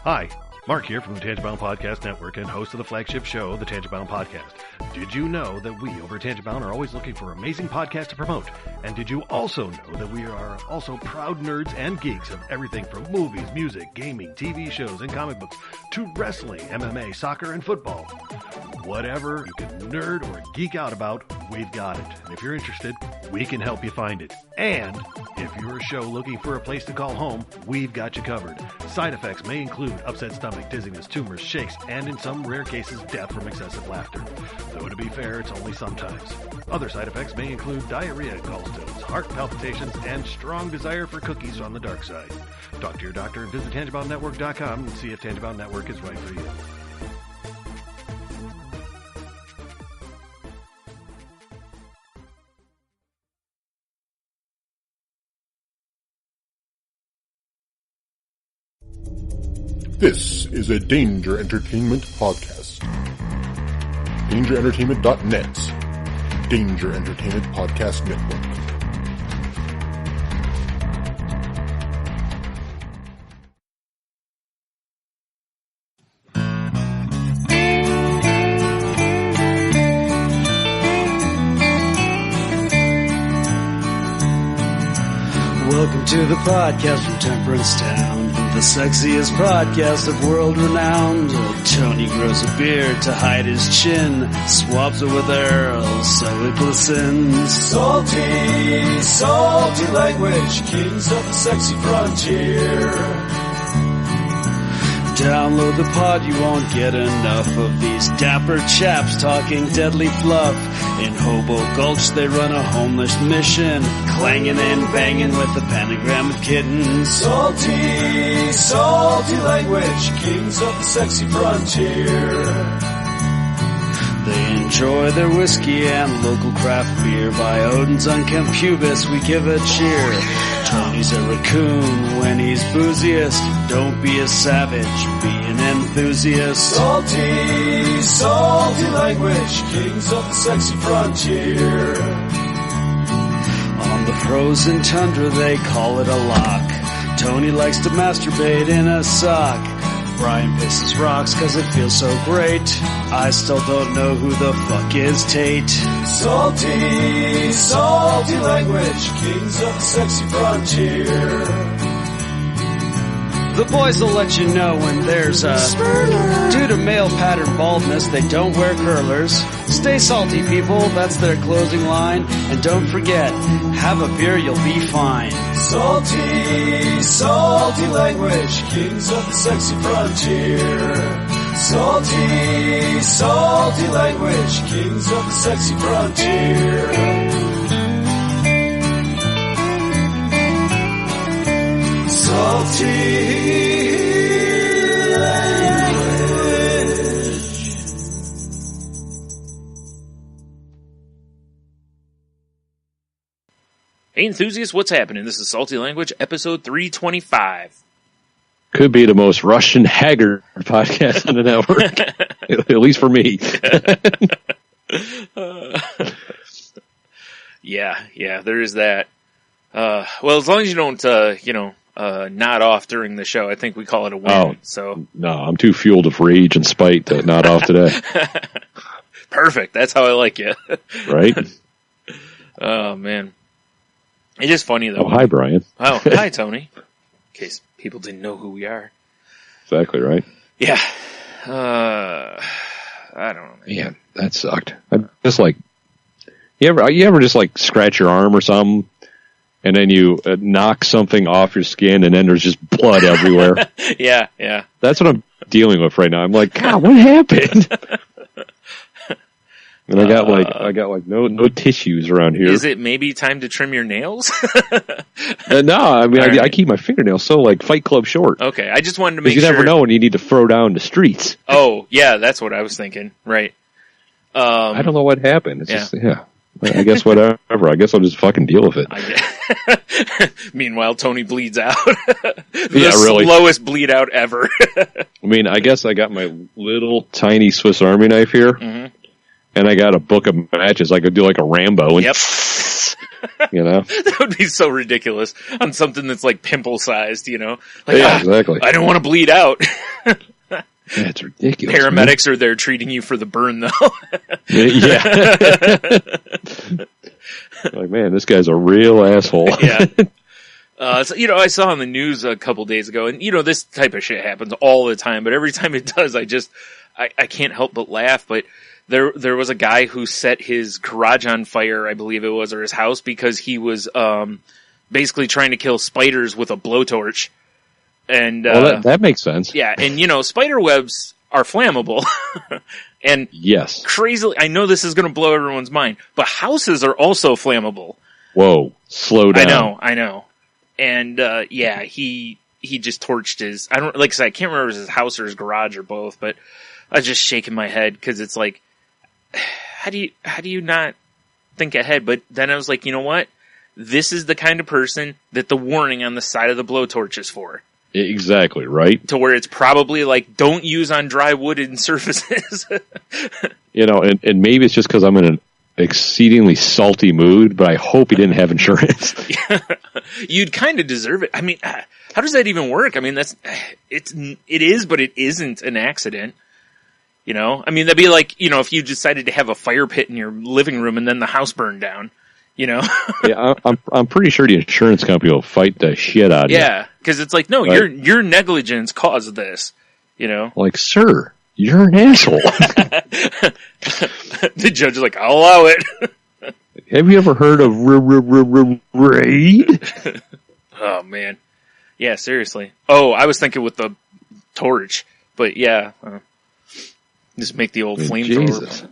Hi, Mark here from the Tangent-Bound Podcast Network and host of the flagship show, the Tangent-Bound Podcast. Did you know that we over at Tangent-Bound are always looking for amazing podcasts to promote? And did you also know that we are also proud nerds and geeks of everything from movies, music, gaming, TV shows, and comic books to wrestling, MMA, soccer, and football? Whatever you can nerd or geek out about, we've got it. And if you're interested, we can help you find it. And if you're a show looking for a place to call home, we've got you covered. Side effects may include upset stomach, dizziness, tumors, shakes, and in some rare cases, death from excessive laughter. Though to be fair, it's only sometimes. Other side effects may include diarrhea, gallstones, heart palpitations, and strong desire for cookies on the dark side. Talk to your doctor and visit TangentBoundNetwork.com and see if Tangent-Bound Network is right for you. This is a Danger Entertainment podcast. DangerEntertainment.net. Danger Entertainment Podcast Network. Welcome to the podcast from Temperance Town, the sexiest podcast of world renowned. Tony grows a beard to hide his chin, swabs it with Earl so it glistens. Salty, salty language, kings of the sexy frontier. Download the pod, you won't get enough of these dapper chaps talking deadly fluff. In Hobo Gulch they run a homeless mission, clanging and banging with the pentagram of kittens. Salty, salty language, kings of the sexy frontier. They enjoy their whiskey and local craft beer. By Odin's unkempt pubis we give a cheer. Tony's a raccoon when he's booziest. Don't be a savage, be an enthusiast. Salty, salty language, kings of the sexy frontier. On the frozen tundra they call it a lock. Tony likes to masturbate in a sock. Brian pisses rocks cause it feels so great. I still don't know who the fuck is Tate. Salty, salty language, kings of the sexy frontier. The boys will let you know when there's a spurler. Due to male pattern baldness, they don't wear curlers. Stay salty, people, that's their closing line. And don't forget, have a beer, you'll be fine. Salty, salty language, kings of the sexy frontier. Salty, salty language, kings of the sexy frontier. Salty language. Hey enthusiasts, what's happening? This is Salty Language, episode 325. Could be the most Russian haggard podcast on the network, at least for me. Yeah, there is that. Well, as long as you don't, nod off during the show, I think we call it a win. Oh, so no, I'm too fueled of rage and spite to nod off today. Perfect. That's how I like you. Right? Oh, man. It's just funny, though. Oh, hi, Brian. Oh, hi, Tony. In case people didn't know who we are. Exactly right. Yeah. I don't know. Man, that sucked. I'm just like, you ever just like scratch your arm or something, and then you knock something off your skin, and then there's just blood everywhere? Yeah. That's what I'm dealing with right now. I'm like, God, what happened? And I got like no tissues around here. Is it maybe time to trim your nails? No, I mean, Right. I keep my fingernails so like Fight Club short. Okay, I just wanted to make You sure. never know when you need to throw down the streets. Oh, yeah, that's what I was thinking. Right. I don't know what happened. It's just, I guess whatever. I guess I'll just fucking deal with it. Meanwhile, Tony bleeds out. Yeah, really. Slowest bleed out ever. I mean, I guess I got my little tiny Swiss Army knife here. Mm-hmm. and I got a book of matches, I could do like a Rambo. And, Yep. You know? That would be so ridiculous on something that's like pimple sized, you know? Like, Yeah, exactly. I don't want to bleed out. That's ridiculous. Paramedics are there treating you for the burn, though. Yeah. Like, man, this guy's a real asshole. Yeah. So, you know, I saw on the news a couple days ago, and, you know, this type of shit happens all the time, but every time it does, I can't help but laugh. But there was a guy who set his garage on fire, I believe it was, or his house, because he was basically trying to kill spiders with a blowtorch. And well, that makes sense. Yeah, and, you know, spider webs are flammable. And yes, crazily, I know this is going to blow everyone's mind, but houses are also flammable. Whoa, slow down. I know. And, yeah, he just torched his, I said, I can't remember if it was his house or his garage or both, but I was just shaking my head because it's like, how do you not think ahead? But then I was like, you know what? This is the kind of person that the warning on the side of the blowtorch is for. Exactly, right? To where it's probably like, don't use on dry wooden surfaces. You know, and maybe it's just because I'm in an exceedingly salty mood, but I hope he didn't have insurance. You'd kind of deserve it. I mean, how does that even work? I mean, it is, but it isn't an accident. You know? I mean, that'd be like, you know, if you decided to have a fire pit in your living room and then the house burned down. You know? Yeah, I'm pretty sure the insurance company will fight the shit out of you. Yeah, because it's like, no, right. your negligence caused this. You know? Like, sir, you're an asshole. The judge is like, I'll allow it. Have you ever heard of raid? Oh man, yeah, seriously. Oh, I was thinking with the torch, but yeah, just make the old flamethrower.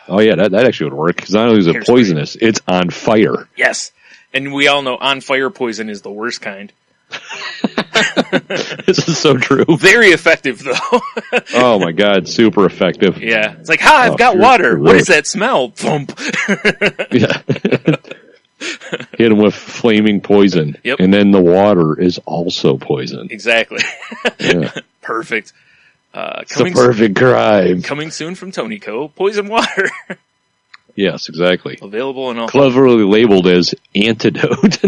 Oh yeah, that actually would work, because not only is it poisonous, it's on fire. Yes, and we all know on fire poison is the worst kind. This is so true. Very effective though. Oh my god, super effective. Yeah, it's like, I've got water. What is that smell? Thump. Yeah. Hit him with flaming poison. Yep. And then the water is also poison. Exactly. Yeah. Perfect. It's the perfect crime. Coming soon from Tony Co. Poison water. Yes, exactly. Available in all. Cleverly labeled as antidote.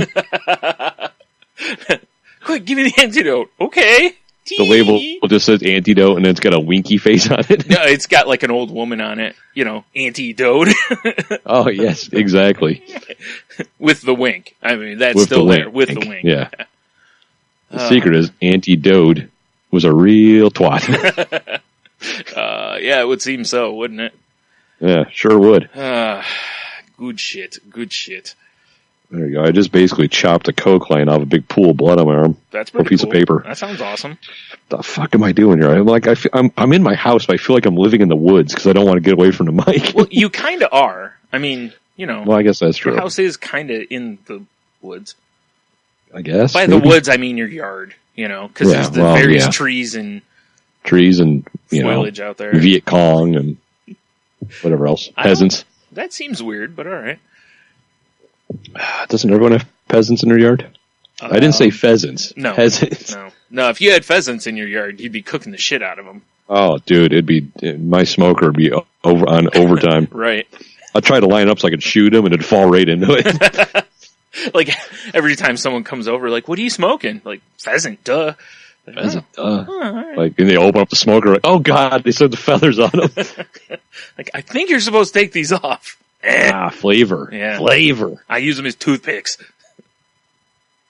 Quick, give me the antidote. Okay. The label just says antidote, and then it's got a winky face on it. No, it's got like an old woman on it. You know, antidote. Oh, yes, exactly. With the wink. I mean, that's with still the there. With the wink. Yeah. The secret is Antidote was a real twat. Yeah, it would seem so, wouldn't it? Yeah, sure would. Good shit. Good shit. There you go. I just basically chopped a Coke line off a big pool of blood on my arm. That's pretty a piece cool. of paper. That sounds awesome. The fuck am I doing here? I'm like, I'm in my house, but I feel like I'm living in the woods because I don't want to get away from the mic. Well, you kind of are. I mean, you know. Well, I guess that's true. Your house is kind of in the woods. I guess. By the woods, I mean your yard. You know, because there's the various trees and foliage out there. Viet Cong and whatever else. Peasants. That seems weird, but all right. Doesn't everyone have peasants in their yard? I didn't say pheasants. No. Peasants. No, if you had pheasants in your yard, you'd be cooking the shit out of them. Oh, dude, my smoker would be over on overtime. Right. I'd try to line up so I could shoot him, and it'd fall right into it. Like, every time someone comes over, like, what are you smoking? Like, pheasant, duh. Pheasant, duh. Right. Like, and they open up the smoker, like, oh god, they said the feathers on them. Like, I think you're supposed to take these off. Flavor. Yeah. Flavor. I use them as toothpicks.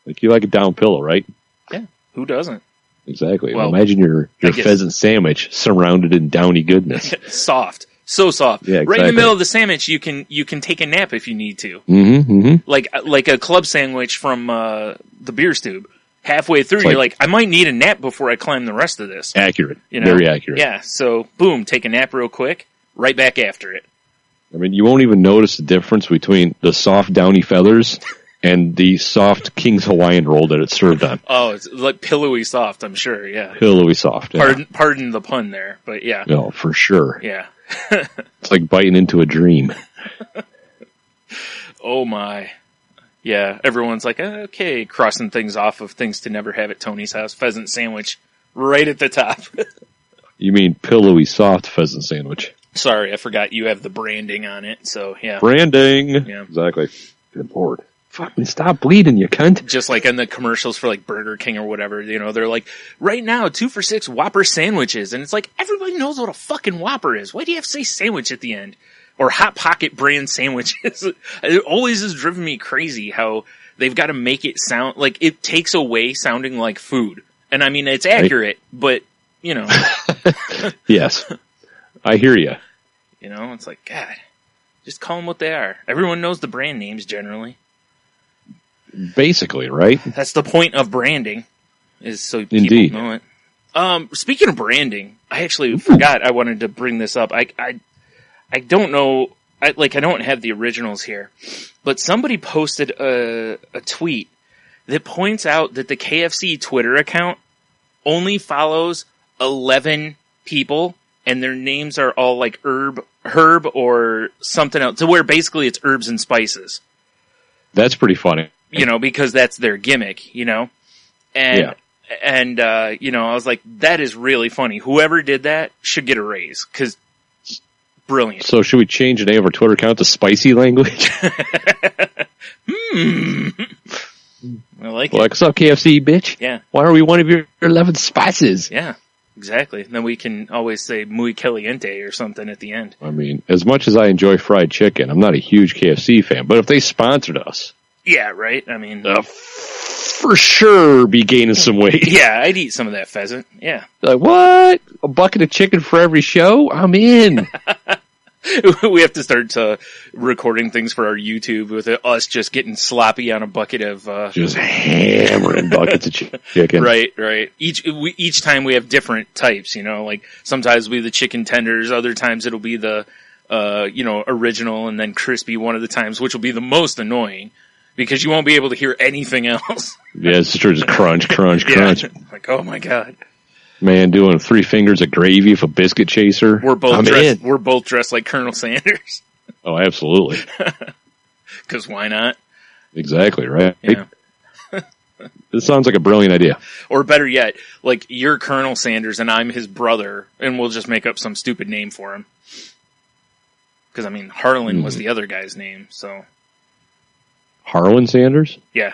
Like, you like a down pillow, right? Yeah. Who doesn't? Exactly. Well, imagine your pheasant sandwich surrounded in downy goodness. Soft. So soft. Yeah, exactly. Right in the middle of the sandwich, you can take a nap if you need to. Mm-hmm. Like a club sandwich from the beer stube. Halfway through, you're like, I might need a nap before I climb the rest of this. Accurate. You know? Very accurate. Yeah. So, boom, take a nap real quick. Right back after it. I mean, you won't even notice the difference between the soft downy feathers and the soft King's Hawaiian roll that it's served on. Oh, it's like pillowy soft, I'm sure, yeah. Pillowy soft, yeah. Pardon the pun there, but yeah. No, for sure. Yeah. It's like biting into a dream. Oh my. Yeah, everyone's like, okay, crossing things off of things to never have at Tony's house. Pheasant sandwich, right at the top. You mean pillowy soft pheasant sandwich? Sorry, I forgot you have the branding on it. So yeah, Branding. Yeah. Exactly. Good Lord. Fucking stop bleeding, you cunt. Just like in the commercials for like Burger King or whatever, they're like, right now, 2 for $6 Whopper sandwiches. And it's like, everybody knows what a fucking Whopper is. Why do you have to say sandwich at the end? Or Hot Pocket brand sandwiches. It always has driven me crazy how they've got to make it sound like it takes away sounding like food. And I mean, it's accurate, but, Yes. I hear you. It's like, God, just call them what they are. Everyone knows the brand names generally. Basically, right? That's the point of branding, is so people Indeed. know it. Speaking of branding, I actually forgot I wanted to bring this up. I don't know, I don't have the originals here, but somebody posted a tweet that points out that the KFC Twitter account only follows 11 people, and their names are all like Herb or something else, to where basically it's herbs and spices. That's pretty funny. Because that's their gimmick, And, Yeah. and, I was like, that is really funny. Whoever did that should get a raise, cause brilliant. So should we change the name of our Twitter account to Spicy Language? I like Like, it. what's up, KFC, bitch? Yeah. Why are we one of your 11 spices? Yeah, exactly. And then we can always say muy caliente or something at the end. I mean, as much as I enjoy fried chicken, I'm not a huge KFC fan, but if they sponsored us, Yeah, right? I mean, for sure be gaining some weight. yeah, I'd eat some of that pheasant. Yeah. Like, what? A bucket of chicken for every show? I'm in. We have to start recording things for our YouTube with us just getting sloppy on a bucket of, Just hammering buckets of chicken. Right. Each time we have different types, like sometimes it'll be the chicken tenders, other times it'll be the, original and then crispy one of the times, which will be the most annoying because you won't be able to hear anything else. Yeah, it's just crunch, crunch, crunch. Like, oh my God. Man, doing 3 fingers of gravy for biscuit chaser. We're both dressed like Colonel Sanders. Oh, absolutely. Cause why not? Exactly, right? Yeah. This sounds like a brilliant idea. Or better yet, like you're Colonel Sanders and I'm his brother and we'll just make up some stupid name for him. Cause I mean, Harlan was the other guy's name, so. Harlan Sanders? Yeah.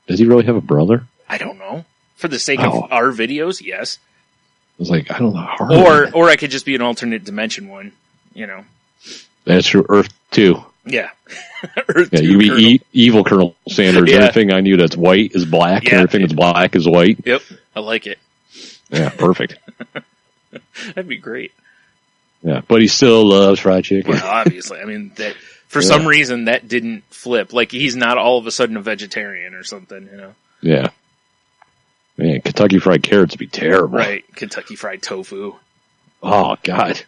Does he really have a brother? I don't know. For the sake of our videos, yes. I was like, I don't know. Harlan. Or I could just be an alternate dimension one, That's true. Earth 2. Yeah. Earth Yeah, 2 you be Colonel. evil Colonel Sanders. Yeah. Everything I knew that's white is black. Yeah. And everything that's black is white. Yep. I like it. Yeah, perfect. That'd be great. Yeah, but he still loves fried chicken. Well, obviously. I mean, that for some reason that didn't flip. Like he's not all of a sudden a vegetarian or something, Yeah. Man, Kentucky Fried Carrots would be terrible. Right. Kentucky Fried Tofu. Oh, God.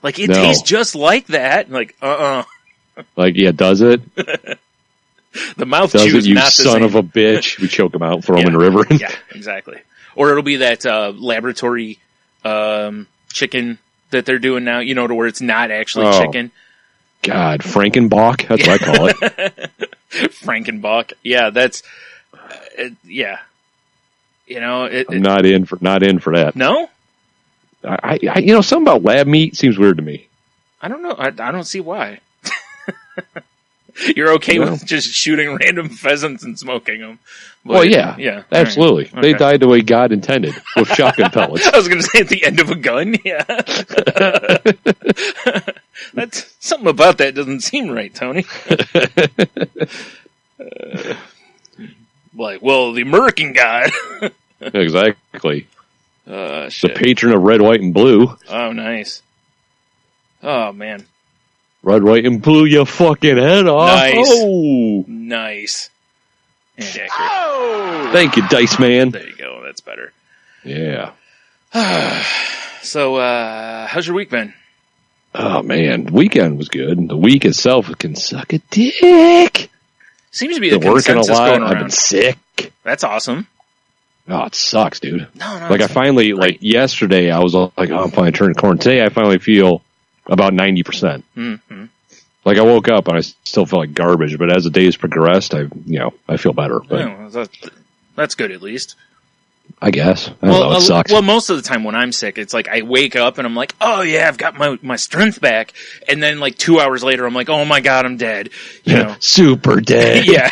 Like, it tastes just like that. Like, Like, yeah, does it? The mouth Does chews it, you not the son same. of a bitch? We choke him out and throw him in the river. Yeah, exactly. Or it'll be that laboratory chicken that they're doing now, to where it's not actually chicken. God, Frankenbawk? That's what I call it. Frankenbawk. Yeah, that's... yeah. I'm not in for that. No? I something about lab meat seems weird to me. I don't know. I don't see why. You're okay with just shooting random pheasants and smoking them? But, well, yeah. Yeah. Absolutely. Right. They Okay. died the way God intended, with shotgun pellets. I was going to say at the end of a gun. Yeah. That's something about that doesn't seem right, Tony. The American God. Exactly. Shit. The patron of red, white, and blue. Oh, nice. Oh, man. Red, white, and blue, your fucking head off. Nice. Oh. Nice. And accurate. Thank you, Dice Man. There you go. That's better. Yeah. So, how's your week been? Oh, man. The weekend was good. The week itself can suck a dick. Seems to be the Been working a consensus lot. going I've been around. sick. That's awesome. Oh, it sucks, dude. No. Like, I finally, great. yesterday, I was like, I'm finally turning the corner. Today, I finally feel about 90%. Mm-hmm. Like, I woke up and I still felt like garbage, but as the days progressed, I feel better. But Yeah, that's good at least. I guess. I don't know. It sucks. Well, most of the time when I'm sick, it's like I wake up and I'm like, oh yeah, I've got my strength back. And then like 2 hours later, I'm like, oh my God, I'm dead. You know? Super dead. Yeah.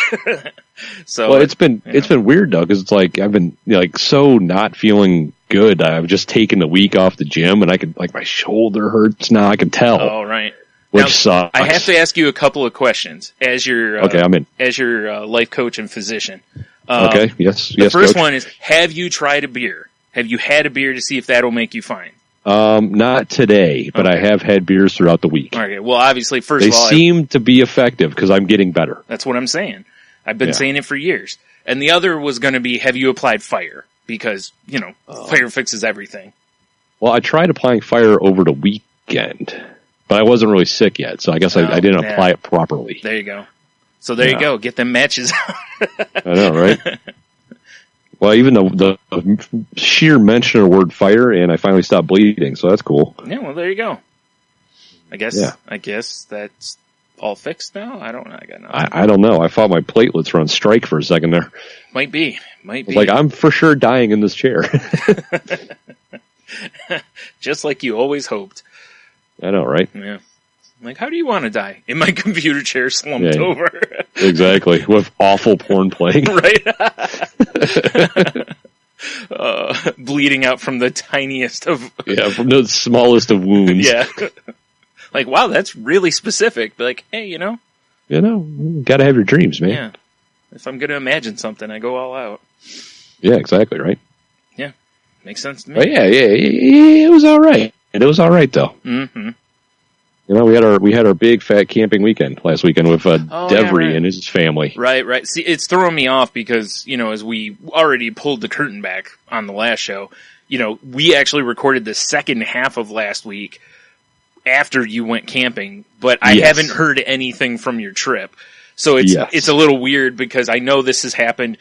So, well, it's been weird though, because it's like I've been like so not feeling good. I've just taken the week off the gym, and I could like my shoulder hurts now. I can tell. Oh, right. Which sucks. I have to ask you a couple of questions as your okay. I'm in as your life coach and physician. Okay. Yes. The first Coach. one is: have you tried a beer? Have you had a beer to see if that'll make you fine? Not today, but I have had beers throughout the week. Okay. Well, obviously, first they of all, seem to be effective because I'm getting better. That's what I'm saying. I've been saying it for years. And the other was going to be: have you applied fire? Because fire fixes everything. Well, I tried applying fire over the weekend, but I wasn't really sick yet, so I guess I didn't apply it properly. There you go. So there you go. Get them matches out. I know, right? Well, even the sheer mention of the word fire, and I finally stopped bleeding, so that's cool. Yeah, well, there you go. I guess that's all fixed now. I don't know. I don't know. I thought my platelets were on strike for a second there. Might be. Like, I'm for sure dying in this chair. Just like you always hoped. I know, right? Yeah. Like, how do you want to die? In my computer chair slumped over. Exactly. With awful porn playing. Right? Bleeding out from the tiniest of... Yeah, from the smallest of wounds. Yeah. Like, wow, that's really specific. Like, hey, gotta have your dreams, man. Yeah. If I'm going to imagine something, I go all out. Yeah, exactly, right? Yeah. Makes sense to me. But yeah, it was all right. And it was all right, though. Mm-hmm. We had our big fat camping weekend last weekend with Devry and his family. Right. See, it's throwing me off because, as we already pulled the curtain back on the last show, we actually recorded the second half of last week after you went camping, but I haven't heard anything from your trip. So it's a little weird because I know this has happened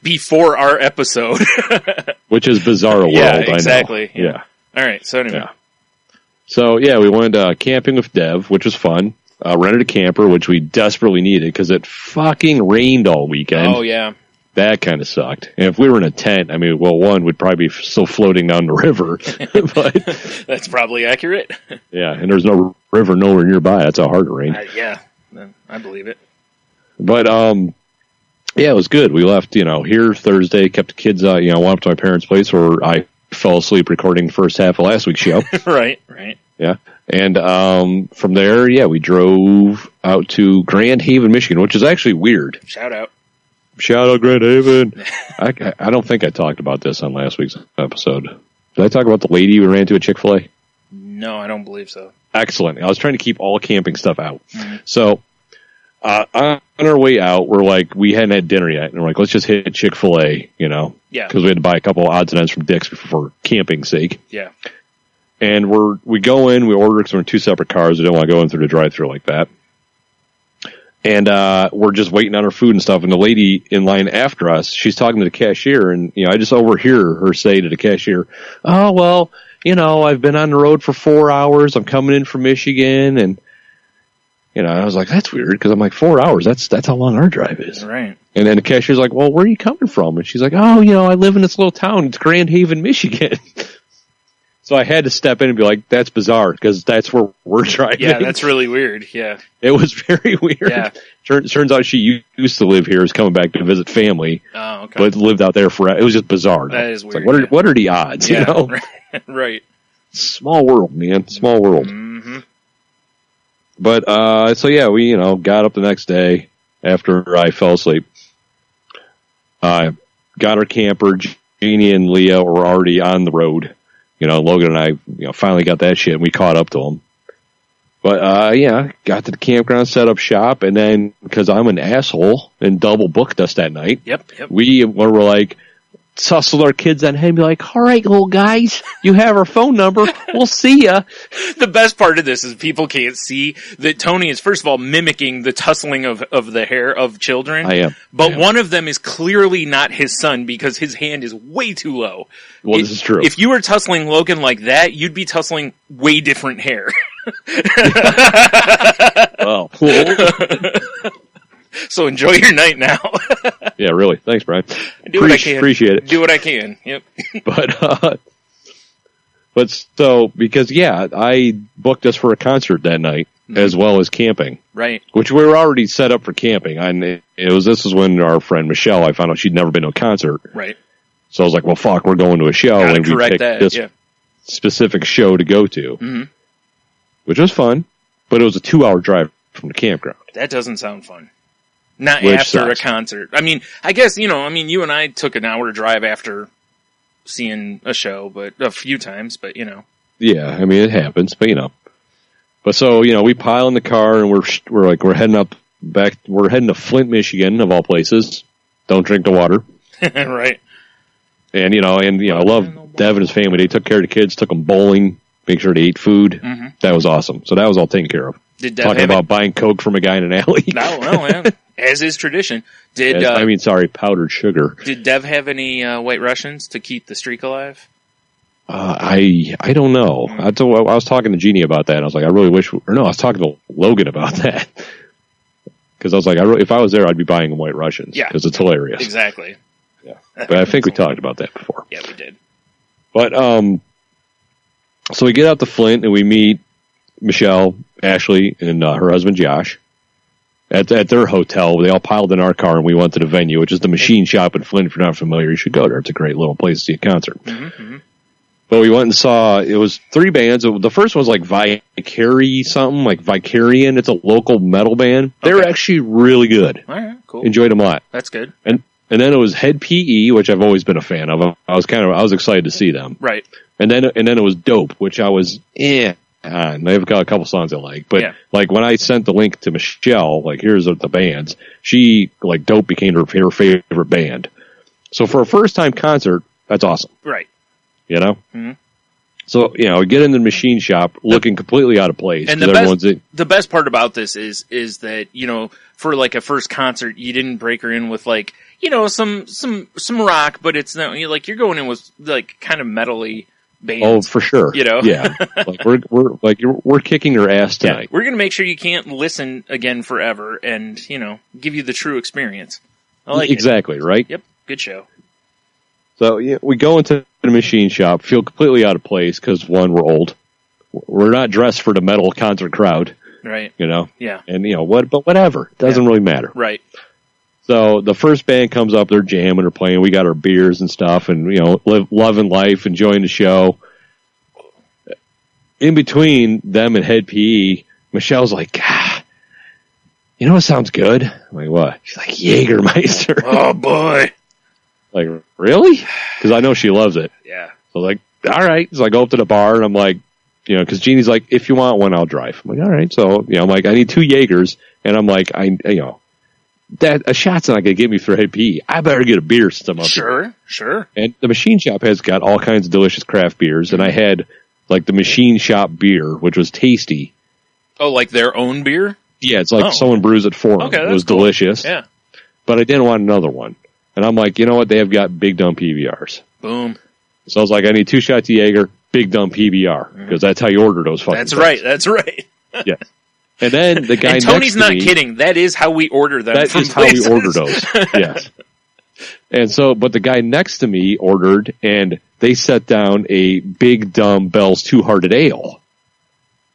before our episode. Which is bizarre world, yeah, exactly. I know. Yeah. All right, so anyway. Yeah. So, we went camping with Dev, which was fun. Rented a camper, which we desperately needed because it fucking rained all weekend. Oh, yeah. That kind of sucked. And if we were in a tent, one would probably be still floating down the river. But that's probably accurate. Yeah, and there's no river nowhere nearby. That's how hard it rained. Yeah, I believe it. But, it was good. We left, here Thursday, kept the kids, went up to my parents' place where I fell asleep recording the first half of last week's show. Right. Yeah. And from there, we drove out to Grand Haven, Michigan, which is actually weird. Shout out Grand Haven. I don't think I talked about this on last week's episode. Did I talk about the lady we ran into at Chick-fil-A? No, I don't believe so. Excellent. I was trying to keep all camping stuff out. Mm-hmm. So on our way out, we hadn't had dinner yet, and we're like, let's just hit Chick-fil-A, Yeah. Because we had to buy a couple of odds and ends from Dick's for camping's sake. Yeah. And we go in, we order because we're in two separate cars. We don't want to go in through the drive-thru like that. And we're just waiting on our food and stuff. And the lady in line after us, she's talking to the cashier. And, I just overhear her say to the cashier, oh, well, I've been on the road for 4 hours. I'm coming in from Michigan. And, I was like, that's weird. Because I'm like, 4 hours, that's how long our drive is. Right. And then the cashier's like, well, where are you coming from? And she's like, oh, I live in this little town. It's Grand Haven, Michigan. So I had to step in and be like, that's bizarre, because that's where we're driving. Yeah, that's really weird. Yeah. It was very weird. Yeah. Turns out she used to live here, is coming back to visit family. Oh, okay. But lived out there forever. It was just bizarre. That is weird. Like, what are the odds, Yeah, right. Small world, man. Small world. Mm-hmm. But, we, got up the next day after I fell asleep. Got our camper. Jeannie and Leah were already on the road. Logan and I, finally got that shit and we caught up to them. But, got to the campground, set up shop, and then, because I'm an asshole and double booked us that night. Yep. We were like, hustled our kids on ahead and be like, all right, little guys, you have our phone number. We'll see ya. The best part of this is people can't see that Tony is, first of all, mimicking the tussling of the hair of children. I am. But one of them is clearly not his son because his hand is way too low. Well, this is true. If you were tussling Logan like that, you'd be tussling way different hair. Oh. So enjoy your night now. Yeah, really. Thanks, Brian. Do what I can. Appreciate it. Do what I can. Yep. But so, because, I booked us for a concert that night, as well as camping. Right. Which we were already set up for camping. This was when our friend Michelle, I found out she'd never been to a concert. Right. So I was like, well, fuck, we're going to a show. Gotta and we correct picked that, this specific show to go to, which was fun, but it was a 2-hour drive from the campground. That doesn't sound fun. Not Which after sucks. a concert. I mean, I guess, you and I took an hour drive after seeing a show, but a few times, but Yeah, I mean, it happens, but But so, we pile in the car and we're heading up back, we're heading to Flint, Michigan, of all places. Don't drink the water. Right. And, I love Dev and his family. They took care of the kids, took them bowling, make sure they ate food. That was awesome. So that was all taken care of. Did Dev Talking about buying Coke from a guy in an alley. No, well, as is tradition. Powdered sugar. Did Dev have any White Russians to keep the streak alive? I don't know. I was talking to Jeannie about that, and I was like, I really wish, I was talking to Logan about that. Because I was like, if I was there, I'd be buying White Russians. Yeah. Because it's hilarious. Exactly. Yeah. But I think we talked about that before. Yeah, we did. But, so we get out to Flint, and we meet Michelle, Ashley, and her husband, Josh, at their hotel. They all piled in our car, and we went to the venue, which is the Machine Shop in Flint. If you're not familiar, you should go there. It's a great little place to see a concert. But we went and saw, it was 3 bands. The first one was like Vicarian. It's a local metal band. They were actually really good. All right, cool. Enjoyed them a lot. That's good. And then it was Head PE, which I've always been a fan of. I was excited to see them. Right. And then it was Dope, which I was, and they've got a couple songs I like. But like when I sent the link to Michelle, like here's the bands, she, like Dope became her favorite band. So for a first time concert, that's awesome. Right. So, we get in the Machine Shop looking completely out of place. And the best part about this is that, for like a first concert, you didn't break her in with like, some rock, but it's not, like you're going in with like kind of metally bands. Oh, for sure. Yeah. Like we're kicking her ass tonight. Yeah, we're going to make sure you can't listen again forever and, give you the true experience. I like exactly, it. Right? Yep. Good show. So we go into the Machine Shop, feel completely out of place because, one, we're old. We're not dressed for the metal concert crowd. Right. Yeah. And, but whatever. Doesn't really matter. Right. So the first band comes up, they're jamming, they're playing, we got our beers and stuff, and, loving life, enjoying the show. In between them and Head PE, Michelle's like, what sounds good? I'm like, what? She's like, Jägermeister. Oh, boy. Like, really? Because I know she loves it. Yeah. So all right. So I go up to the bar and I'm like, because Jeannie's like, if you want one, I'll drive. I'm like, all right. So, I'm like, I need 2 Jaegers. And I'm like, that a shot's not going to get me for Head PE. I better get a beer since I'm up here. Sure. And the Machine Shop has got all kinds of delicious craft beers. And I had like the Machine Shop beer, which was tasty. Oh, like their own beer? Yeah. It's like someone brews it for them. Okay, it was cool. delicious. Yeah. But I didn't want another one. And I'm like, you know what? They have got Big Dumb PBRs. Boom. So I was like, I need 2 shots of Jaeger, Big Dumb PBR. Because that's how you order those fucking That's things. That's right. Yeah. And then the guy and Tony's not kidding. That is how we order them. That is how we order those. Yes. And so, but the guy next to me ordered, and they set down a Big Dumb Bell's Two-Hearted Ale.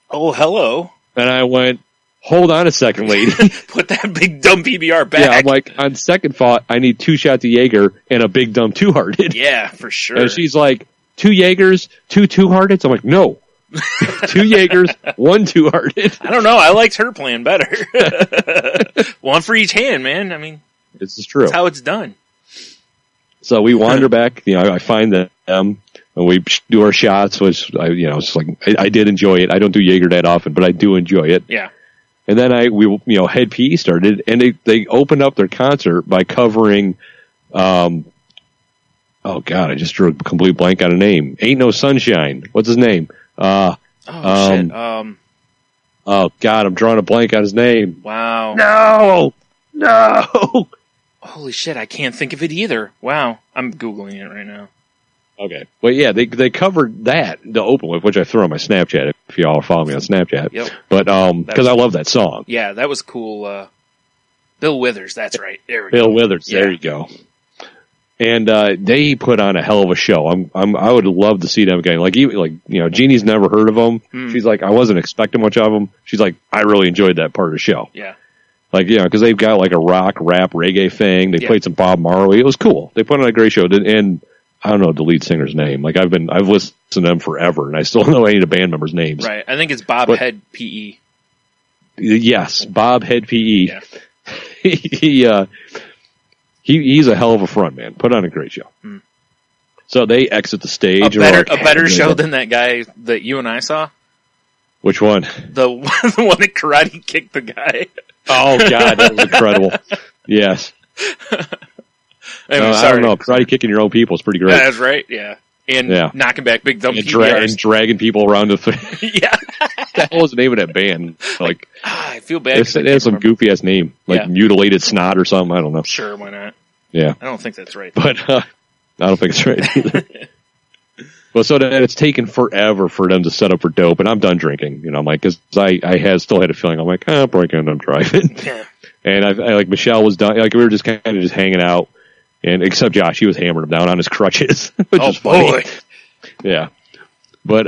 Oh, hello. And I went, hold on a second, lady. Put that Big Dumb PBR back. Yeah, I'm like, on second thought, I need 2 shots of Jaeger and a Big Dumb Two-Hearted. Yeah, for sure. And she's like, 2 Jaegers, 2 Two-Hearteds? I'm like, no. 2 Jaegers, 1 Two-Hearted. I don't know. I liked her plan better. One for each hand, man. I mean, this is true. That's how it's done. So we wander back. I find them, and we do our shots, which it's like I did enjoy it. I don't do Jaeger that often, but I do enjoy it. Yeah. And then Head PE started, and they opened up their concert by covering, oh God, I just drew a complete blank on a name. Ain't No Sunshine. What's his name? Shit. Oh God, I'm drawing a blank on his name. Wow. No. Holy shit, I can't think of it either. Wow. I'm Googling it right now. Okay. Well, yeah, they covered that to open with, which I threw on my Snapchat if y'all follow me on Snapchat. Yep. But, because I love that song. Yeah, that was cool. Bill Withers, that's right. There we Bill go. Withers, there you go. And they put on a hell of a show. I would love to see them again. Like Jeannie's never heard of them. She's like, I wasn't expecting much of them. She's like, I really enjoyed that part of the show. Yeah. Like, because they've got like a rock, rap, reggae thing. They played some Bob Marley. It was cool. They put on a great show. And I don't know the lead singer's name. Like I've listened to them forever, and I still don't know any of the band members' names. Right. I think it's Bob Head PE. Yes, Bob Head PE. Yeah. He's a hell of a front man. Put on a great show. So they exit the stage. A better show than that guy that you and I saw. Which one? The one that karate kicked the guy. Oh God, that was incredible. Yes. Anyway, I don't know. Karate kicking your own people is pretty great. That's right. Yeah. And knocking back big dumb PBRs. And dragging people around the Yeah. What the hell was the name of that band? Like, I feel bad. It has some goofy ass name, like Mutilated Snot or something. I don't know. Sure, why not? Yeah. I don't think that's right. But I don't think it's right either. Well, so then it's taken forever for them to set up for dope, and I'm done drinking. I'm like, because I still had a feeling. I'm like, I'm breaking, I'm driving. Yeah. And I like Michelle was done. Like we were just kind of just hanging out, and except Josh, he was hammering him down on his crutches. Which is funny. Boy. Yeah. But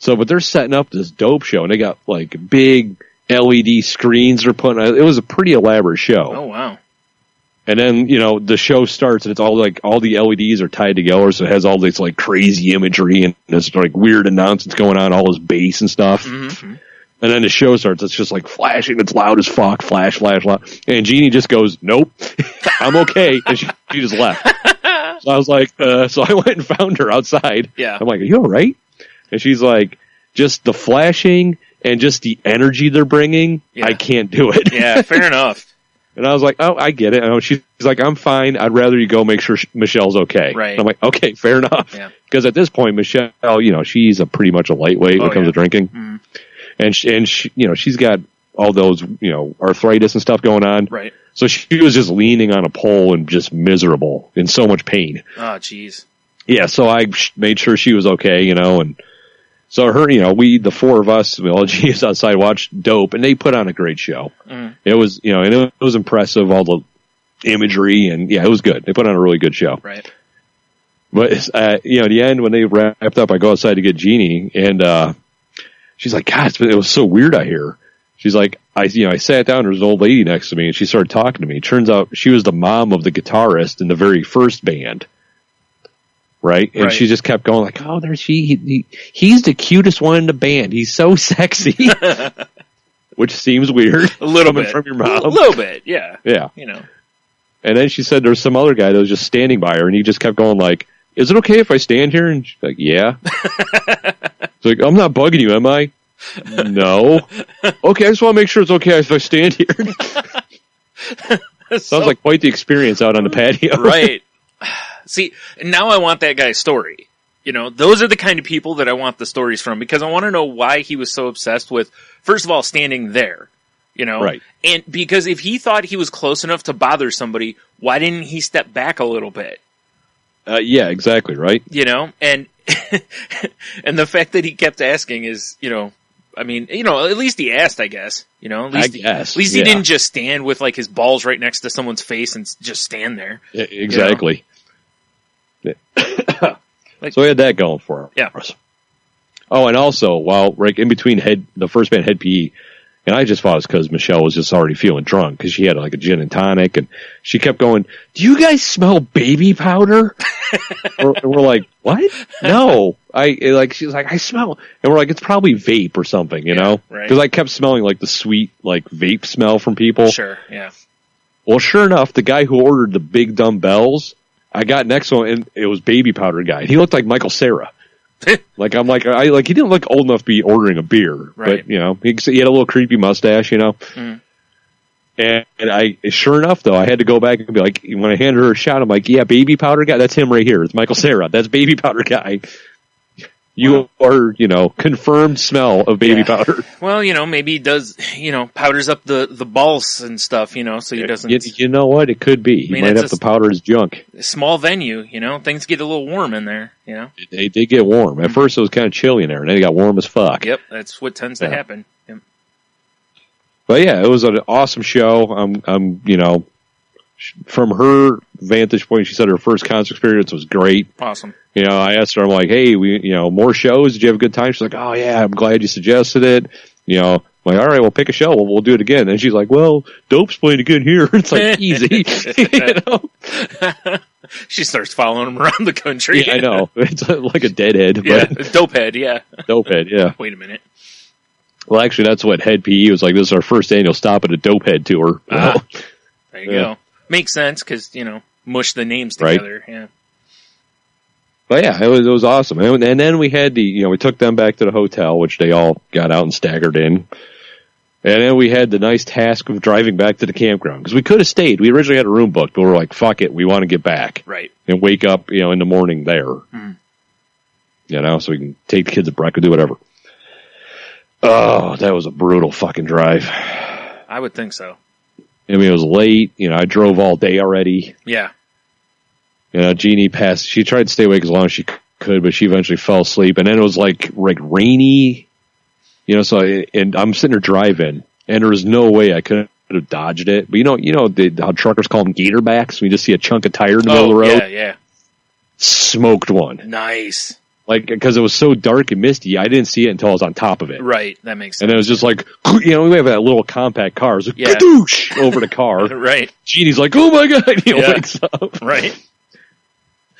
but they're setting up this dope show, and they got like big LED screens they're putting. It was a pretty elaborate show. Oh wow. And then, the show starts and it's all like all the LEDs are tied together, so it has all this like crazy imagery and this like weird announcements going on, all this bass and stuff. Mm-hmm. And then the show starts, it's just like flashing, it's loud as fuck, flash, flash, flash. And Jeannie just goes, nope, I'm okay. And she just left. So I was like, so I went and found her outside. Yeah. I'm like, are you all right? And she's like, just the flashing and just the energy they're bringing, I can't do it. Yeah, fair enough. And I was like, oh, I get it. She's like, I'm fine. I'd rather you go make sure Michelle's okay. Right. And I'm like, okay, fair enough. Yeah. Because at this point, Michelle, she's pretty much a lightweight when it comes to drinking. Mm. And she, she's got all those, arthritis and stuff going on. Right. So she was just leaning on a pole and just miserable in so much pain. Oh, jeez. Yeah. So I made sure she was okay, and so her, the four of us, all G's outside watched Dope, and they put on a great show. Mm. It was, and it was impressive, all the imagery, and it was good. They put on a really good show. Right. But, at the end, when they wrapped up, I go outside to get Jeannie, and, she's like, God, it was so weird out here. She's like, I sat down, there was an old lady next to me, and she started talking to me. Turns out she was the mom of the guitarist in the very first band. Right? And she just kept going like, oh, there's he's the cutest one in the band. He's so sexy. Which seems weird. A little bit. From your mom. A little bit, yeah. Yeah. And then she said there's some other guy that was just standing by her, and he just kept going like, is it okay if I stand here? And she's like, yeah. It's like, I'm not bugging you, am I? No. Okay, I just want to make sure it's okay if I stand here. Sounds like quite the experience out on the patio. Right. See, now I want that guy's story. Those are the kind of people that I want the stories from, because I want to know why he was so obsessed with, first of all, standing there, Right. And because if he thought he was close enough to bother somebody, why didn't he step back a little bit? Yeah, exactly, right. And, and the fact that he kept asking is, at least he asked, I guess, at least he didn't just stand with like his balls right next to someone's face and just stand there. Yeah, exactly. So we had that going for us. Oh, and also, while in between the first band, Head PE, and I just thought it was because Michelle was just already feeling drunk because she had like a gin and tonic, and she kept going, do you guys smell baby powder? And we're like, what? No. She's like, I smell, and we're like, it's probably vape or something, Right. Because I kept smelling like the sweet, like vape smell from people. Sure, yeah. Well, sure enough, the guy who ordered the big dumbbells, I got next to him, and it was baby powder guy. He looked like Michael Cera. He didn't look old enough to be ordering a beer, right. But he had a little creepy mustache, And I, sure enough, though, I had to go back and be like, when I handed her a shot, I'm like, yeah, baby powder guy, that's him right here. It's Michael Cera. That's baby powder guy. You are, confirmed smell of baby powder. Well, maybe he does, powders up the balls and stuff, so he doesn't. You know what? It could be. He might have to powder his junk. Small venue, things get a little warm in there, They did get warm. At first it was kind of chilly in there, and then it got warm as fuck. Yep, that's what tends to happen. Yep. But yeah, it was an awesome show. You know, from her vantage point, she said her first concert experience was great. Awesome. You know, I asked her, I'm like, hey, more shows? Did you have a good time? She's like, oh yeah, I'm glad you suggested it. You know, I'm like, all right, we'll pick a show. We'll do it again. And she's like, well, Dope's playing again here. It's like easy. You know? She starts following him around the country. Yeah, I know. It's like a deadhead. Yeah, but Dopehead, yeah. Dopehead, yeah. Wait a minute. Well, actually, that's what Head PE was like. This is our first annual Stop at a Dopehead tour. There you go. Makes sense because, you know, mush the names together. Right. Yeah. But yeah, it was awesome. And then we had we took them back to the hotel, which they all got out and staggered in. And then we had the nice task of driving back to the campground because we could have stayed. We originally had a room booked, but we were like, fuck it. We want to get back. Right. And wake up, in the morning there. Mm. So we can take the kids to breakfast, do whatever. Oh, that was a brutal fucking drive. I would think so. I mean, it was late. I drove all day already. Yeah. Jeannie passed. She tried to stay awake as long as she could, but she eventually fell asleep. And then it was like rainy, and I'm sitting there driving, and there was no way I could have dodged it. But how truckers call them gator backs? We just see a chunk of tire in the middle of the road. Yeah. Smoked one. Nice. Like, because it was so dark and misty, I didn't see it until I was on top of it. Right, that makes sense. And it was just like, we have that little compact car. It was like, kadoosh, over the car. Right. Jeannie's like, oh my God, wakes up. Right.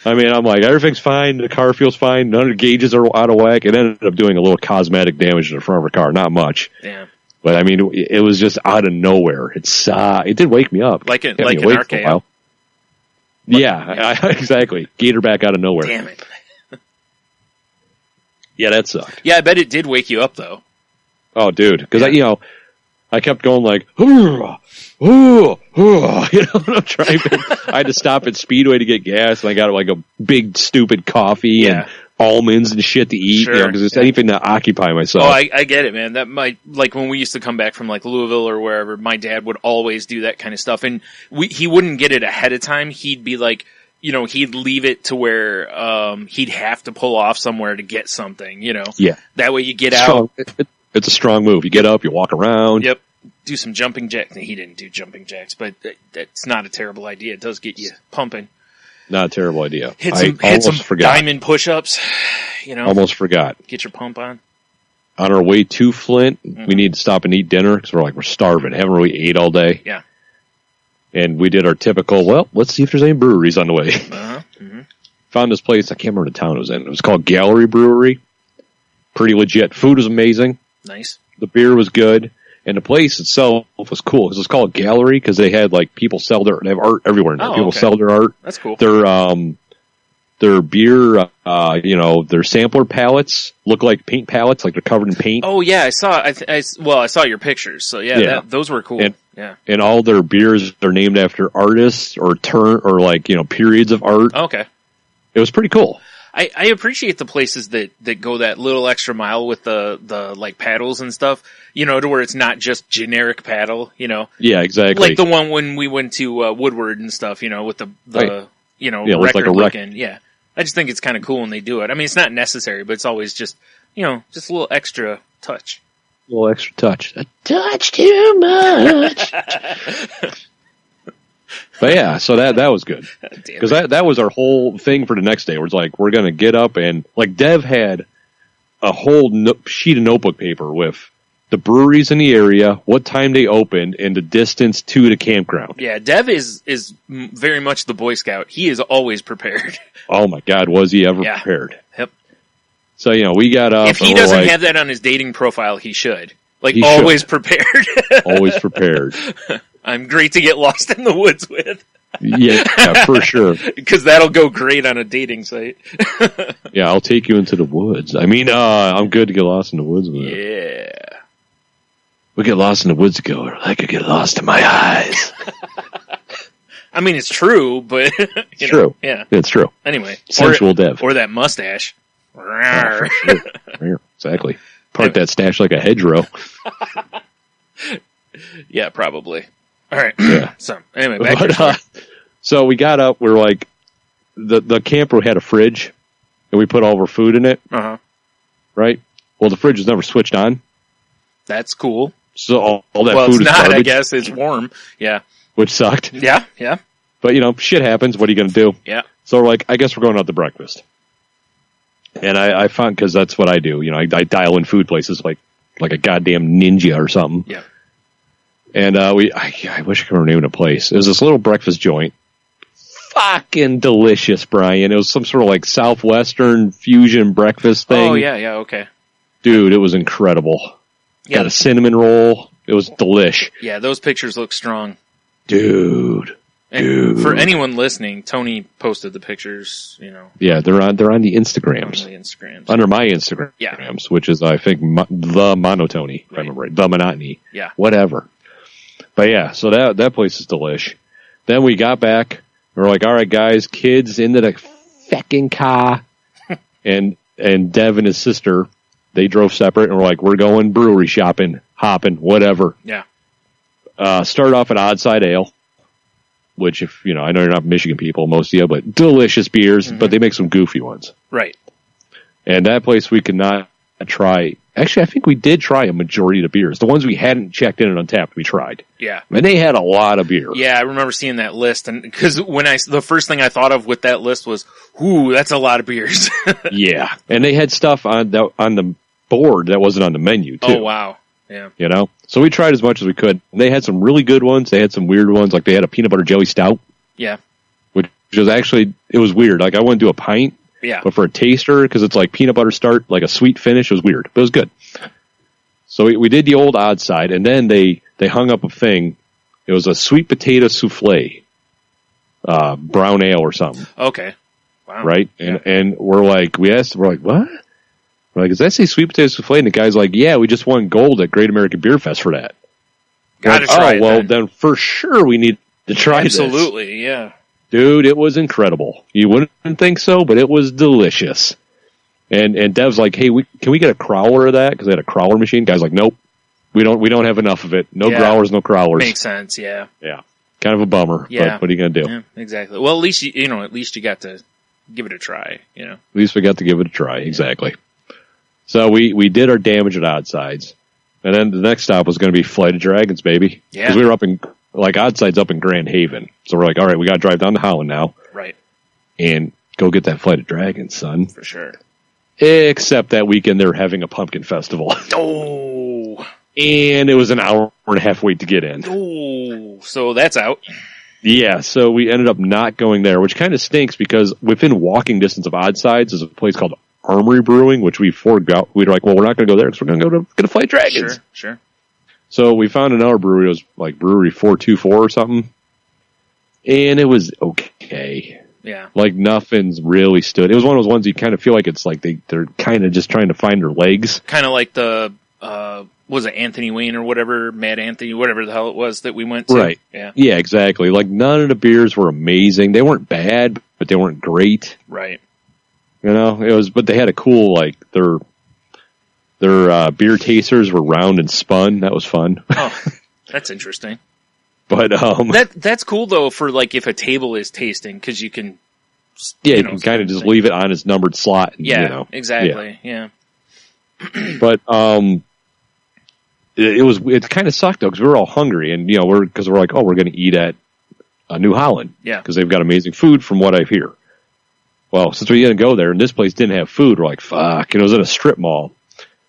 I mean, I'm like, everything's fine. The car feels fine. None of the gauges are out of whack. It ended up doing a little cosmetic damage to the front of the car. Not much. Damn. But I mean, it was just out of nowhere. It did wake me up. Like an RKO. Yeah, exactly. Gator back out of nowhere. Damn it. Yeah, that sucked. Yeah, I bet it did wake you up, though. Oh, dude. Because, I kept going like, I'm driving. I had to stop at Speedway to get gas, and I got like a big, stupid coffee and almonds and shit to eat, because it's anything to occupy myself. Oh, I get it, man. That might, like when we used to come back from like Louisville or wherever, my dad would always do that kind of stuff, and he wouldn't get it ahead of time. He'd be like, he'd leave it to where he'd have to pull off somewhere to get something, Yeah. That way you get out. out. It's a strong move. You get up, you walk around. Yep. Do some jumping jacks. He didn't do jumping jacks, but that's not a terrible idea. It does get you pumping. Not a terrible idea. Hit some diamond push-ups, Almost forgot. Get your pump on. On our way to Flint, we need to stop and eat dinner because we're starving. Haven't really ate all day. Yeah. And we did our typical, let's see if there's any breweries on the way. Uh-huh. Mm-hmm. Found this place, I can't remember the town it was in. It was called Gallery Brewery. Pretty legit. Food was amazing. Nice. The beer was good. And the place itself was cool. It was called Gallery because they had people sell they have art everywhere in there. People sell their art. That's cool. Their beer, their sampler pallets look like paint pallets, like they're covered in paint. Oh yeah, I saw. I saw your pictures. So yeah. Those were cool. And all their beers are named after artists or periods of art. Okay. It was pretty cool. I appreciate the places that go that little extra mile with the like paddles and stuff, to where it's not just generic paddle, Yeah, exactly. Like the one when we went to Woodward and stuff, with the right. record looking. Yeah. I just think it's kind of cool when they do it. I mean, it's not necessary, but it's always just, just a little extra touch. A little extra touch. A touch too much. But yeah, so that was good. Because that was our whole thing for the next day. It was we're going to get up and, Dev had a whole sheet of notebook paper with the breweries in the area, what time they opened, and the distance to the campground. Yeah, Dev is very much the Boy Scout. He is always prepared. Oh my God, was he ever prepared? Yep. So, we got up. If he doesn't have that on his dating profile, he should. He always should. Prepared. Always prepared. I'm great to get lost in the woods with. Yeah, for sure. Because that'll go great on a dating site. Yeah, I'll take you into the woods. I mean, I'm good to get lost in the woods with. Yeah. We get lost in the woods together. I could get lost in my eyes. I mean, it's true, but... It's true. Yeah. It's true. Anyway. Sensual Dev. Or that mustache. Oh, for sure. Exactly. Part that stash like a hedgerow. Yeah, probably. All right. Yeah. So anyway, back to the story. So we got up. We're the camper had a fridge, and we put all of our food in it. Uh-huh. Right. Well, the fridge was never switched on. That's cool. So all that well, food it's is not. garbage, I guess it's warm. Yeah. which sucked. Yeah. Yeah. But, shit happens. What are you going to do? Yeah. So we're like, I guess we're going out to breakfast. And I found, because that's what I do. I dial in food places like a goddamn ninja or something. Yeah. And I wish I could remember the name of the place. It was this little breakfast joint. Fucking delicious, Brian. It was some sort of like Southwestern fusion breakfast thing. Oh, yeah, okay. Dude, it was incredible. Yeah. Got a cinnamon roll. It was delish. Yeah, those pictures look strong. Dude. And for anyone listening, Tony posted the pictures, Yeah, they're on the on Instagrams. the Instagrams. Under my Instagrams, Yeah. which is, I think, the Monotony, if I remember right. The Monotony. Yeah. Whatever. But yeah, so that place is delish. Then we got back. We're like, all right, guys, kids into the fecking car. and Dev and his sister, they drove separate, and we're like, we're going brewery shopping, hopping, whatever. Yeah. Started off at Oddside Ale, which I know you're not Michigan people, most of you, but delicious beers, but they make some goofy ones. Right. And that place we could not try. Actually, I think we did try a majority of the beers. The ones we hadn't checked in and untapped, we tried. Yeah. And they had a lot of beer. Yeah, I remember seeing that list, and because the first thing I thought of with that list was, ooh, that's a lot of beers. Yeah. And they had stuff on the board that wasn't on the menu, too. Oh, wow. Yeah. So we tried as much as we could. And they had some really good ones. They had some weird ones, like they had a peanut butter jelly stout. Yeah. Which was actually, it was weird. Like I wouldn't do a pint. Yeah. But for a taster, because it's like peanut butter start, like a sweet finish, it was weird. But it was good. So we did the old odd side, and then they hung up a thing. It was a sweet potato souffle, brown ale or something. Okay. Wow. Right? And we're like, we're like, what? We're like, does that say sweet potato souffle? And the guy's like, yeah, we just won gold at Great American Beer Fest for that. Gotta try it. Well, then for sure we need to try this. Absolutely, yeah. Dude, it was incredible. You wouldn't think so, but it was delicious. And Dev's like, hey, can we get a crowler of that? Because they had a crowler machine. Guy's like, nope, we don't have enough of it. No growlers, no crowlers. Makes sense, yeah. Yeah, kind of a bummer. Yeah. But what are you gonna do? Yeah, exactly. Well, at least you got to give it a try. At least we got to give it a try. Exactly. So we did our damage at Odd Sides, and then the next stop was going to be Flight of Dragons, baby. Yeah. Because we were up in Odd Sides up in Grand Haven, so we're like, all right, we got to drive down to Holland now, Right. and go get that Flight of Dragons, son. For sure. Except that weekend they were having a pumpkin festival. Oh. And it was an hour and a half wait to get in. Oh. So that's out. Yeah, so we ended up not going there, which kind of stinks because within walking distance of Odd Sides is a place called Armory Brewing, which we forgot. We were like, well, we're not going to go there because we're going to go to Flight Dragons. Sure. So we found another brewery. It was like Brewery 424 or something. And it was okay. Yeah. Like nothing's really stood. It was one of those ones you kind of feel like it's like they're kind of just trying to find their legs. Kind of like the, was it Anthony Wayne or whatever, Mad Anthony, whatever the hell it was that we went to. Right. Yeah. Yeah, exactly. Like none of the beers were amazing. They weren't bad, but they weren't great. Right. But they had a cool, like, their beer tasters were round and spun. That was fun. Oh, that's interesting. But, that's cool though for like if a table is tasting, cause you can, you can kind of just leave it on its numbered slot. And, yeah, exactly. Yeah. But, it kind of sucked though, cause we were all hungry and, we're like, oh, we're going to eat at New Holland. Yeah. Cause they've got amazing food from what I hear. Well, since we didn't go there and this place didn't have food, we're like, fuck. And it was in a strip mall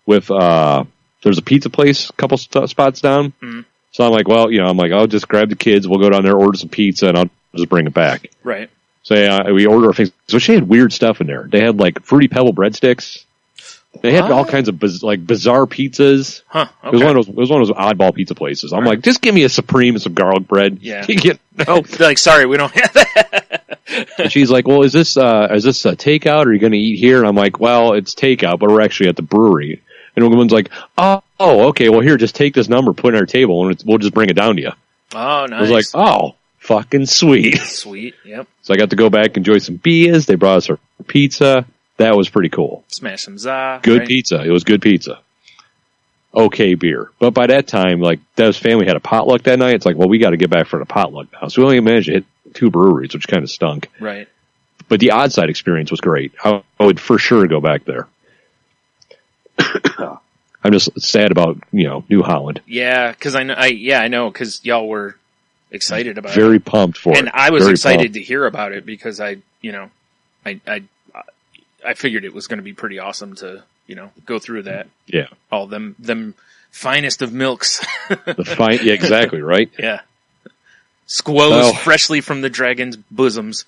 with, there's a pizza place, a couple spots down. Mm-hmm. So I'm like, well, I'll just grab the kids. We'll go down there, order some pizza, and I'll just bring it back. Right. So we order our things. So she had weird stuff in there. They had like Fruity Pebble breadsticks. They had all kinds of bizarre pizzas. Huh. Okay. It was one of those oddball pizza places. I'm like, just give me a Supreme and some garlic bread. Yeah. No. They're like, sorry, we don't have that. And she's like, well, is this a takeout or are you going to eat here? And I'm like, well, it's takeout, but we're actually at the brewery. And the woman's like, oh, okay, well, here, just take this number, put it on our table, and we'll just bring it down to you. Oh, nice. I was like, oh, fucking sweet. Sweet, yep. So I got to go back, enjoy some beers. They brought us our pizza. That was pretty cool. Smash some za. Good right? pizza. It was good pizza. Okay beer. But by that time, like, Dev's family had a potluck that night. It's like, well, we got to get back for the potluck now. So we only managed to hit 2 breweries, which kind of stunk. Right. But the Odd Side experience was great. I would for sure go back there. I'm just sad about, New Holland. Yeah, because I know, because y'all were excited about it. Very pumped for it. And I was Very excited pumped. to hear about it because I figured it was going to be pretty awesome to, go through that. Yeah. All them finest of milks. Yeah, exactly, right? Yeah. Squoze freshly from the dragon's bosoms.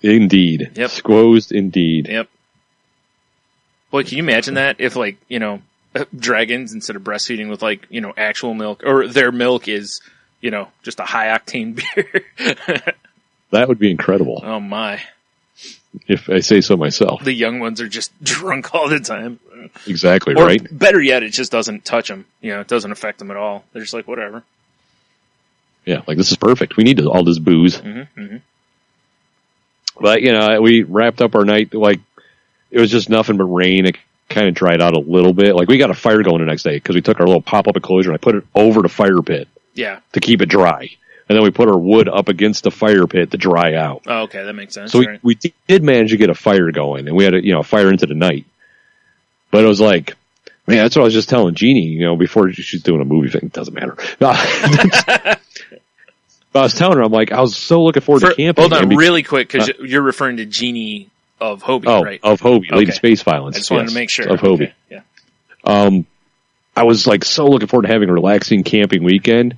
Indeed. Yep. Squozed indeed. Yep. Boy, can you imagine that if dragons, instead of breastfeeding with actual milk, or their milk is, just a high octane beer. That would be incredible. Oh my. If I say so myself. The young ones are just drunk all the time. Exactly, or right? Better yet, it just doesn't touch them. It doesn't affect them at all. They're just like, whatever. Yeah, this is perfect. We need all this booze. Mm-hmm, mm-hmm. But, we wrapped up our night, it was just nothing but rain. It kind of dried out a little bit. We got a fire going the next day because we took our little pop-up enclosure and I put it over the fire pit. Yeah. To keep it dry. And then we put our wood up against the fire pit to dry out. Oh, okay, that makes sense. So we did manage to get a fire going, and we had a fire into the night. But it was man, that's what I was just telling Jeannie, before she's doing a movie thing. It doesn't matter. But I was telling her, I was so looking forward to camping. Hold on, really quick, because you're referring to Jeannie of Hobie, right? Of Hobie, Lady Space Violence. I just wanted to make sure. Of Hobie. Okay. Yeah. I was so looking forward to having a relaxing camping weekend,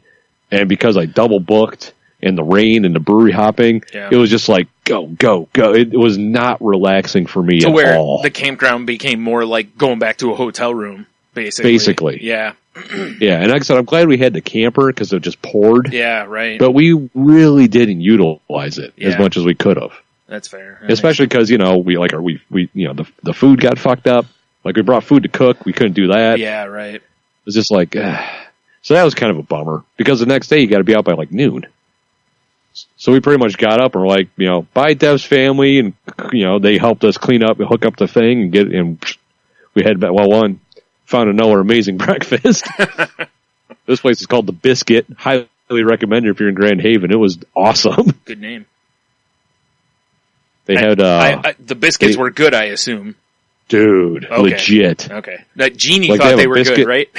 and because I double booked and the rain and the brewery hopping, it was just go. It was not relaxing for me at all. To where the campground became more like going back to a hotel room, basically. Yeah. Yeah, and like I said, I'm glad we had the camper because it just poured. Yeah, right. But we really didn't utilize it as much as we could have. That's fair. Especially because the food got fucked up. We brought food to cook, we couldn't do that. Yeah, right. It was just so that was kind of a bummer because the next day you got to be out by noon. So we pretty much got up and we're bye Dev's family, and they helped us clean up and hook up the thing and we had found another amazing breakfast. This place is called The Biscuit. Highly recommend it if you're in Grand Haven. It was awesome. Good name. They had the biscuits were good, I assume. Dude, okay. Legit. Okay. That Jeannie thought they were good, right?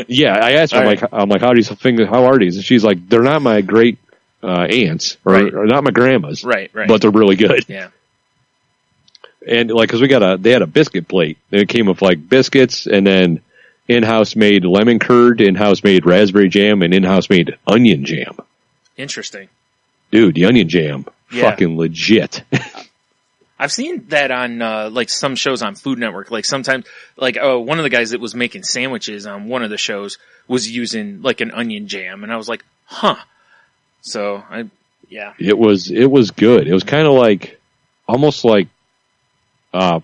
Yeah, I asked her, how are these? And she's like, they're not my great aunts, or not my grandma's. Right. But they're really good. Yeah. And because they had a biscuit plate. It came with biscuits and then in-house made lemon curd, in-house made raspberry jam, and in-house made onion jam. Interesting. Dude, the onion jam, fucking legit. I've seen that on some shows on Food Network. Sometimes one of the guys that was making sandwiches on one of the shows was using an onion jam, and I was like, huh. So it was good. It was kind of almost like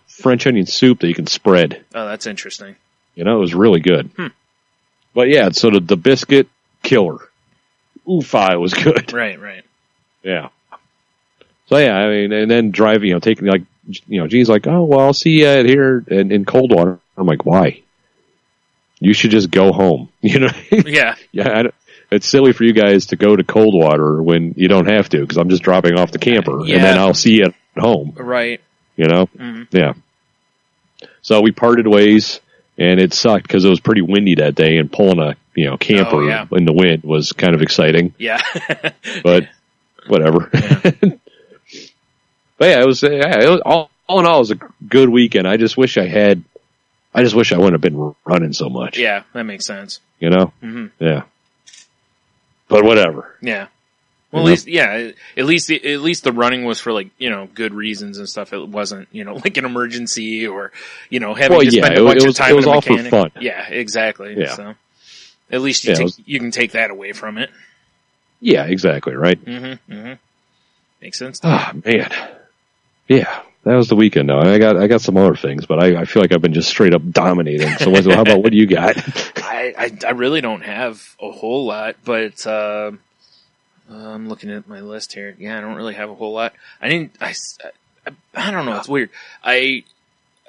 French onion soup that you can spread. Oh, that's interesting. It was really good. But yeah, so the biscuit killer. Oofa, it was good. Right. Yeah. So yeah, I mean, and then driving, taking Gene's like, oh, well, I'll see you here in Coldwater. I'm like, why? You should just go home. Yeah. Yeah. It's silly for you guys to go to Coldwater when you don't have to, because I'm just dropping off the camper and then I'll see you at home. Right. Mm-hmm. Yeah. So we parted ways, and it sucked because it was pretty windy that day, and pulling a camper in the wind was kind of exciting. Yeah. But whatever. Yeah. But yeah, it was all in all, it was a good weekend. I just wish I wouldn't have been running so much. Yeah, that makes sense. Mm-hmm. Yeah. But whatever. Yeah. Well, at least the running was for good reasons and stuff. It wasn't, an emergency or, having to spend a bunch of time with a mechanic. It was all for fun. Yeah, exactly. Yeah. So at least you can take that away from it. Yeah, exactly. Right. Mm-hmm. Mm-hmm. Makes sense. Ah, man. Yeah. That was the weekend though. I got some other things, but I feel like I've been just straight up dominating. So how about what do you got? I really don't have a whole lot, but, I'm looking at my list here. Yeah, I don't really have a whole lot. I don't know. It's weird. I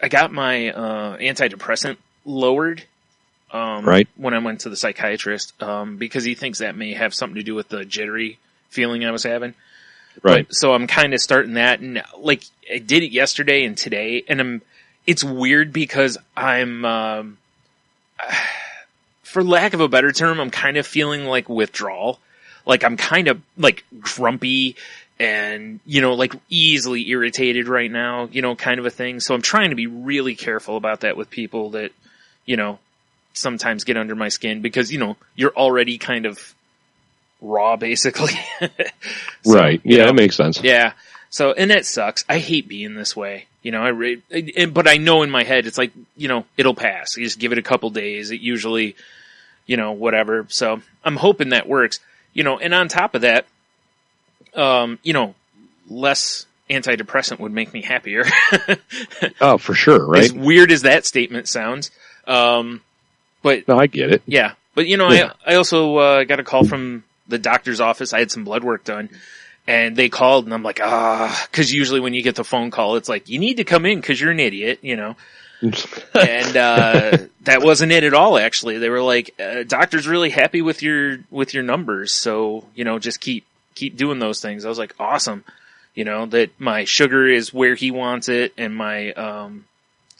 got my antidepressant lowered when I went to the psychiatrist because he thinks that may have something to do with the jittery feeling I was having. Right. So I'm kind of starting that, and I did it yesterday and today, and it's weird because I'm for lack of a better term, I'm kind of feeling like withdrawal. Like I'm kind of like grumpy and, like easily irritated right now, kind of a thing. So I'm trying to be really careful about that with people that, sometimes get under my skin because, you're already kind of raw basically. So, right. Yeah, that makes sense. Yeah. So, and that sucks. I hate being this way. But I know in my head, it's like, it'll pass. You just give it a couple days. It usually, whatever. So I'm hoping that works. And on top of that, less antidepressant would make me happier. Oh, for sure, right? As weird as that statement sounds. But no, I get it. Yeah. But, Yeah. I also got a call from the doctor's office. I had some blood work done. And they called, and I'm like, because usually when you get the phone call, it's like, you need to come in because you're an idiot, And that wasn't it at all, actually. They were like, doctor's really happy with your numbers, so, just keep doing those things. I was like, awesome. That my sugar is where he wants it, and my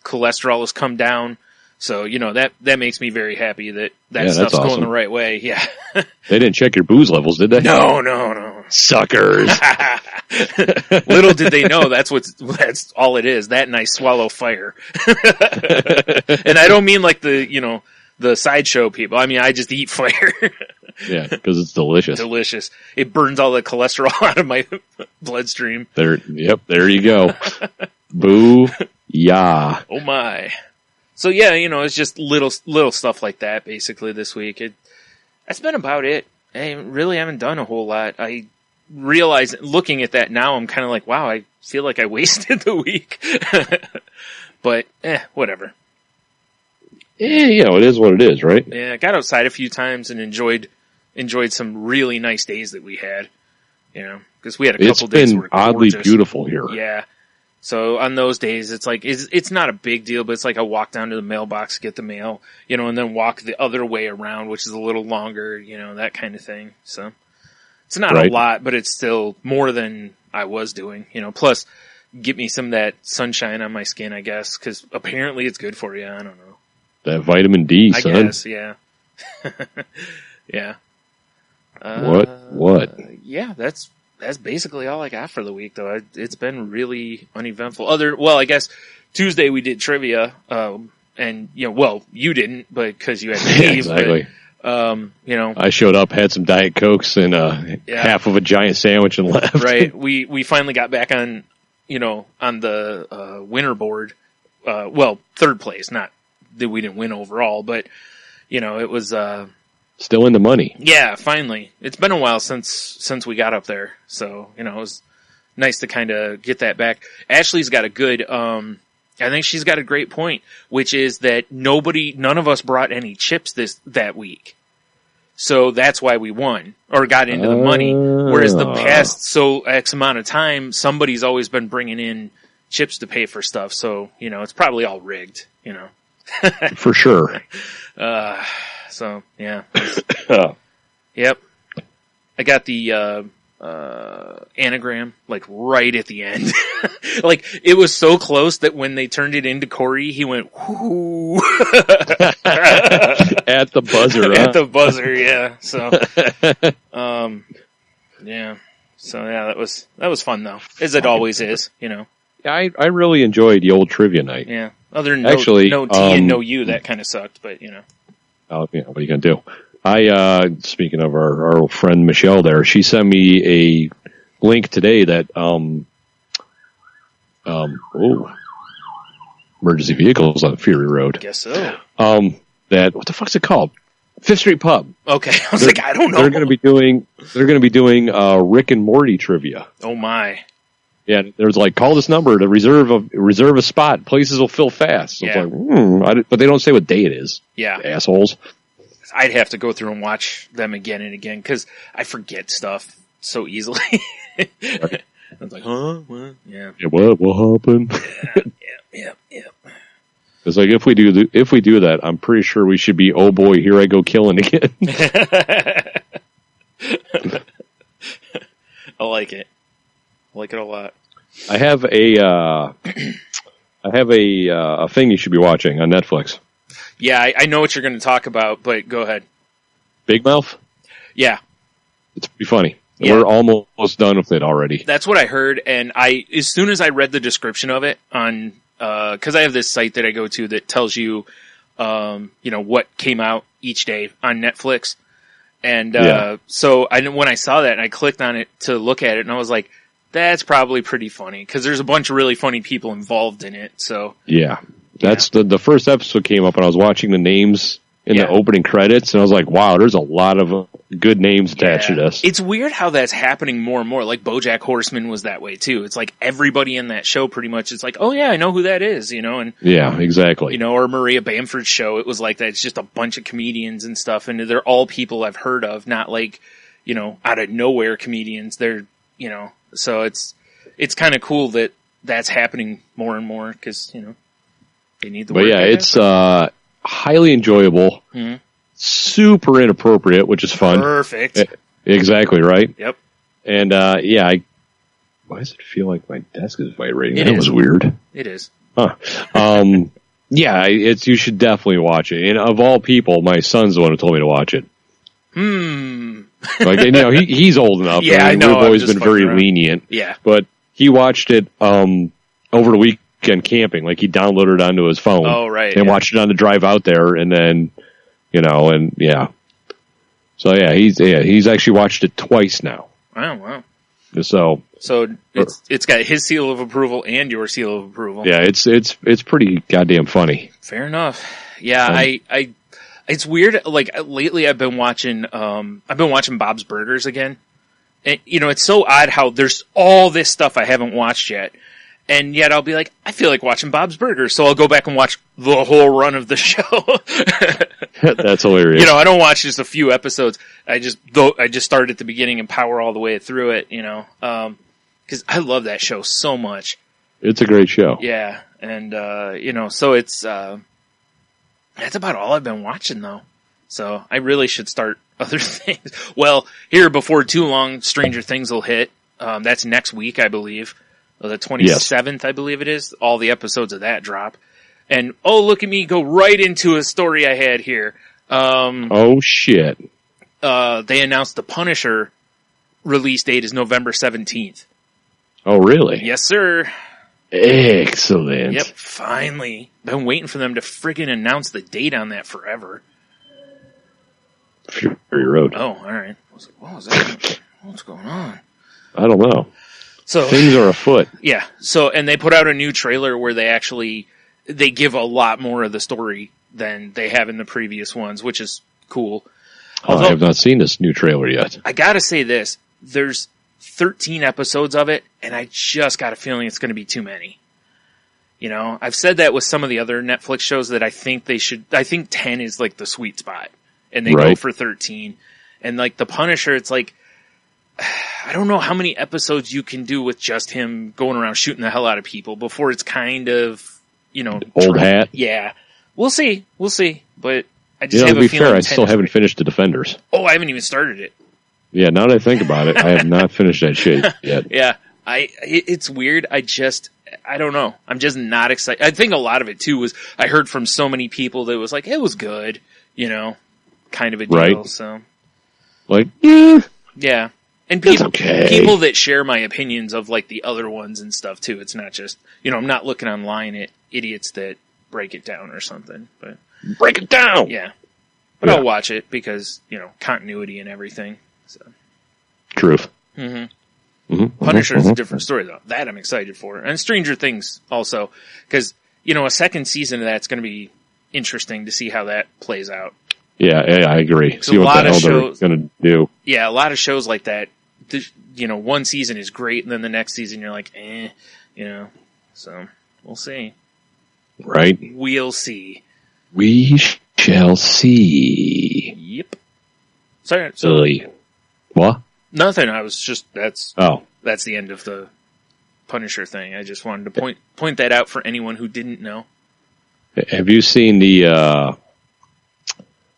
cholesterol has come down. So, that makes me very happy that stuff's awesome. going the right way. Yeah. They didn't check your booze levels, did they? No. Suckers. Little did they know that's all it is. That and I swallow fire. And I don't mean like the sideshow people. I mean, I just eat fire. Yeah, because it's delicious. Delicious. It burns all the cholesterol out of my bloodstream. There you go. Boo. Yeah. Oh my. So yeah, it's just little stuff like that basically this week. That's been about it. I really haven't done a whole lot. I realize looking at that now, I'm kind of like, wow, I feel like I wasted the week. But, whatever. Yeah, it is what it is, right? Yeah, I got outside a few times and enjoyed some really nice days that we had. Because we had a couple days where it was oddly gorgeous. beautiful here. Yeah. So on those days, it's like, it's not a big deal, but it's like I walk down to the mailbox, get the mail, and then walk the other way around, which is a little longer, that kind of thing. So it's not a lot, but it's still more than I was doing, plus get me some of that sunshine on my skin, I guess, because apparently it's good for you. I don't know. That vitamin D, son. I guess, yeah. Yeah. What? Yeah, that's basically all I got for the week, though. It's been really uneventful. I guess Tuesday we did trivia, and you didn't, but because you had to leave. Exactly. But, I showed up, had some Diet Cokes and half of a giant sandwich and left. Right. We finally got back on the winner board. Third place. Not that we didn't win overall, but it was. Still in the money. Yeah, finally. It's been a while since we got up there. So, it was nice to kind of get that back. Ashley's got a good, I think she's got a great point, which is that none of us brought any chips that week. So that's why we won or got into the money. Whereas the past X amount of time, somebody's always been bringing in chips to pay for stuff. So, it's probably all rigged, For sure. So, yeah. Yep. I got the anagram, like, right at the end. Like, it was so close that when they turned it into Corey, he went, whoo. At the buzzer, huh? At the buzzer, yeah. So, yeah. So, yeah, that was fun, though. As it always is, I really enjoyed the old trivia night. Yeah. Other than Actually, no T and no U, that kind of sucked, but, Oh, what are you going to do? Speaking of our old friend Michelle there, she sent me a link today that, emergency vehicles on Fury Road. Guess so. What the fuck's it called? Fifth Street Pub. Okay. I was I don't know. They're going to be doing Rick and Morty trivia. Oh my. Yeah, there's call this number to reserve a spot. Places will fill fast. So yeah. It's but they don't say what day it is. Yeah. Assholes. I'd have to go through and watch them again and again because I forget stuff so easily. Right. I was like, huh? What? Yeah. Yeah, what happened? Yeah. It's like if we do that, I'm pretty sure we should be, oh boy, here I go killing again. I like it. I like it a lot. I have a thing you should be watching on Netflix. Yeah, I know what you're going to talk about, but go ahead. Big Mouth? Yeah. It's pretty funny. Yeah. We're almost done with it already. That's what I heard, and as soon as I read the description of it on, because I have this site that I go to that tells you, what came out each day on Netflix. And so when I saw that and I clicked on it to look at it, and I was like, that's probably pretty funny because there's a bunch of really funny people involved in it. So yeah, that's the first episode came up and I was watching the names in the opening credits and I was like, wow, there's a lot of good names attached to this. It's weird how that's happening more and more. Like BoJack Horseman was that way too. It's like everybody in that show pretty much is like, oh yeah, I know who that is, and yeah, exactly. Or Maria Bamford's show, it was like that. It's just a bunch of comedians and stuff, and they're all people I've heard of, not like, out of nowhere comedians. They're, so it's kind of cool that that's happening more and more because, they need the work. But yeah, it's highly enjoyable, super inappropriate, which is fun. Perfect. Exactly, right? Yep. And why does it feel like my desk is vibrating? That was weird. It is. Huh. Yeah, you should definitely watch it. And of all people, my son's the one who told me to watch it. Like, he's old enough. Yeah, I know. We've always been very lenient. Yeah. But he watched it over the weekend camping. Like, he downloaded it onto his phone. Oh, right. And watched it on the drive out there. And then, and yeah. So, yeah, he's actually watched it twice now. Oh, wow. So it's got his seal of approval and your seal of approval. Yeah, it's pretty goddamn funny. Fair enough. Yeah, it's weird. Like lately, I've been watching Bob's Burgers again. And, it's so odd how there's all this stuff I haven't watched yet, and yet I'll be like, I feel like watching Bob's Burgers, so I'll go back and watch the whole run of the show. That's hilarious. I don't watch just a few episodes. I just start at the beginning and power all the way through it. Because I love that show so much. It's a great show. Yeah, and so it's that's about all I've been watching though. So I really should start other things. Well, here before too long, Stranger Things will hit. That's next week, I believe. The 27th, I believe it is. All the episodes of that drop. And, look at me go right into a story I had here. Oh, shit. They announced the Punisher release date is November 17th. Oh, really? Yes, sir. Excellent. Yep, finally. Been waiting for them to friggin' announce the date on that forever. Fury Road. Oh, all right. I was like, what was that? What's going on? I don't know. So things are afoot. Yeah. So, and they put out a new trailer where they give a lot more of the story than they have in the previous ones, which is cool. Although, I have not seen this new trailer yet. I gotta say this. There's 13 episodes of it, and I just got a feeling it's gonna be too many. I've said that with some of the other Netflix shows that I think 10 is like the sweet spot. And they go for 13. And like the Punisher, it's like, I don't know how many episodes you can do with just him going around shooting the hell out of people before it's kind of, old hat. Yeah. We'll see. But I just have to a be feeling. Fair, I still haven't finished The Defenders. Oh, I haven't even started it. Yeah, now that I think about it, I have not finished that shit yet. Yeah. It's weird. I don't know. I'm just not excited. I think a lot of it too was, I heard from so many people that it was like, it was good, kind of a deal. Right. So, like, yeah. And people that share my opinions of like the other ones and stuff too. It's not just, I'm not looking online at idiots that break it down or something, but break it down. Yeah. But I'll watch it because, continuity and everything. So. Truth. Punisher's a different story though. That I'm excited for. And Stranger Things also, because, a second season of that's going to be interesting to see how that plays out. Yeah, I agree. See what the hell they're going to do. Yeah, a lot of shows like that, one season is great, and then the next season you're like, so we'll see. Right. We'll see. We shall see. Yep. Sorry. So, what? Nothing. I was just, that's the end of the Punisher thing. I just wanted to point that out for anyone who didn't know. Have you seen the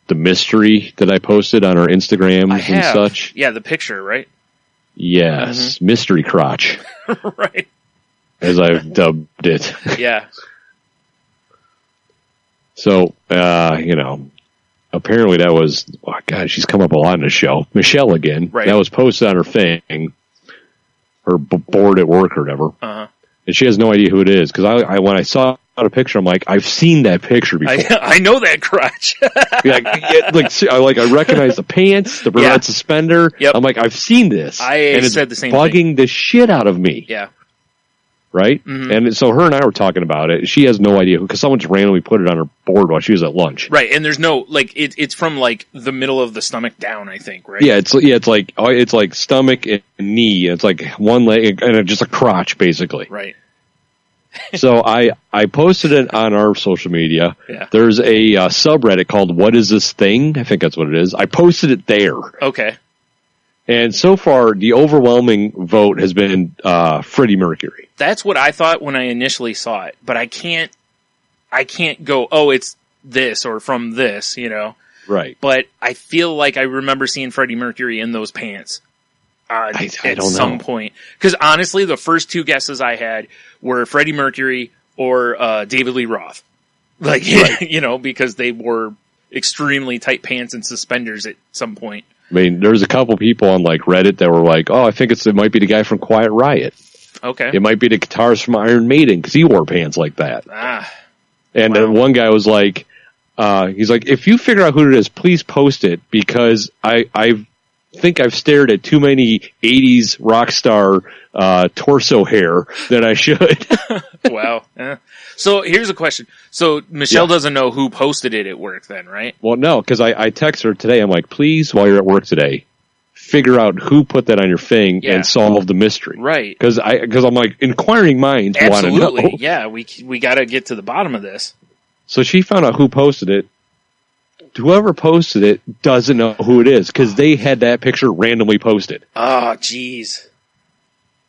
mystery that I posted on our Instagram and such? Yeah, the picture, right? Yes, Mystery Crotch. Right. As I've dubbed it. Yeah. So, apparently that was, oh God, she's come up a lot in the show. Michelle again. Right. That was posted on her thing, her board at work or whatever. Uh-huh. And she has no idea who it is. Because I when I saw a picture, I'm like, I've seen that picture before. I know that crotch. I recognize the pants, the Bernard suspender. Yep. I'm like, I've seen this. I said the same thing. It's bugging the shit out of me. Yeah. Right? Mm-hmm. And so her and I were talking about it. She has no idea because someone just randomly put it on her board while she was at lunch. Right, and there's no it's from the middle of the stomach down, I think, right? Yeah, it's like stomach and knee. It's like one leg and just a crotch basically. Right. So I posted it on our social media. Yeah. There's a subreddit called What Is This Thing? I think that's what it is. I posted it there. Okay. And so far, the overwhelming vote has been Freddie Mercury. That's what I thought when I initially saw it, but I can't go, oh, it's this or from this, Right. But I feel like I remember seeing Freddie Mercury in those pants at some point. Because honestly, the first two guesses I had were Freddie Mercury or David Lee Roth. Right. Because they wore extremely tight pants and suspenders at some point. I mean, there's a couple people on Reddit that were like, "Oh, I think it might be the guy from Quiet Riot. Okay, it might be the guitarist from Iron Maiden because he wore pants like that." And then one guy was like, "He's like, if you figure out who it is, please post it because I think I've stared at too many '80s rock star torso hair that I should." Wow. So here's a question. So Michelle doesn't know who posted it at work then, right? Well, no, because I text her today. I'm like, please, while you're at work today, figure out who put that on your thing and solve the mystery. Right. Because I'm like, inquiring minds want to know. Absolutely. Yeah, we got to get to the bottom of this. So she found out who posted it. Whoever posted it doesn't know who it is because they had that picture randomly posted. Oh, jeez.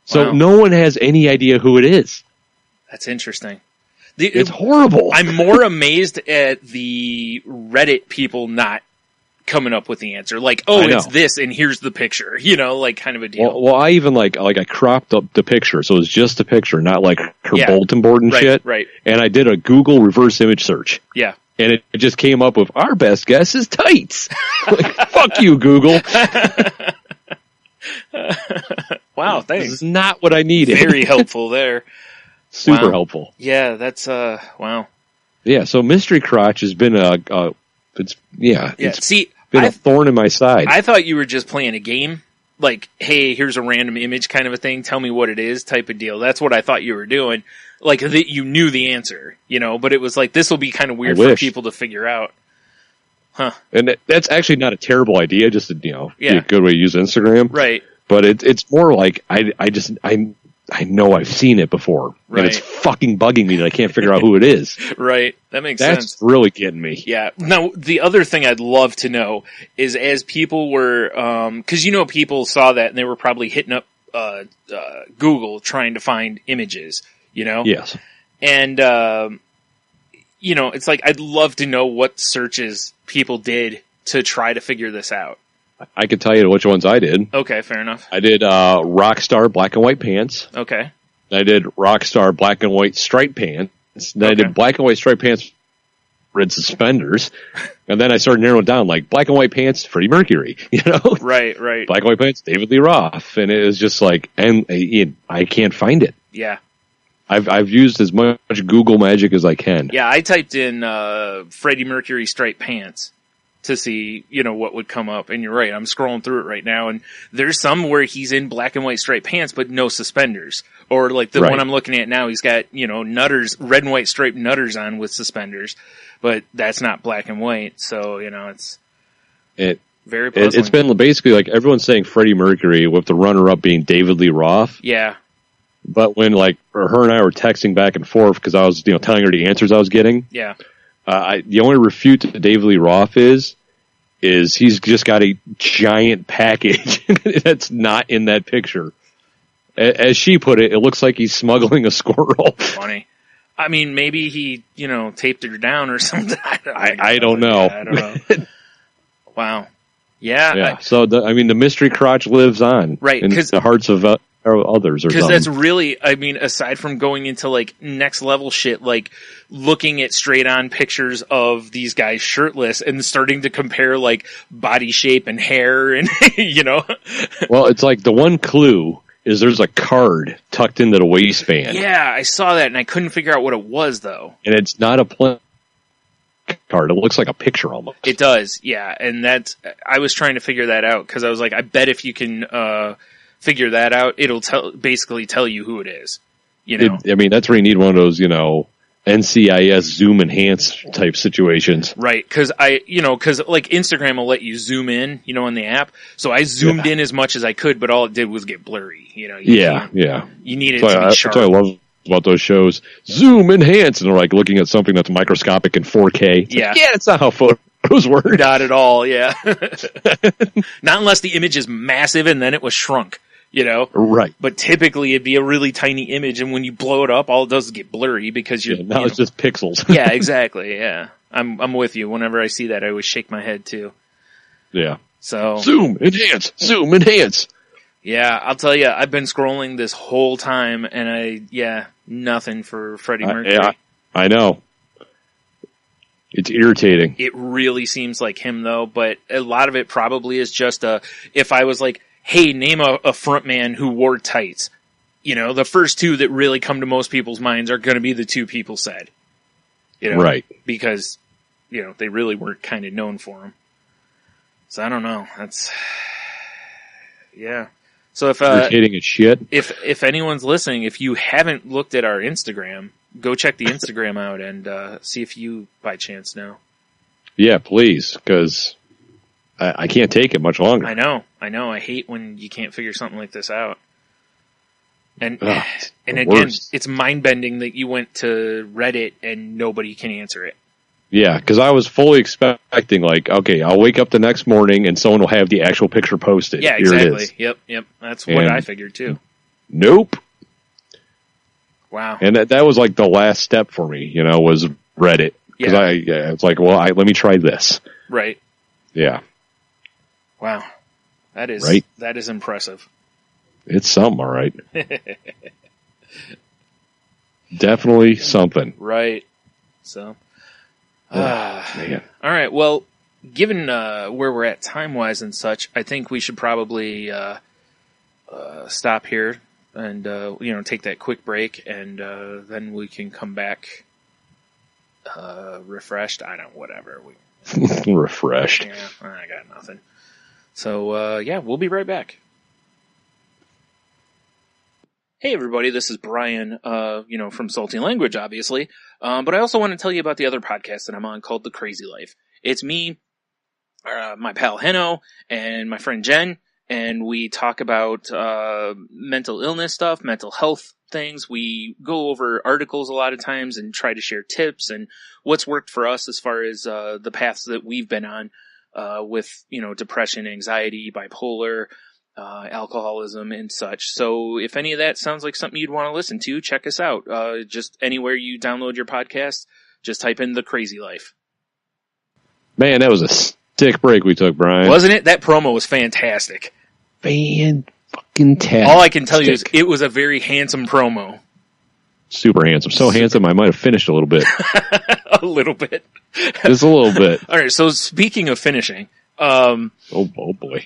So no one has any idea who it is. That's interesting. It's horrible. I'm more amazed at the Reddit people not coming up with the answer. Like, oh, it's this, and here's the picture. Kind of a deal. Well, I even I cropped up the picture, so it's just a picture, not like her bulletin board and shit. Right. And I did a Google reverse image search. Yeah. And it just came up with our best guess is tights. Fuck you, Google. Wow, thanks. This is not what I needed. Very helpful there. Super helpful. Yeah, that's wow. Yeah, so mystery crotch has been it's been a thorn in my side. I thought you were just playing a game, like, hey, here's a random image kind of a thing. Tell me what it is, type of deal. That's what I thought you were doing. Like that, you knew the answer, But it was like this will be kind of weird for people to figure out. Huh? And that's actually not a terrible idea. Just to, be a good way to use Instagram, right? But it's more like I know I've seen it before, and it's fucking bugging me that I can't figure out who it is. Right, that makes sense. That's really getting me. Yeah. Now, the other thing I'd love to know is as people were, because people saw that and they were probably hitting up Google trying to find images, Yes. And it's like I'd love to know what searches people did to try to figure this out. I could tell you which ones I did. Okay, fair enough. I did Rockstar black and white pants. Okay. I did Rockstar black and white striped pants. Then I did black and white striped pants, red suspenders. And then I started narrowing it down, like black and white pants, Freddie Mercury, Right. Black and white pants, David Lee Roth. And it was just like, and I can't find it. Yeah. I've used as much Google magic as I can. Yeah, I typed in Freddie Mercury striped pants to see, what would come up. And you're right, I'm scrolling through it right now, and there's some where he's in black and white striped pants, but no suspenders. Or like the one I'm looking at now, he's got, nutters, red and white striped nutters on with suspenders, but that's not black and white. So, it's very puzzling. It's been basically like everyone's saying Freddie Mercury with the runner-up being David Lee Roth. Yeah. But when her and I were texting back and forth because I was, telling her the answers I was getting. Yeah. The only refute to David Lee Roth is he's just got a giant package that's not in that picture. As she put it, it looks like he's smuggling a squirrel. Funny. I mean, maybe he, taped her down or something. I don't know. I don't know. Wow. Yeah. Yeah. So the mystery crotch lives on. Right. In the hearts of others or because something. that's really, I mean, aside from going into like next level shit, like looking at straight on pictures of these guys shirtless and starting to compare like body shape and hair and, you know. Well, it's like the one clue is there's a card tucked into the waistband. Yeah, I saw that and I couldn't figure out what it was though. And it's not a card. It looks like a picture almost. It does, yeah. And I was trying to figure that out because I was like, I bet if you can figure that out, it'll basically tell you who it is. You know, I mean, that's where you need one of those, you know, NCIS zoom enhance type situations. Right, because like Instagram will let you zoom in, you know, in the app. So I zoomed in as much as I could, but all it did was get blurry. You know, Yeah. You need it to be sharp. That's what I love about those shows. Zoom enhance, and they're like looking at something that's microscopic in 4K. It's like, that's not how photos work. Not at all. Yeah, not unless the image is massive and then it was shrunk. You know, right? But typically it'd be a really tiny image, and when you blow it up, all it does is get blurry because now it's just pixels. Yeah, exactly. Yeah, I'm with you. Whenever I see that, I always shake my head too. Yeah. So zoom enhance. Yeah, I'll tell you, I've been scrolling this whole time, and nothing for Freddie Mercury. Yeah, I know. It's irritating. It really seems like him though, but a lot of it probably is just if I was like, hey, name a front man who wore tights. You know, the first two that really come to most people's minds are going to be the two people said. You know, right. Because, you know, they really weren't kind of known for them. So I don't know. That's, yeah. So if, irritating as shit. If anyone's listening, if you haven't looked at our Instagram, go check the Instagram out and, see if you by chance know. Yeah, please. Because I can't take it much longer. I know. I hate when you can't figure something like this out. And again, it's mind-bending that you went to Reddit and nobody can answer it. Yeah, because I was fully expecting, like, okay, I'll wake up the next morning and someone will have the actual picture posted. Yeah, exactly. Yep. That's what I figured, too. Nope. Wow. And that was, like, the last step for me, you know, was Reddit. Because it's like, well, let me try this. Right. Yeah. Wow. That is impressive. It's something, all right. Definitely something. Right. So. Man. All right. Well, given where we're at time-wise and such, I think we should probably stop here and take that quick break, and then we can come back refreshed. I don't. Whatever. Refreshed. Yeah. I got nothing. So we'll be right back. Hey everybody, this is Brian, from Salty Language, obviously. But I also want to tell you about the other podcast that I'm on called The Crazy Life. It's me, my pal Henno, and my friend Jen, and we talk about mental illness stuff, mental health things. We go over articles a lot of times and try to share tips and what's worked for us as far as the paths that we've been on with, depression, anxiety, bipolar, alcoholism and such. So if any of that sounds like something you'd want to listen to, check us out. Just anywhere you download your podcast, just type in The Crazy Life. Man, that was a sick break we took, Brian. Wasn't it? That promo was fantastic. Fan-fucking-tastic. All I can tell you is it was a very handsome promo. Super handsome. So handsome I might have finished a little bit. A little bit. Just a little bit. All right, so speaking of finishing, oh boy.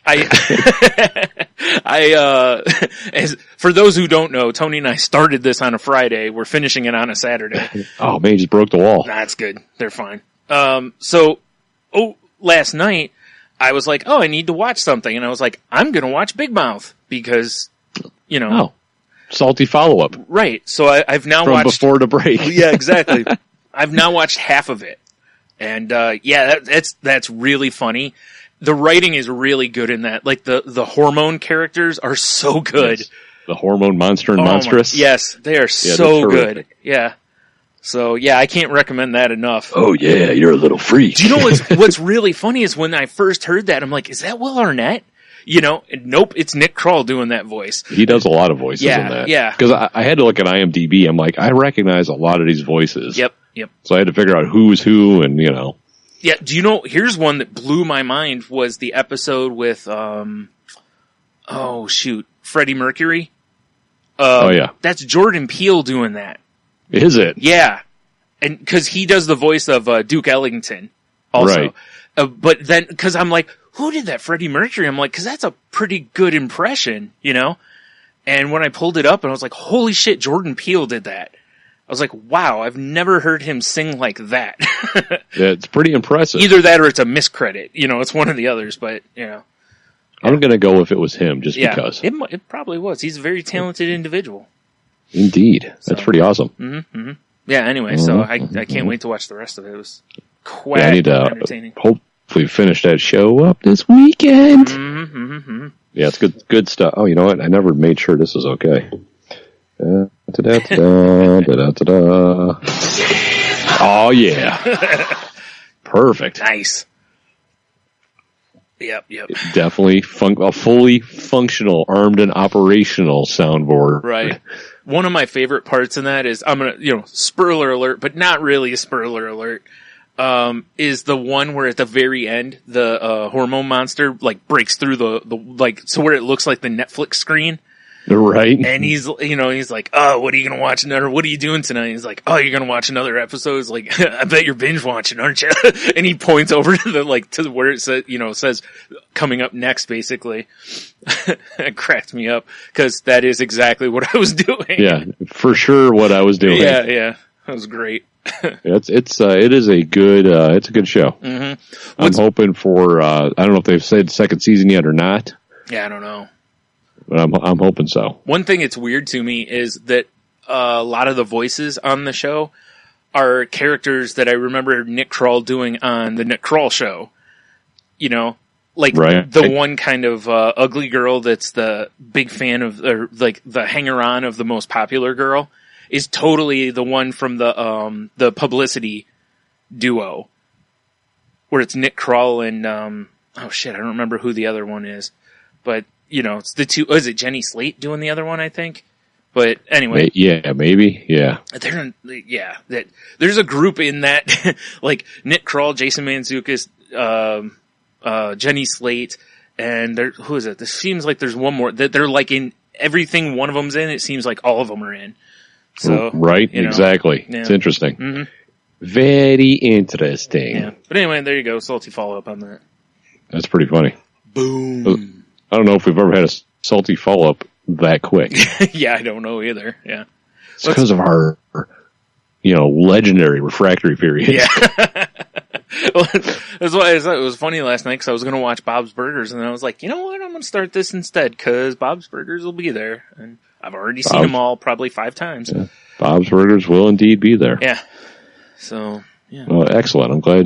As for those who don't know, Tony and I started this on a Friday. We're finishing it on a Saturday. Oh man, you just broke the wall. That's good. They're fine. Last night I was like, I need to watch something, and I was like, I'm gonna watch Big Mouth because, salty follow up. Right. So I've now from watched before the break. Yeah, exactly. I've now watched half of it, and that's really funny. The writing is really good in that. Like the hormone characters are so good. Yes. The hormone monster and monstrous. Yes, they are so good. Yeah. So I can't recommend that enough. Oh yeah, you're a little freak. Do you know what's really funny is when I first heard that, I'm like, is that Will Arnett? Nope, it's Nick Kroll doing that voice. He does a lot of voices in that. Yeah. Because I had to look at IMDb. I'm like, I recognize a lot of these voices. Yep. So I had to figure out who's who and, Yeah, do you know, here's one that blew my mind was the episode with, Freddie Mercury. Oh yeah, that's Jordan Peele doing that. Is it? Yeah, and because he does the voice of Duke Ellington, also. Right. But then, because I'm like, who did that Freddie Mercury? I'm like, because that's a pretty good impression, you know. And when I pulled it up, and I was like, holy shit, Jordan Peele did that. I was like, wow, I've never heard him sing like that. Yeah, it's pretty impressive. Either that or it's a miscredit. You know, it's one of the others, but, you know. I'm going to go if it was him, just because. It probably was. He's a very talented individual. Indeed. That's pretty awesome. Mm-hmm, mm-hmm. Yeah, anyway, so I can't wait to watch the rest of it. It was quite I need to entertaining. hopefully finish that show up this weekend. Mm-hmm, mm-hmm. Yeah, it's good stuff. Oh, you know what? I never made sure this was okay. Oh, yeah. Perfect. Nice. Yep. Definitely a fully functional, armed and operational soundboard. Right. One of my favorite parts in that is, I'm gonna, spoiler alert, but not really a spoiler alert, is the one where at the very end, the, hormone monster, breaks through so where it looks like the Netflix screen. Right. And he's like, oh, what are you gonna watch another? What are you doing tonight? He's like, oh, you're gonna watch another episode? It's like, I bet you're binge watching, aren't you? And he points over to to where it says coming up next, basically. It cracked me up because that is exactly what I was doing. Yeah, for sure what I was doing. Yeah. That was great. It is a good show. Mm-hmm. I'm hoping for, I don't know if they've said second season yet or not. Yeah, I don't know. But I'm hoping so. One thing that's weird to me is that a lot of the voices on the show are characters that I remember Nick Kroll doing on the Nick Kroll show. You know, the one kind of ugly girl that's the big fan of, or the hanger-on of the most popular girl is totally the one from the Publicity duo, where it's Nick Kroll and I don't remember who the other one is, but. It's the two. Is it Jenny Slate doing the other one? I think. But anyway, yeah, maybe, yeah. There's a group in that, like Nick Kroll, Jason Mantzoukas, Jenny Slate, and who is it? This seems like there's one more. They're like in everything. One of them's in. It seems like all of them are in. So right, exactly. Yeah. It's interesting. Mm-hmm. Very interesting. Yeah. But anyway, there you go. Salty follow up on that. That's pretty funny. Boom. I don't know if we've ever had a salty follow-up that quick. Yeah, I don't know either. Yeah. It's because of our, legendary refractory period. Yeah. Well, that's why I thought it was funny last night because I was going to watch Bob's Burgers and then I was like, you know what? I'm going to start this instead because Bob's Burgers will be there. And I've already seen them all probably 5 times. Yeah. Bob's Burgers will indeed be there. Yeah. So, yeah. Well, excellent. I'm glad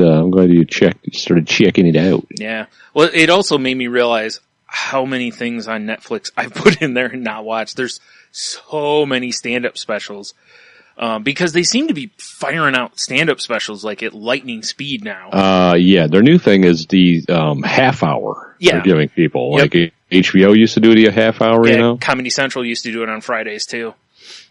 you started checking it out. Yeah. Well, it also made me realize how many things on Netflix I've put in there and not watched. There's so many stand-up specials. Because they seem to be firing out stand-up specials like at lightning speed now. Yeah, their new thing is the half hour they're giving people. Yep. Like HBO used to do it a half hour, Comedy Central used to do it on Fridays too.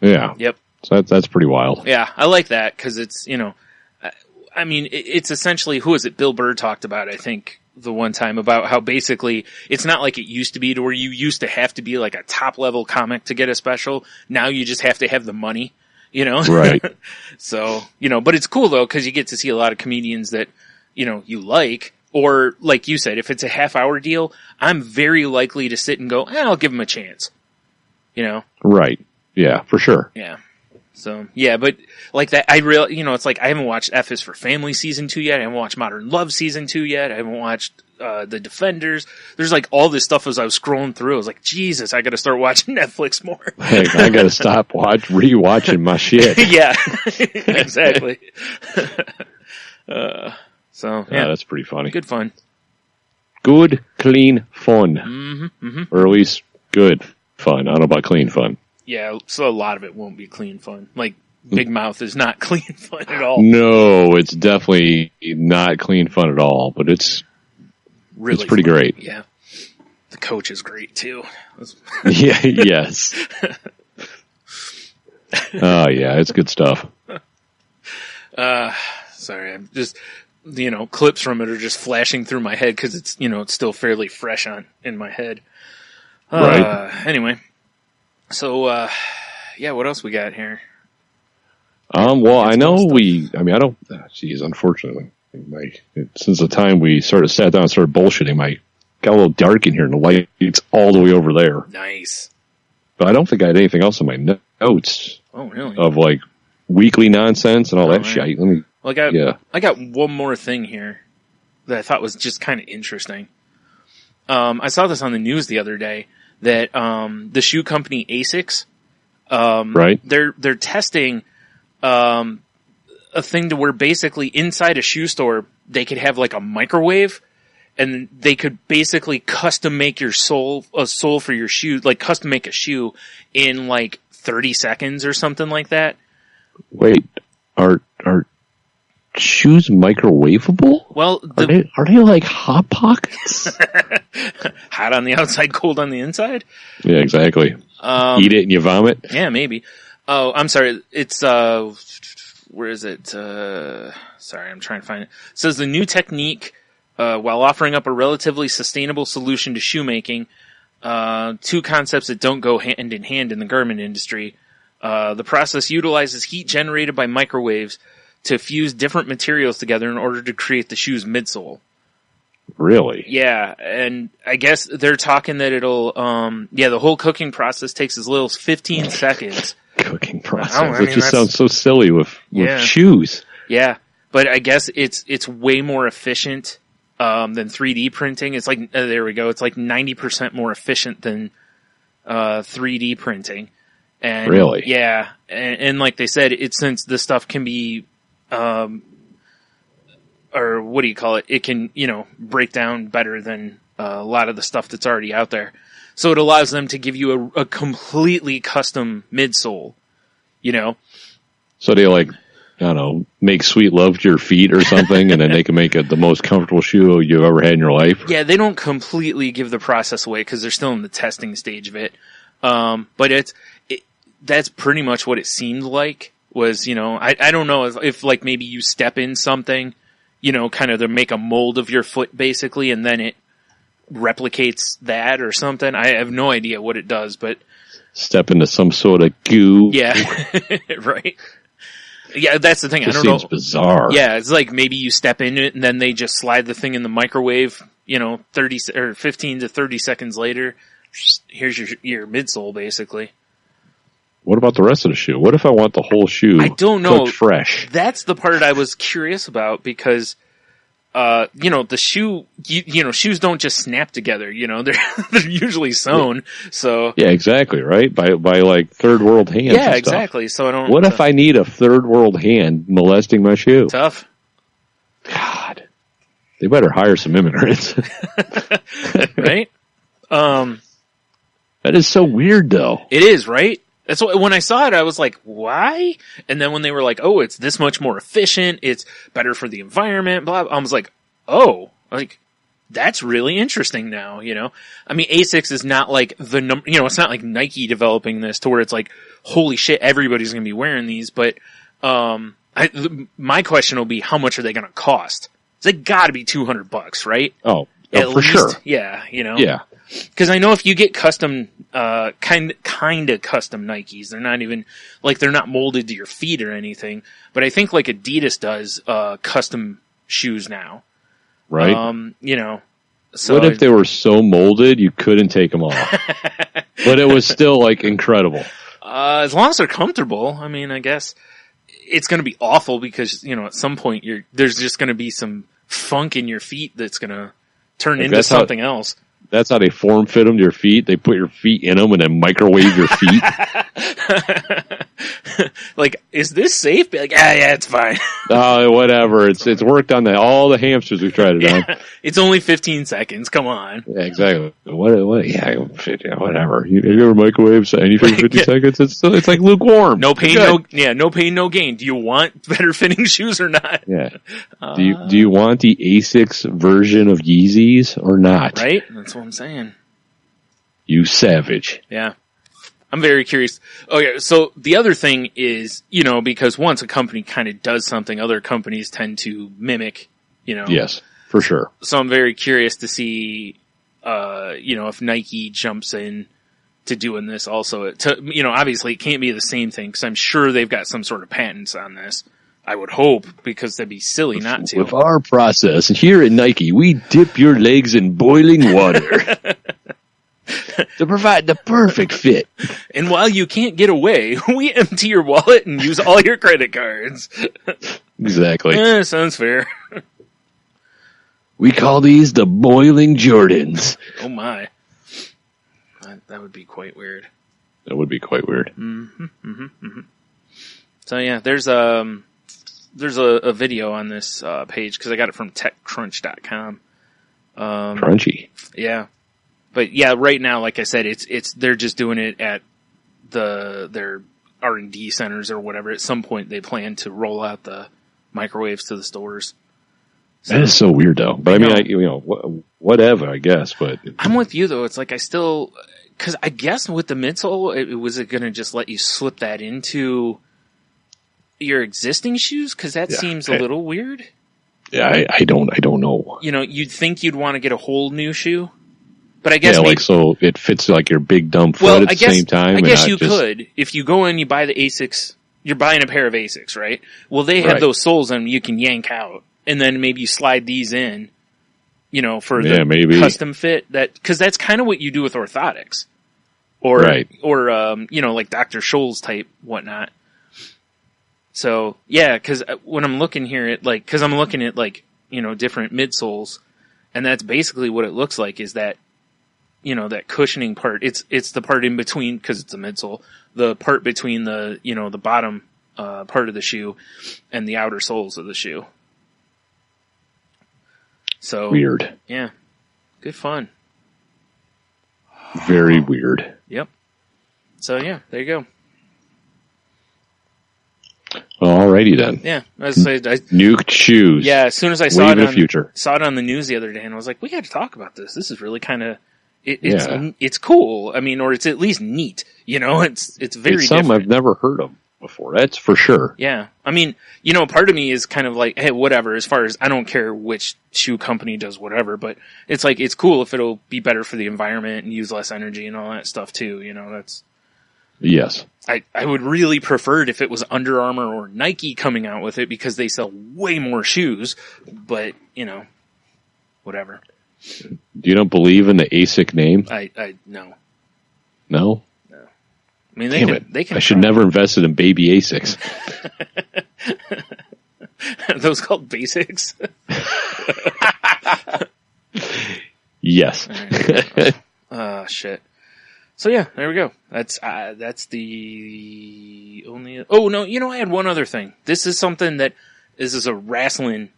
Yeah. Yep. So that's pretty wild. Yeah, I like that because it's, it's essentially, who is it? Bill Burr talked about, I think, the one time about how basically it's not like it used to be to where you used to have to be like a top level comic to get a special. Now you just have to have the money, Right. So, but it's cool though, cause you get to see a lot of comedians that, you like, or like you said, if it's a half hour deal, I'm very likely to sit and go, I'll give them a chance, Right. Yeah, for sure. Yeah. So, yeah, but like that, it's like I haven't watched F is for Family season 2 yet. I haven't watched Modern Love season 2 yet. I haven't watched, The Defenders. There's like all this stuff as I was scrolling through. I was like, Jesus, I gotta start watching Netflix more. Heck, I gotta stop rewatching my shit. Yeah, exactly. So, yeah. That's pretty funny. Good fun. Good, clean fun. Mm-hmm, mm-hmm. Or at least good fun. I don't know about clean fun. Yeah, so a lot of it won't be clean fun. Like, Big Mouth is not clean fun at all. No, it's definitely not clean fun at all, but it's pretty great. Yeah. The coach is great, too. Yeah, yes. Oh, yeah, it's good stuff. Sorry, I'm just, clips from it are just flashing through my head because it's, it's still fairly fresh in my head. Right. Anyway. So, yeah, what else we got here? Well, I know unfortunately, since the time we sat down and started bullshitting, got a little dark in here and the light's all the way over there. Nice. But I don't think I had anything else in my notes. Oh, really? Of like weekly nonsense and all that shit. I got one more thing here that I thought was just kind of interesting. I saw this on the news the other day that the shoe company ASICS, right? They're testing a thing to where basically inside a shoe store they could have like a microwave, and they could basically custom make a sole for your shoe, like custom make a shoe in like 30 seconds or something like that. Wait, are shoes microwavable? Well, are they like Hot Pockets? Hot on the outside, cold on the inside? Yeah, exactly. Eat it and you vomit? Yeah, maybe. Oh, I'm sorry. It's, where is it? Sorry, I'm trying to find it. It says the new technique, while offering up a relatively sustainable solution to shoemaking, two concepts that don't go hand in hand in the garment industry. The process utilizes heat generated by microwaves to fuse different materials together in order to create the shoe's midsole. Really? Yeah, and I guess they're talking that it'll, the whole cooking process takes as little as 15 seconds. Cooking process. It just sounds so silly with shoes. Yeah, but I guess it's way more efficient than 3D printing. It's like, there we go, it's like 90% more efficient than 3D printing. And really? Yeah, and like they said, since this stuff can be, or what do you call it? It can, break down better than a lot of the stuff that's already out there. So it allows them to give you a completely custom midsole, So they make sweet love to your feet or something, and then they can make it the most comfortable shoe you've ever had in your life? Yeah, they don't completely give the process away because they're still in the testing stage of it. But that's pretty much what it seemed like was, I don't know if like maybe you step in something, kind of to make a mold of your foot basically, and then it replicates that or something. I have no idea what it does, but step into some sort of goo. Yeah. Right. Yeah, that's the thing. Just I don't know. Seems bizarre. Yeah, it's like maybe you step into it and then they just slide the thing in the microwave, 30 or 15 to 30 seconds later. Here's your midsole basically. What about the rest of the shoe? What if I want the whole shoe I don't know. cooked fresh? That's the part I was curious about because, the shoe, shoes don't just snap together, they're usually sewn, so. Yeah, exactly, right? By like third world hands. Yeah, exactly, so I don't. What if I need a third world hand molesting my shoe? Tough. God. They better hire some immigrants. Right? That is so weird though. It is, right? That's what, when I saw it, I was like, why? And then when they were like, oh, it's this much more efficient, it's better for the environment, blah, blah, I was like, oh, like, that's really interesting now, I mean, ASICS is not like the number, it's not like Nike developing this to where it's like, holy shit, everybody's gonna be wearing these, but, my question will be, how much are they gonna cost? They gotta be $200, right? Oh, at for least, sure. Yeah, Yeah. Because I know if you get custom, kind of custom Nikes, they're not even, like, they're not molded to your feet or anything, but I think like Adidas does, custom shoes now. Right. So. What if they were so molded you couldn't take them off? But it was still like incredible. As long as they're comfortable, I mean, I guess it's going to be awful because, at some point there's just going to be some funk in your feet that's going to turn into something else. That's how they form fit them to your feet. They put your feet in them and then microwave your feet. Like, is this safe? Be like, yeah, it's fine. Whatever. It's worked on all the hamsters we've tried it on. It's only 15 seconds. Come on. Yeah, exactly. What? Yeah, whatever. Have you ever microwaved anything for 50 seconds? It's like lukewarm. No pain, no pain, no gain. Do you want better fitting shoes or not? Yeah. Do you want the ASICS version of Yeezys or not? Right? That's what I'm saying. You savage. Yeah. I'm very curious. Okay, so the other thing is, because once a company kind of does something, other companies tend to mimic, Yes, for sure. So I'm very curious to see, if Nike jumps in to doing this also. Obviously it can't be the same thing because I'm sure they've got some sort of patents on this. I would hope, because that'd be silly not to. With our process here at Nike, we dip your legs in boiling water to provide the perfect fit. And while you can't get away, we empty your wallet and use all your credit cards. Exactly. Sounds fair. We call these the boiling Jordans. Oh my. That would be quite weird. That would be quite weird. So yeah, there's a video on this page because I got it from TechCrunch.com. Crunchy. Yeah, but yeah, right now, like I said, they're just doing it at their R&D centers or whatever. At some point, they plan to roll out the microwaves to the stores. So, that is so weird, though. But I mean, whatever, I guess. But I'm with you though. It's like because I guess with the midsole, was it going to just let you slip that into your existing shoes? Because that seems a little weird. Yeah, I don't know. You'd think you'd want to get a whole new shoe, but I guess so it fits like your big dumb foot at the same time. I guess you could if you go in, you buy the Asics. You're buying a pair of Asics, right? Well, they have those soles and you can yank out, and then maybe you slide these in. For the custom fit because that's kind of what you do with orthotics, or like Dr. Scholl's type whatnot. So yeah, because when I'm looking here at I'm looking at different midsoles, and that's basically what it looks like is that that cushioning part. It's the part in between because it's a midsole, the part between the the bottom part of the shoe and the outer soles of the shoe. So weird. Yeah. Good fun. Very weird. Yep. So yeah, there you go. Well, alrighty then. Yeah. As I say, nuked shoes. Yeah, as soon as I saw it on the news the other day, and I was like, we got to talk about this. This is really kind of it's cool. I mean, or it's at least neat. It's very it's something different. I've never heard of before. That's for sure. Yeah. I mean, part of me is kind of like, hey, whatever, as far as I don't care which shoe company does whatever, but it's like, it's cool if it'll be better for the environment and use less energy and all that stuff too. That's. Yes. I would really prefer it if it was Under Armour or Nike coming out with it because they sell way more shoes, but whatever. You don't believe in the ASIC name? I no. No? I mean, they can. I should never invested in baby ASICs. Are those called basics? Yes. Shit. So yeah, there we go. That's the only. Oh no, I had one other thing. This is something this is a wrestling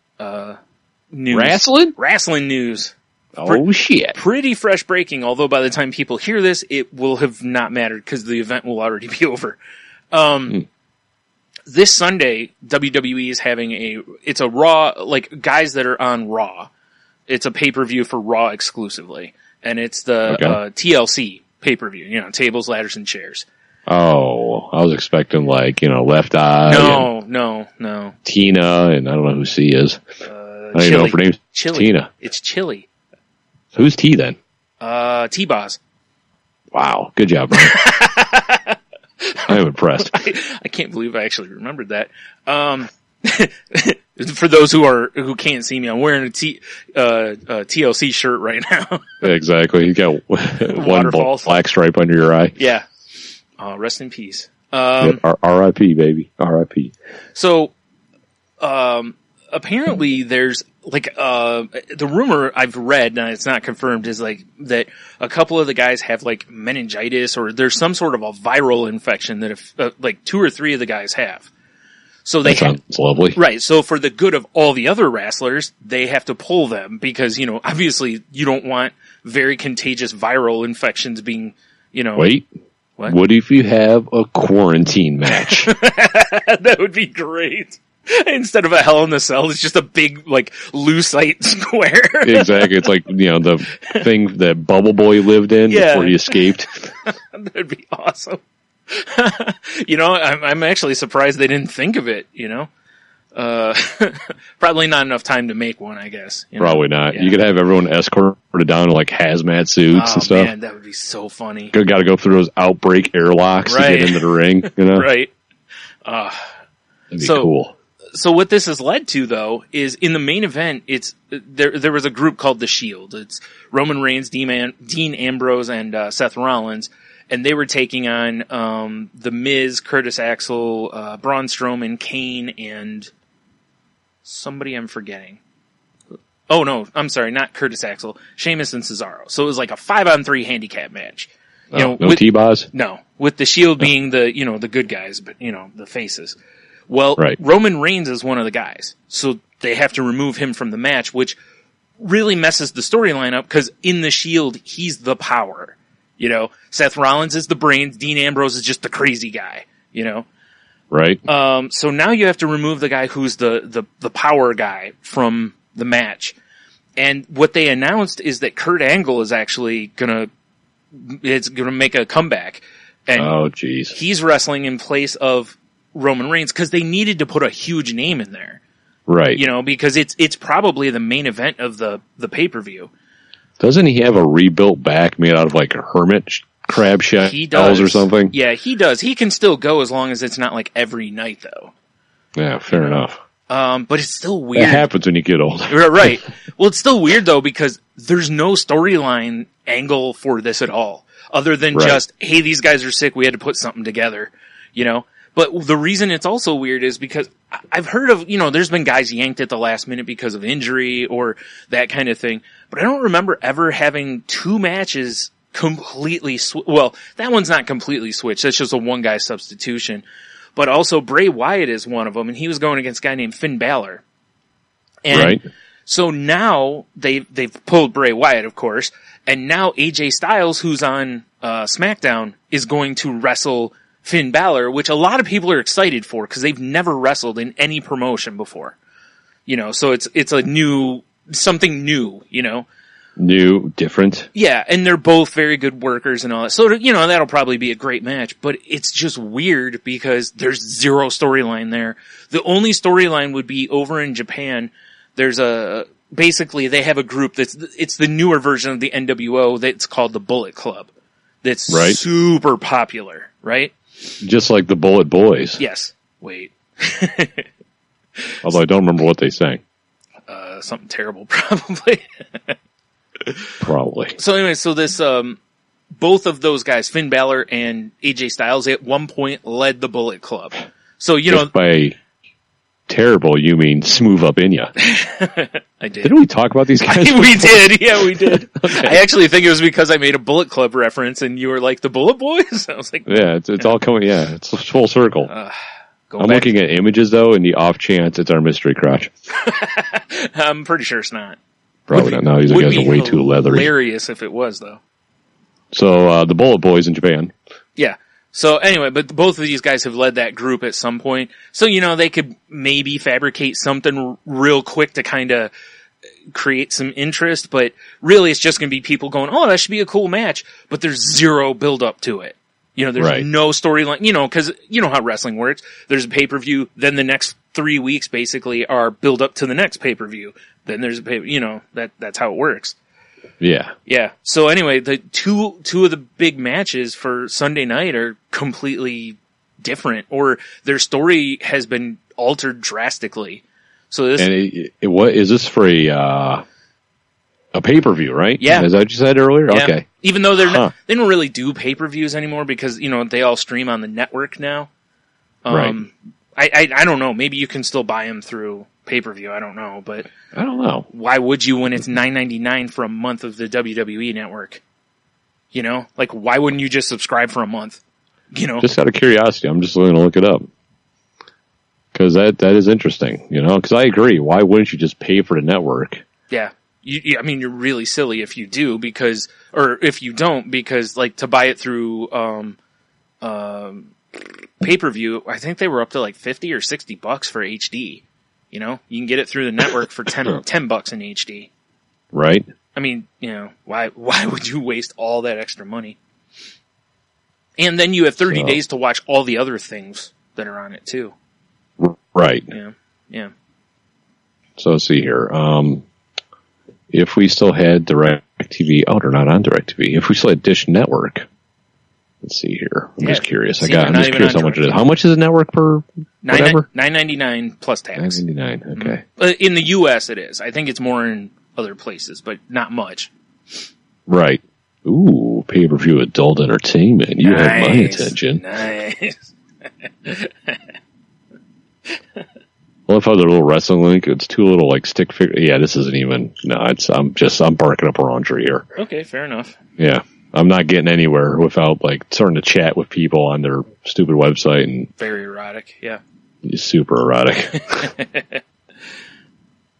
news. Wrestling news. Oh shit! Pretty fresh breaking. Although by the time people hear this, it will have not mattered because the event will already be over. This Sunday, WWE is having it's a Raw, like guys that are on Raw. It's a pay-per-view for Raw exclusively, and it's the TLC pay-per-view. Tables, ladders, and chairs. Oh, I was expecting Left Eye. No. Tina, and I don't know who C is. I don't even know if her name's Tina. It's Chili. Who's T then? T-Boz. Wow, good job, Brian. I am impressed. I can't believe I actually remembered that. For those who can't see me, I'm wearing a TLC shirt right now. Exactly. You got one black stripe under your eye. Yeah. Rest in peace. R.I.P. baby. R.I.P. So, apparently there's the rumor I've read, and it's not confirmed, is that a couple of the guys have meningitis, or there's some sort of a viral infection that if 2 or 3 of the guys have. So that sounds lovely. Right. So for the good of all the other wrestlers, they have to pull them because, obviously you don't want very contagious viral infections being, Wait. What if you have a quarantine match? That would be great. Instead of a Hell in a Cell, it's just a big, lucite square. Exactly. It's the thing that Bubble Boy lived in before he escaped. That'd be awesome. I'm actually surprised they didn't think of it, Probably not enough time to make one, I guess. Probably not. Yeah. You could have everyone escorted down in like hazmat suits and stuff. Man, that would be so funny. Got to go through those outbreak airlocks to get into the ring, you know? Right. That'd be cool. So what this has led to, though, is in the main event, it's there was a group called The Shield. It's Roman Reigns, Dean Ambrose, and Seth Rollins, and they were taking on The Miz, Curtis Axel, Braun Strowman, Kane, and somebody I'm forgetting. Oh, no, I'm sorry, not Curtis Axel, Sheamus and Cesaro. So it was like a 5-on-3 handicap match. No T-Boz? No, with The Shield being the good guys, but, the faces. Well, right. Roman Reigns is one of the guys, so they have to remove him from the match, which really messes the storyline up, because in The Shield, he's the power. Seth Rollins is the brains, Dean Ambrose is just the crazy guy, Right. So now you have to remove the guy who's the power guy from the match. And what they announced is that Kurt Angle is actually gonna make a comeback. And oh, jeez. He's wrestling in place of Roman Reigns, because they needed to put a huge name in there. Right. Because it's probably the main event of the pay-per-view. Doesn't he have a rebuilt back made out of like a hermit crab shells or something? Yeah, he does. He can still go as long as it's not like every night, though. Yeah, fair enough. But it's still weird. It happens when you get older. Right. Well, it's still weird, though, because there's no storyline angle for this at all. Other than just, hey, these guys are sick, we had to put something together, But the reason it's also weird is because I've heard of, there's been guys yanked at the last minute because of injury or that kind of thing. But I don't remember ever having two matches completely well, that one's not completely switched. That's just a one guy substitution. But also Bray Wyatt is one of them, and he was going against a guy named Finn Balor. And so now they've pulled Bray Wyatt, of course, and now AJ Styles, who's on SmackDown, is going to wrestle Finn Balor, which a lot of people are excited for because they've never wrestled in any promotion before. So it's a something new, New, different. Yeah, and they're both very good workers and all that. So, that'll probably be a great match, but it's just weird because there's zero storyline there. The only storyline would be over in Japan. There's basically they have a group it's the newer version of the NWO that's called the Bullet Club. That's super popular, right? Just like the Bullet Boys. Yes. Wait. Although I don't remember what they sang. Something terrible, probably. Probably. So anyway, this, both of those guys, Finn Balor and AJ Styles, at one point led the Bullet Club. So, Just by terrible, you mean smooth up in ya. I did. Didn't we talk about these guys? We did. Yeah, we did. Okay. I actually think it was because I made a Bullet Club reference and you were like, the Bullet Boys? I was like, yeah, it's all coming, it's full circle. I'm looking at images though, in the off chance it's our mystery crotch. I'm pretty sure it's not. Probably not. No, these guys are way too leathery. Hilarious if it was, though. So, the Bullet Boys in Japan. Yeah. So anyway, but both of these guys have led that group at some point. So, they could maybe fabricate something real quick to kind of create some interest, but really it's just going to be people going, oh, that should be a cool match, but there's zero build up to it. There's no storyline, because you know how wrestling works. There's a pay-per-view, then the next 3 weeks basically are build up to the next pay-per-view. Then there's a that's how it works. Yeah. Yeah. So anyway, the two of the big matches for Sunday night are completely different, or their story has been altered drastically. So this, and what is this for a pay-per-view, right? Yeah. Is that what you said earlier? Yeah. Okay. Even though they don't really do pay-per-views anymore because, they all stream on the network now. Right. I don't know. Maybe you can still buy them through pay-per-view. I don't know, but I don't know. Why would you when it's $9.99 for a month of the WWE network? Why wouldn't you just subscribe for a month? Just out of curiosity, I'm just going to look it up. Because that is interesting, because I agree. Why wouldn't you just pay for the network? Yeah. You're really silly if you do or if you don't, because to buy it through, pay-per-view, I think they were up to like $50 or $60 for HD. You can get it through the network for $10 in HD. Right. I mean, why would you waste all that extra money? And then you have 30 days to watch all the other things that are on it too. Right. Yeah. Yeah. So let's see here. If we still had DirecTV, they're not on DirecTV. If we still had Dish Network, let's see here. I'm just curious. I'm just curious how much it is. How much is a network per whatever? $9.99 plus tax. $9.99. Okay. In the U.S. it is. I think it's more in other places, but not much. Right. Ooh, pay-per-view adult entertainment. You have my attention. Nice. Well, if I had a little wrestling link, it's two little like stick figure. Yeah, this isn't even. No, I'm barking up a wrong tree here. Okay, fair enough. Yeah, I'm not getting anywhere without like starting to chat with people on their stupid website and very erotic. Yeah, super erotic.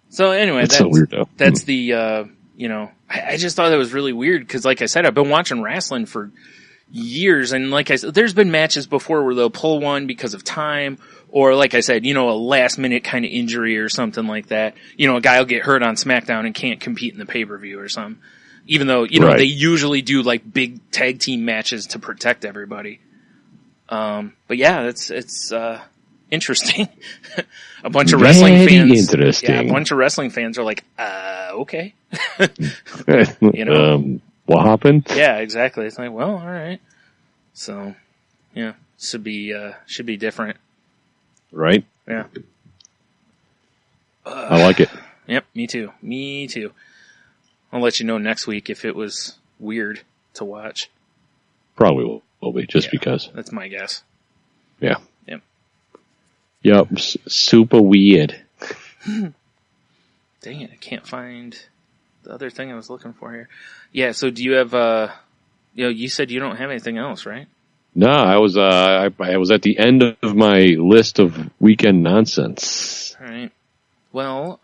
So anyway, that's so weird though. That's the I just thought that was really weird because, like I said, I've been watching wrestling for years, and like I said, there's been matches before where they'll pull one because of time. Or, like I said, a last-minute kind of injury or something like that. A guy will get hurt on SmackDown and can't compete in the pay-per-view or something. Even though, right. They usually do, like, big tag team matches to protect everybody. But, yeah, it's interesting. A bunch of wrestling fans... interesting. Yeah, a bunch of wrestling fans are like, okay. What happened? Yeah, exactly. It's like, well, all right. So, yeah, should be different. Right? Yeah. I like it. Yep, me too. I'll let you know next week if it was weird to watch. Probably will be, just because. That's my guess. Yeah. Yep. Yep, super weird. Dang it, I can't find the other thing I was looking for here. Yeah, so do you have, you said you don't have anything else, right? No, I was at the end of my list of weekend nonsense. All right. Well,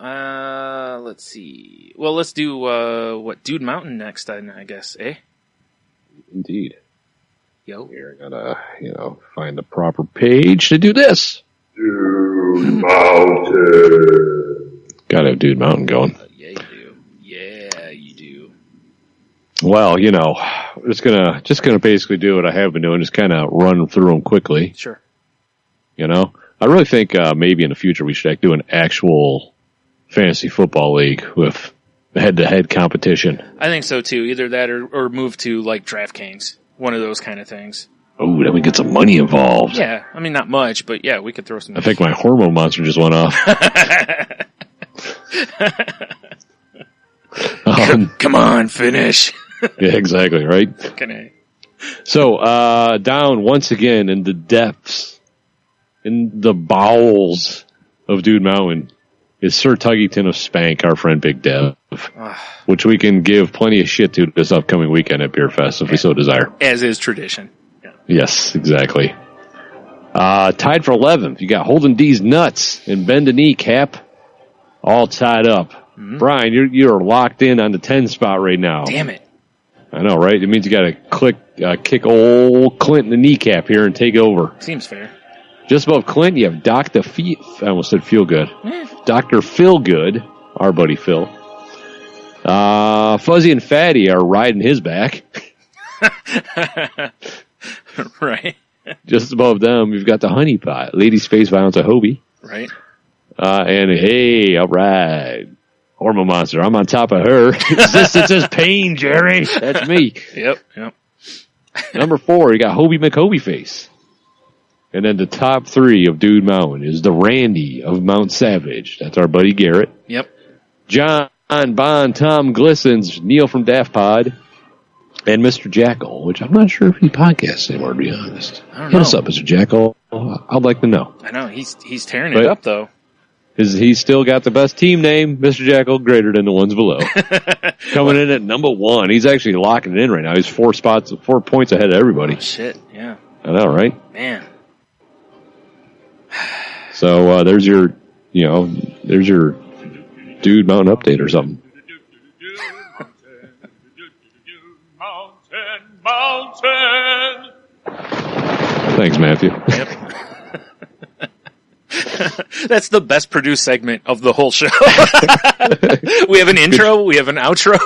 let's see. Well, let's do Dude Mountain next, I guess, eh? Indeed. Yo. Here, I gotta, find the proper page to do this. Dude Mountain. Gotta have Dude Mountain going. Yeah, you do. Yeah, you do. Well, just gonna basically do what I have been doing, just kind of run through them quickly. Sure. I really think maybe in the future we should do an actual fantasy football league with head-to-head competition. I think so too. Either that or move to like DraftKings, one of those kind of things. Oh, then we get some money involved. Yeah, I mean not much, but yeah, we could throw some. I think my hormone monster just went off. Come on, finish. Yeah, exactly, right? Okay. So, down once again in the depths, in the bowels of Dude Mountain, is Sir Tuggington of Spank, our friend Big Dev, which we can give plenty of shit to this upcoming weekend at Beer Fest if we so desire. As is tradition. Yeah. Yes, exactly. Tied for 11th, you got Holden D's Nuts and Bend a Knee Cap, all tied up. Mm-hmm. Brian, you're locked in on the 10 spot right now. Damn it. I know, right? It means you got to kick old Clint in the kneecap here and take over. Seems fair. Just above Clint, you have I almost said Feel Good. Dr. Phil Good, our buddy Phil. Fuzzy and Fatty are riding his back. Right. Just above them, you've got the Honey Pot, Lady Space Violence of Hobie. Right. And hey, all right. Hormone Monster, I'm on top of her. Resistance is pain, Jerry. That's me. Yep. Number 4, you got Hobie McHobie Face. And then the top 3 of Dude Mountain is the Randy of Mount Savage. That's our buddy Garrett. Yep. John Bond, Tom Glissons, Neil from Daft Pod, and Mr. Jackal, which I'm not sure if he podcasts anymore, to be honest. I don't know. Hit us up, Mr. Jackal. I'd like to know. I know. He's tearing it up, though. He's still got the best team name, Mr. Jackal, greater than the ones below. Coming in at number 1. He's actually locking it in right now. He's 4 points ahead of everybody. Oh, shit, yeah. I know, right? Man. So, there's your Dude Mountain update or something. Mountain. Thanks, Matthew. Yep. That's the best produced segment of the whole show. We have an intro. We have an outro.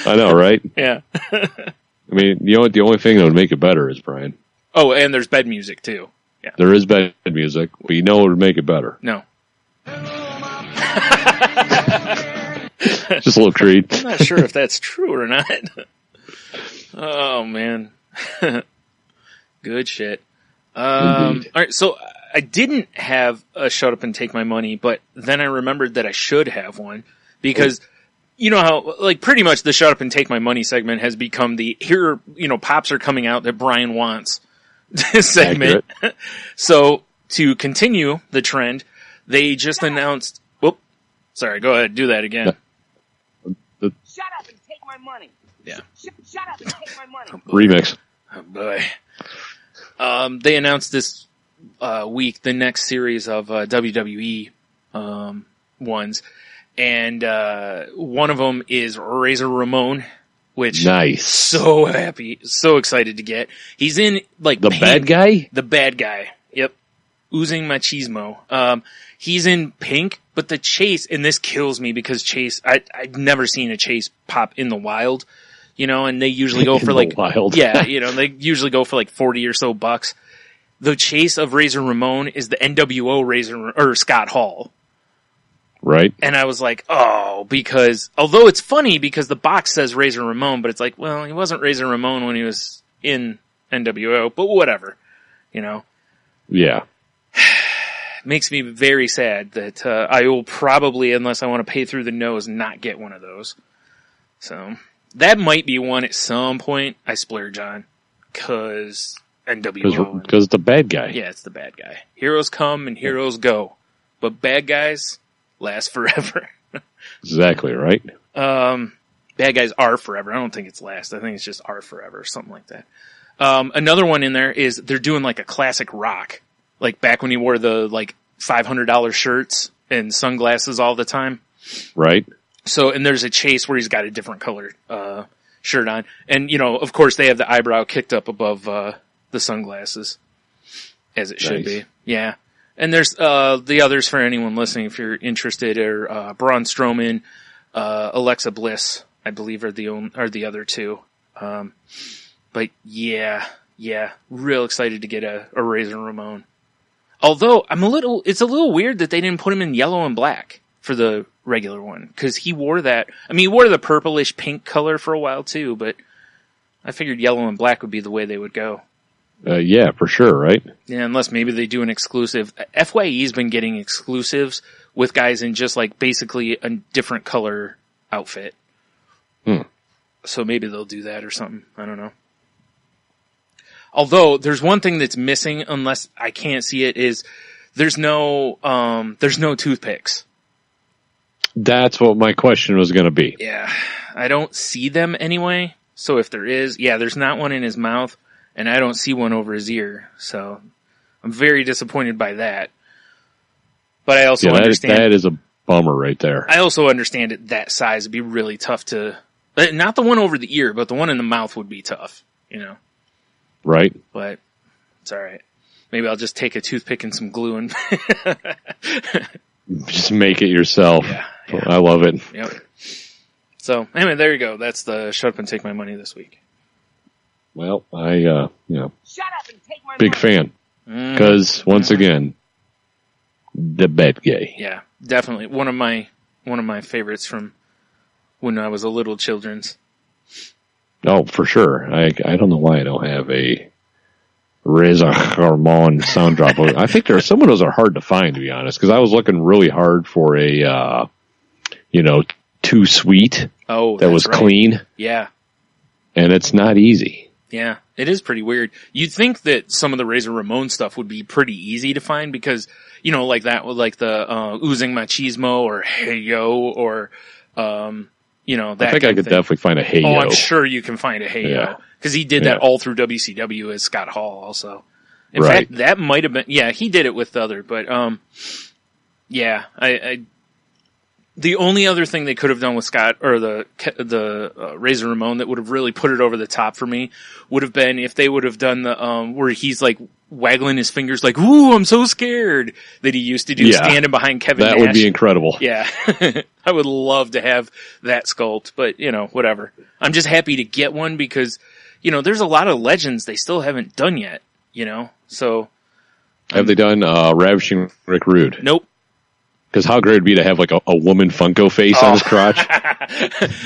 I know, right? Yeah. I mean, the only thing that would make it better is, Brian. Oh, and there's bed music, too. Yeah. There is bed music, but what would make it better? No. Just a little treat. I'm not sure if that's true or not. Oh, man. Good shit. All right, so I didn't have a Shut Up and Take My Money, but then I remembered that I should have one because you know how, like, pretty much the Shut Up and Take My Money segment has become the here, pops are coming out that Brian wants segment. So to continue the trend, they just announced, sorry, go ahead, do that again. Shut up and take my money. Yeah. Shut up and take my money. Remix. Oh boy. They announced this week the next series of WWE ones, and one of them is Razor Ramon, which nice. So happy, so excited to get. He's in like the bad guy. The bad guy. Yep. Oozing machismo. He's in pink, but the Chase, and this kills me because Chase, I've never seen a Chase pop in the wild. And they usually go for like, wild. yeah, they usually go for like 40 or so bucks. The Chase of Razor Ramon is the NWO or Scott Hall. Right. And I was like, because although it's funny because the box says Razor Ramon, but it's like, well, he wasn't Razor Ramon when he was in NWO, but whatever, Yeah. Makes me very sad that, I will probably, unless I want to pay through the nose, not get one of those. So. That might be one at some point I splurge on, cause NWO. Because the bad guy. Yeah, it's the bad guy. Heroes come and heroes go, but bad guys last forever. Exactly right. Bad guys are forever. I don't think it's last. I think it's just are forever, something like that. Another one in there is they're doing like a classic rock, like back when he wore the like $500 shirts and sunglasses all the time. Right. So, and there's a Chase where he's got a different colored, shirt on. And, of course they have the eyebrow kicked up above, the sunglasses. As it should be. Yeah. And there's, the others for anyone listening if you're interested are, Braun Strowman, Alexa Bliss, I believe are the other two. But yeah, real excited to get a Razor Ramon. Although it's a little weird that they didn't put him in yellow and black for the regular one, cause he wore that. I mean, he wore the purplish pink color for a while too, but I figured yellow and black would be the way they would go. Yeah, for sure, right? Yeah, unless maybe they do an exclusive. FYE's been getting exclusives with guys in just like basically a different color outfit. So maybe they'll do that or something. I don't know. Although there's one thing that's missing, unless I can't see it, is there's no toothpicks. That's what my question was going to be. Yeah, I don't see them anyway. So if there is, there's not one in his mouth, and I don't see one over his ear. So I'm very disappointed by that. But I also understand that is a bummer right there. I also understand it that size would be really tough to. Not the one over the ear, but the one in the mouth would be tough. Right. But it's all right. Maybe I'll just take a toothpick and some glue and just make it yourself. Yeah. I love it. Yep. So anyway, there you go. That's the Shut Up and Take My Money this week. Well, I Shut up and take my big money. fan. Because once again, the bad guy. Yeah, definitely one of my favorites from when I was a little children's. Oh, for sure. I don't know why I don't have a Razor Ramon sound drop. I think some of those are hard to find, to be honest, because I was looking really hard for a, Too Sweet that was right. clean. Yeah. And it's not easy. Yeah, it is pretty weird. You'd think that some of the Razor Ramon stuff would be pretty easy to find because, like that, like the Oozing Machismo or Hey Yo or, that I think I could definitely find a Hey Yo. Oh, I'm sure you can find a Hey Yo. Because he did that all through WCW as Scott Hall also. In fact, that might have been, he did it with the other, but, the only other thing they could have done with Scott, or the Razor Ramon that would have really put it over the top for me would have been if they would have done the, where he's like waggling his fingers like, ooh, I'm so scared, that he used to do standing behind Kevin Nash. That would be incredible. Yeah. I would love to have that sculpt, but whatever. I'm just happy to get one because, there's a lot of legends they still haven't done yet, so. Have they done, Ravishing Rick Rude? Nope. Because how great it would be to have like a woman Funko face on his crotch.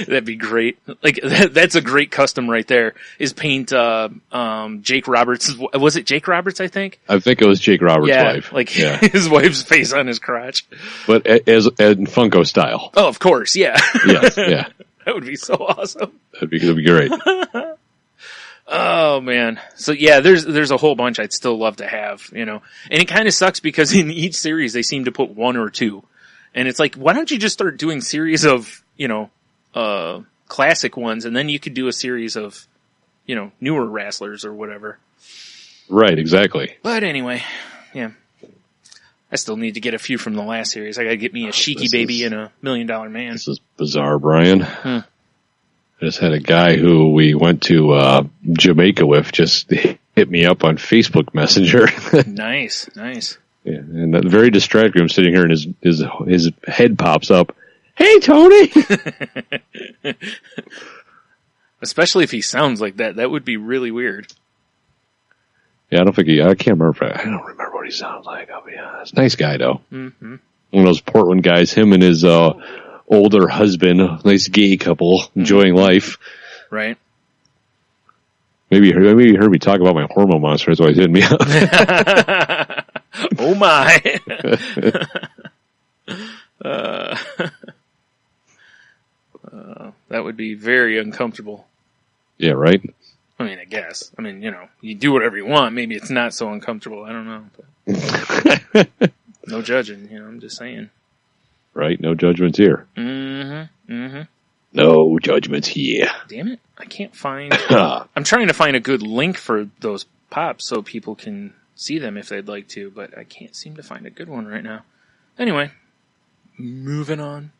That'd be great. Like that's a great custom right there. Is paint Jake Roberts? Was it Jake Roberts? I think it was Jake Roberts' wife. Like his wife's face on his crotch, but as in Funko style. Oh, of course, yeah. Yes, yeah. That would be so awesome. That'd be great. Oh man. So yeah, there's a whole bunch I'd still love to have, you know. And it kind of sucks because in each series they seem to put one or two. And it's like, why don't you just start doing series of, you know, classic ones, and then you could do a series of, you know, newer wrestlers or whatever. Right, exactly. But anyway, yeah. I still need to get a few from the last series. I gotta get me a Sheiky Baby and a $1 Million Man. This is bizarre, Brian. I just had a guy who we went to Jamaica with just hit me up on Facebook Messenger. Nice. Yeah, and very distracted. I'm sitting here and his head pops up. Hey, Tony! Especially if he sounds like that. That would be really weird. Yeah, I can't remember. I don't remember what he sounds like, I'll be honest. Nice guy, though. Mm-hmm. One of those Portland guys, him and his older husband, nice gay couple, enjoying life. Right. Maybe you heard me talk about my hormone monster, that's why he hit me up. Oh my. That would be very uncomfortable. Yeah, right? I mean, I guess. I mean, you know, you do whatever you want. Maybe it's not so uncomfortable. I don't know. But no judging, you know, I'm just saying. Right? No judgments here. Mm-hmm. Mm-hmm. No judgments here. Damn it. I can't find... I'm trying to find a good link for those pops so people can see them if they'd like to, but I can't seem to find a good one right now. Anyway, moving on.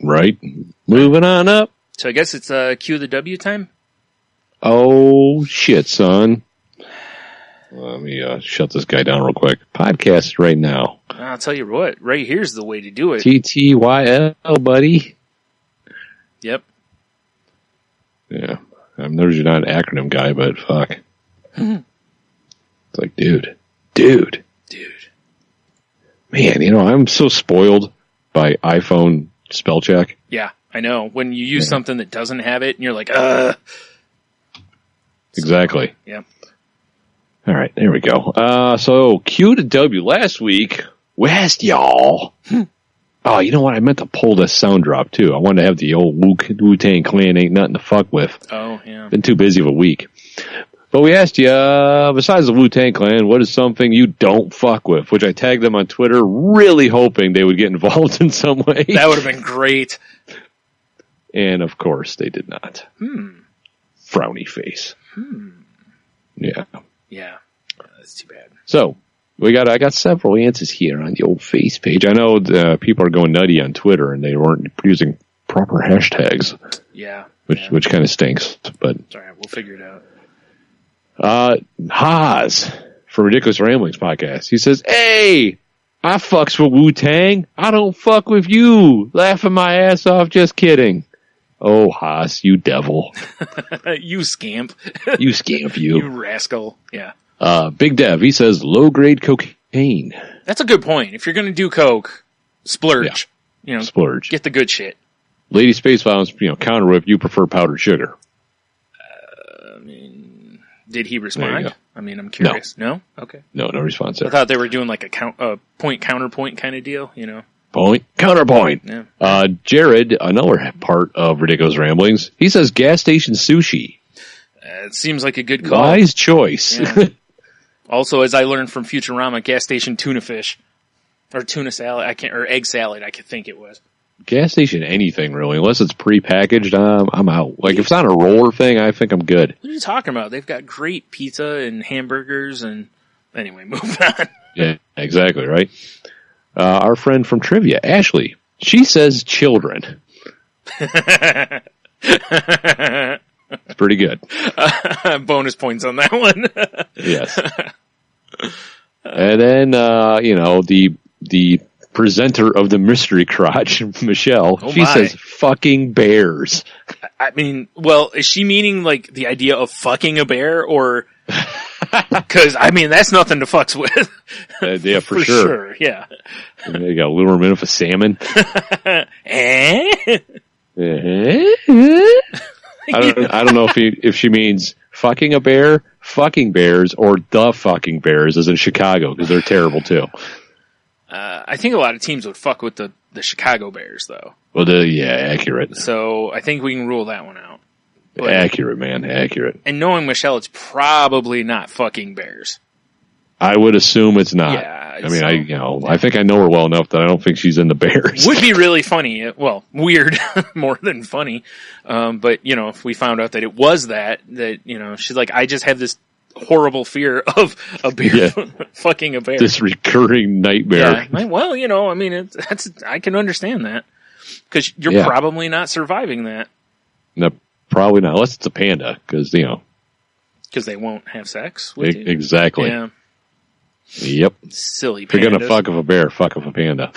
Right. Moving on up. So I guess it's Cue the W time? Oh, shit, son. Let me shut this guy down real quick. Podcast right now. I'll tell you what, right here's the way to do it. TTYL, buddy. Yep. Yeah. I'm usually not an acronym guy, but fuck. It's like, dude. Man, you know, I'm so spoiled by iPhone spell check. Yeah, I know. When you use something that doesn't have it, and you're like, Exactly. Yeah. All right, there we go. So Q to W last week. West, y'all. Oh, you know what? I meant to pull this sound drop too. I wanted to have the old Wu-Tang Clan ain't nothing to fuck with. Oh, yeah. Been too busy of a week. But we asked you, besides the Wu-Tang Clan, what is something you don't fuck with? Which I tagged them on Twitter, really hoping they would get involved in some way. That would have been great. And of course, they did not. Frowny face. Yeah. Yeah, that's too bad. So, I got several answers here on the old face page. I know people are going nutty on Twitter and they weren't using proper hashtags. Yeah. Which kind of stinks, but. It's alright, we'll figure it out. Haas from Ridiculous Ramblings podcast. He says, hey, I fucks with Wu-Tang. I don't fuck with you. Laughing my ass off, just kidding. Oh, Haas, you devil. You scamp. You scamp, you. You rascal. Yeah. Big Dev, he says low-grade cocaine. That's a good point. If you're going to do coke, splurge. Yeah. You know, splurge. Get the good shit. Lady Space Violence, counter whip, you prefer powdered sugar. Did he respond? I mean, I'm curious. No? Okay. No response there. I thought they were doing like a point counterpoint kind of deal, you know. Point, counterpoint. Yeah. Jared, another part of Ridiculous Ramblings, he says gas station sushi. It seems like a good call. Wise choice. Yeah. Also, as I learned from Futurama, gas station tuna fish. Or tuna salad, or egg salad, I could think it was. Gas station anything, really. Unless it's prepackaged, I'm out. Like, if it's on a roller thing, I think I'm good. What are you talking about? They've got great pizza and hamburgers and... Anyway, move on. Yeah, exactly, right? Our friend from Trivia, Ashley, she says children. It's pretty good. Bonus points on that one. Yes. And then, the presenter of the mystery crotch, Michelle, she says fucking bears. I mean, well, is she meaning like the idea of fucking a bear or Because, I mean, that's nothing to fucks with. Yeah, for sure. Yeah. And you got to lure them in with a salmon. I don't know if she means fucking a bear, fucking bears, or the fucking bears, as in Chicago, because they're terrible too. I think a lot of teams would fuck with the Chicago Bears, though. Well, accurate. So I think we can rule that one out. But, accurate, man, accurate. And knowing Michelle, it's probably not fucking bears. I would assume it's not. Yeah, I mean, I think I know her well enough that I don't think she's in the Bears. Would be really funny. Well, weird more than funny. But if we found out that it was that she's like, I just have this horrible fear of a bear fucking a bear. This recurring nightmare. Yeah. Well, I mean, I can understand that because you're probably not surviving that. No, probably not, unless it's a panda, because because they won't have sex with you. Exactly. Yeah. Yep. Silly pandas. If you're gonna fuck with a bear, fuck with a panda.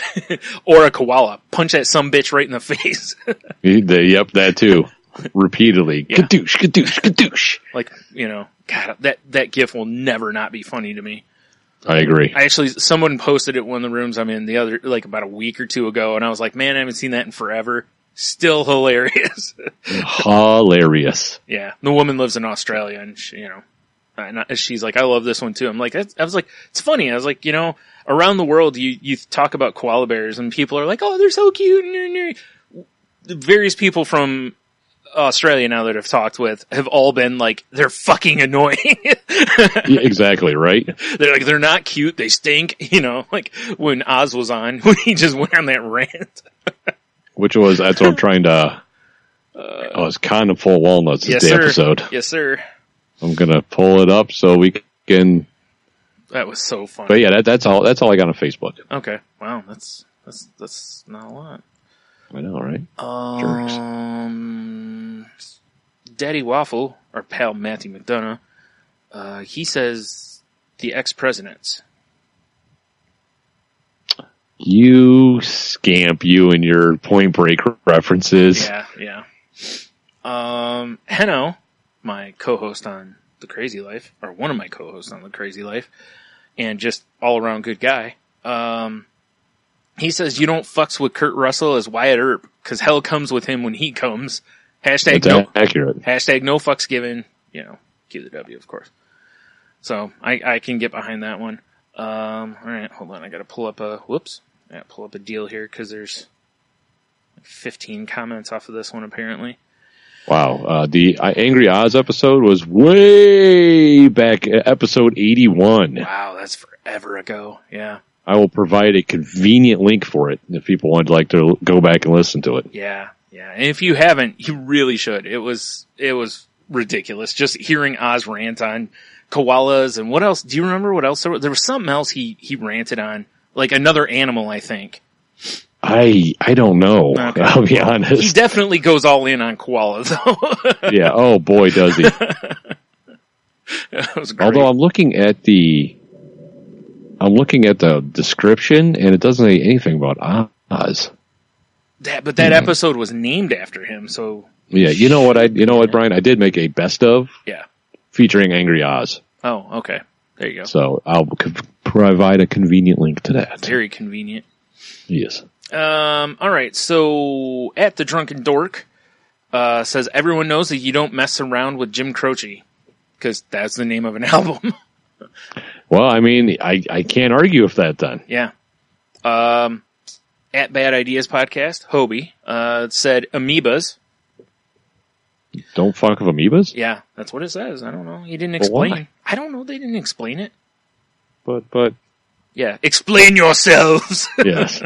Or a koala. Punch that some bitch right in the face. Yep, that too. Repeatedly. Yeah. Kadoosh, kadoosh, kadoosh. Like, God, that gif will never not be funny to me. I agree. Someone posted it in one of the rooms I'm in about a week or two ago, and I was like, man, I haven't seen that in forever. Still hilarious. Hilarious. Yeah. The woman lives in Australia, and she's like, I love this one too. I'm like, I was like, it's funny. I was like, around the world, you talk about koala bears, and people are like, oh, they're so cute. Various people from Australia now that I've talked with have all been like, they're fucking annoying. Yeah, exactly, right? They're like, they're not cute, they stink, like when Oz was on, when he just went on that rant. That's what I'm trying to, it's Condom Full of Walnuts is the episode. Yes, sir. I'm gonna pull it up so we can. That was so funny. But yeah, that's all I got on Facebook. Okay. Wow, that's not a lot. I know, right? Daddy Waffle, our pal Matthew McDonough, he says the ex-presidents. You scamp, you and your Point Break references. Yeah. Henno, my co-host on The Crazy Life, or one of my co-hosts on The Crazy Life, and just all-around good guy, he says you don't fucks with Kurt Russell as Wyatt Earp, because hell comes with him when he comes. Hashtag no, accurate. Hashtag no fucks given. Cue the W, of course. So I can get behind that one. All right, hold on. I got to pull up a deal here because there's 15 comments off of this one apparently. Wow. The Angry Oz episode was way back, episode 81. Wow, that's forever ago. Yeah. I will provide a convenient link for it if people would like to go back and listen to it. Yeah. And if you haven't, you really should. It was ridiculous. Just hearing Oz rant on koalas and what else? Do you remember what else there was? There was something else he ranted on, like another animal, I think. I don't know. Okay. I'll be honest. He definitely goes all in on koalas, though. Yeah. Oh boy, does he. That was great. Although I'm looking at the description, and it doesn't say anything about Oz. But that episode was named after him, so. Yeah, you know what, Brian? I did make a best of. Yeah. Featuring Angry Oz. Oh, okay. There you go. So I'll provide a convenient link to that. Very convenient. Yes. All right. So at the Drunken Dork says everyone knows that you don't mess around with Jim Croce because that's the name of an album. Well, I mean, I can't argue with that then. Yeah. At Bad Ideas Podcast, Hobie said amoebas. Don't fuck with amoebas? Yeah, that's what it says. I don't know. He didn't explain. Why? I don't know. They didn't explain it. But. Yeah, explain yourselves. Yes.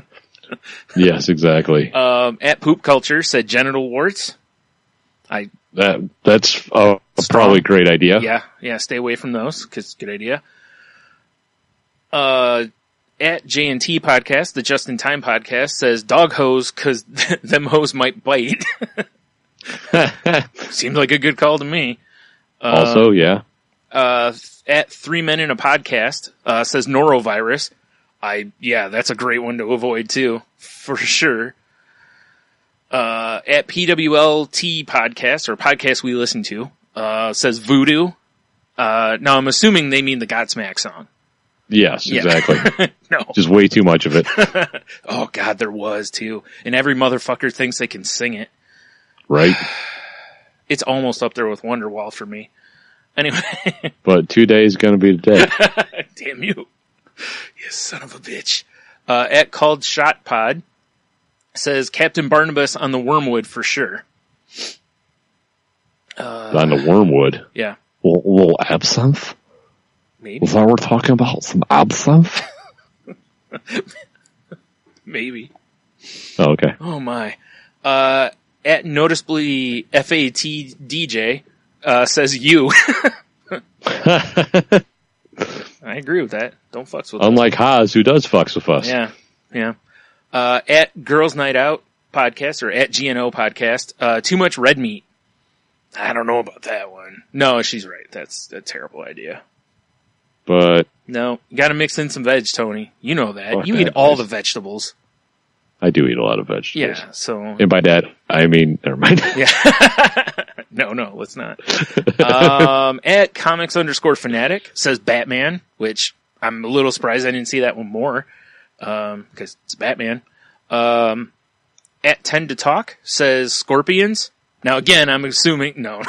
Yes, exactly. At Poop Culture said genital warts. That's probably a great idea. Yeah. Stay away from those because good idea. At J&T Podcast, the Just in Time Podcast says dog hose because them hoes might bite. Seems like a good call to me. Also, yeah. At 3 Men in a Podcast says norovirus. That's a great one to avoid too, for sure. At PWLT Podcast or podcast we listen to says voodoo. Now I'm assuming they mean the Godsmack song. Yes, Yeah. exactly. No. Just way too much of it. Oh God, there was too. And every motherfucker thinks they can sing it. Right? It's almost up there with Wonderwall for me. Anyway. But 2 days is going to be the day. Damn you. You son of a bitch. At Called Shot Pod says Captain Barnabas on the Wormwood for sure. On the Wormwood. Yeah. A little absinthe? Maybe. Is that what we're talking about? Some absinthe? Maybe. Oh, okay. Oh my. At Noticeably FAT DJ says you. I agree with that. Don't fucks with us. Unlike Haas, who does fucks with us. Yeah, yeah. At Girls Night Out podcast, or at GNO podcast, too much red meat. I don't know about that one. No, she's right. That's a terrible idea. But No, you gotta mix in some veg, Tony. You know that. Fuck You that eat all noise. the vegetables. I do eat a lot of vegetables. Yeah, so... And by that, I mean, never mind. Yeah. No, let's not. At comics_fanatic says Batman, which I'm a little surprised I didn't see that one more. Because it's Batman. At 10 to Talk says Scorpions. Now again, I'm assuming, no.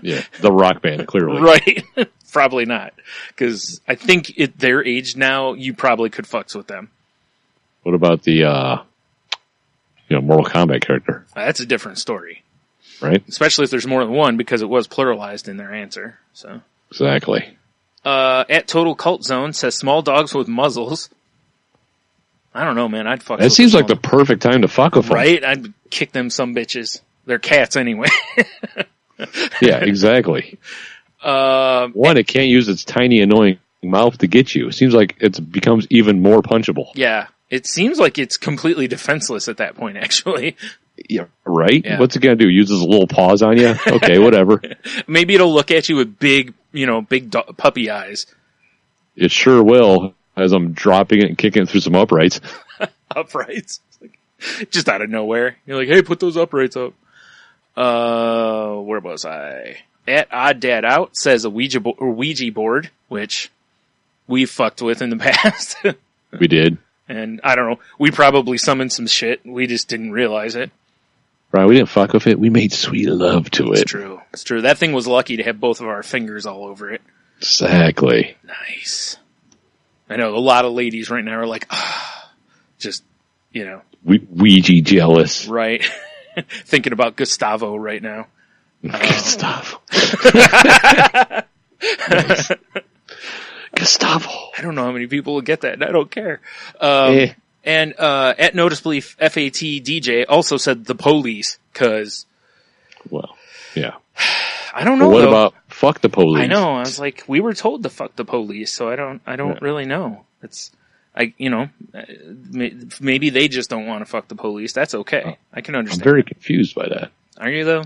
Yeah, the Rock Band, clearly. Right. Probably not. Because I think at their age now, you probably could fucks with them. What about the, Mortal Kombat character? That's a different story. Right? Especially if there's more than one, because it was pluralized in their answer. So, Exactly. at Total Cult Zone says small dogs with muzzles. I don't know, man. I'd fuck. That seems like the perfect time to fuck with them. right. I'd kick them some bitches. They're cats anyway. Yeah, exactly. One, it can't use its tiny, annoying mouth to get you. It seems like it becomes even more punchable. Yeah, it seems like it's completely defenseless at that point. Actually, Yeah, right? Yeah. What's it gonna do? Use its little paws on you? Okay, whatever. maybe it'll look at you with big puppy eyes. It sure will, as I'm dropping it and kicking it through some uprights. Uprights, just out of nowhere. You're like, hey, put those uprights up. Where was I? At Odd Dad Out says a Ouija board, which we fucked with in the past. We did. And I don't know, we probably summoned some shit. We just didn't realize it. Right, we didn't fuck with it. We made sweet love to it. It's true. It's true. That thing was lucky to have both of our fingers all over it. Exactly. Nice. I know a lot of ladies right now are like, just, Ouija jealous. right. Thinking about Gustavo right now. Gustavo. Nice. Gustavo. I don't know how many people will get that, and I don't care. And at Noticeably FAT DJ also said the police, because... Well, yeah. I don't know, Well, what though. about fuck the police? I know, I was like, we were told to fuck the police, so I don't really know. Maybe they just don't want to fuck the police. That's okay. I can I'm understand. very confused by that. Are you, though?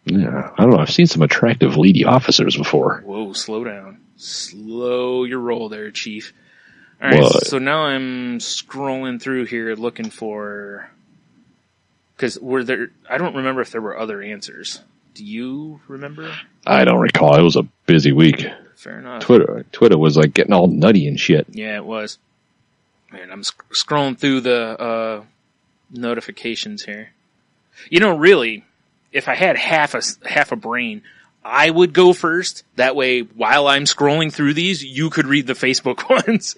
Yeah, I don't know. I've seen some attractive lady officers before. Whoa, slow down. Slow your roll there, Chief. All right, What? so now I'm scrolling through here looking for... Because I don't remember if there were other answers. Do you remember? I don't recall. It was a busy week. Fair enough. Twitter was like getting all nutty and shit. Yeah, it was. Man, I'm scrolling through the notifications here. Really, if I had half a brain, I would go first. That way, while I'm scrolling through these, you could read the Facebook ones.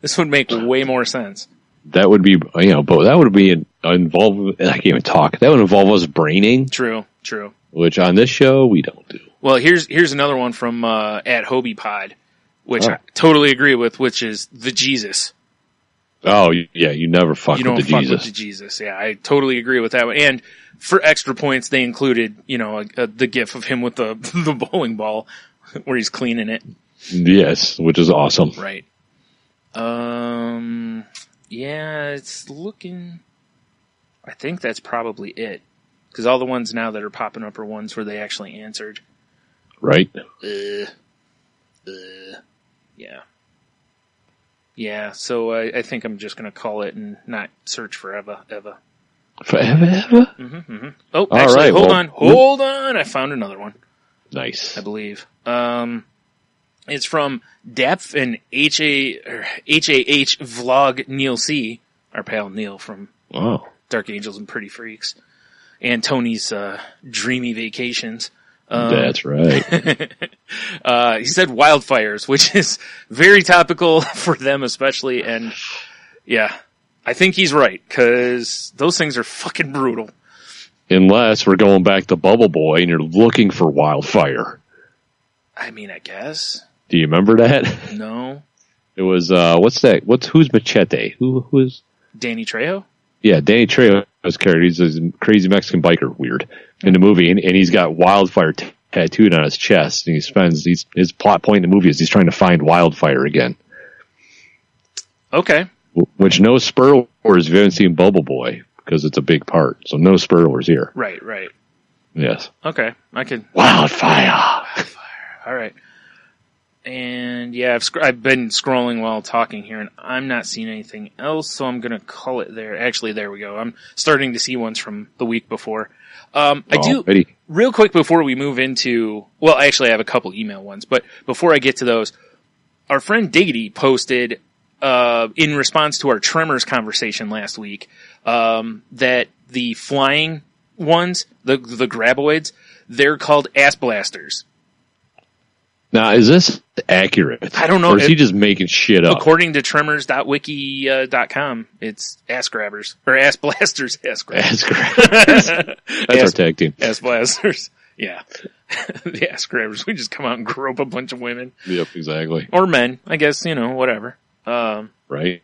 This would make way more sense. That would be, but that would be involved. I can't even talk. That would involve us braining. True. Which on this show we don't do. Well, here's another one from at Hobie Pod, which Oh. I totally agree with, which is the Jesus. Oh yeah, you never fuck You with don't the fuck Jesus. with the Jesus. Yeah, I totally agree with that one. And for extra points, they included, the gif of him with the the bowling ball where he's cleaning it. Yes, which is awesome. Right. Yeah, it's looking... I think that's probably it. Because all the ones now that are popping up are ones where they actually answered. Right? Yeah. Yeah, so I think I'm just going to call it and not search forever. Forever? Oh, All actually, right, hold on. I found another one. Nice. I believe. It's from Depth and HAH Vlog Neil C., our pal Neil from Dark Angels and Pretty Freaks, and Tony's Dreamy Vacations. That's right. He said wildfires, which is very topical for them especially, and yeah, I think he's right, because those things are fucking brutal. Unless we're going back to Bubble Boy and you're looking for wildfire. I mean, I guess. Do you remember that? No. It was, what's that? Who's Machete? Who is? Danny Trejo? Yeah, Danny Trejo's character. He's a crazy Mexican biker, weird, in the movie, and he's got wildfire tattooed on his chest, and his plot point in the movie is he's trying to find wildfire again. Okay. Which no spoilers if you haven't seen Bubble Boy, because it's a big part, so no spoilers here. Right. Yes. Okay, I could. Wildfire! All right. And yeah, I've been scrolling while talking here, and I'm not seeing anything else, so I'm going to call it there. Actually, there we go. I'm starting to see ones from the week before. Real quick before we move into, well, actually I have a couple email ones, but before I get to those, our friend Diggity posted, in response to our Tremors conversation last week, that the flying ones, the graboids, they're called ass blasters. Now, is this accurate? I don't know. Or is he just making shit up? According to tremors.wiki.com, it's ass grabbers. Or ass blasters, ass grabbers. Ass grabbers. That's our tag team. Ass blasters. Yeah. The ass grabbers. We just come out and grope a bunch of women. Yep, exactly. Or men. I guess, whatever. Right.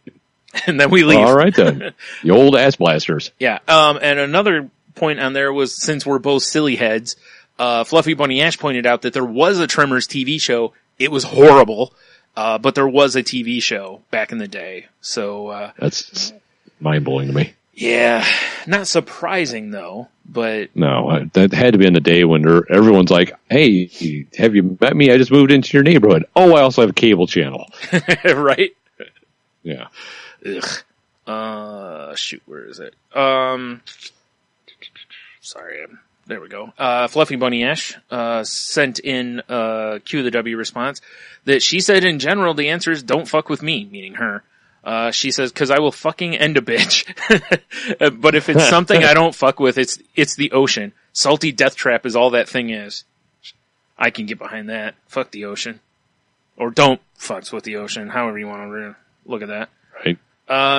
And then we leave. All right, then. The old ass blasters. Yeah. And another point on there was, since we're both silly heads, Fluffy Bunny Ash pointed out that there was a Tremors TV show. It was horrible, but there was a TV show back in the day. So that's mind-blowing to me. Yeah, not surprising though. But no, that had to be in the day when everyone's like, "Hey, have you met me? I just moved into your neighborhood. Oh, I also have a cable channel." Right? Yeah. Ugh. Shoot, where is it? Sorry. There we go. Fluffy Bunny Ash sent in Q the W response that she said in general the answer is don't fuck with me, meaning her. She says, cause I will fucking end a bitch. But if it's something I don't fuck with, it's the ocean. Salty death trap is all that thing is. I can get behind that. Fuck the ocean. Or don't fucks with the ocean, however you want to look at that. Right.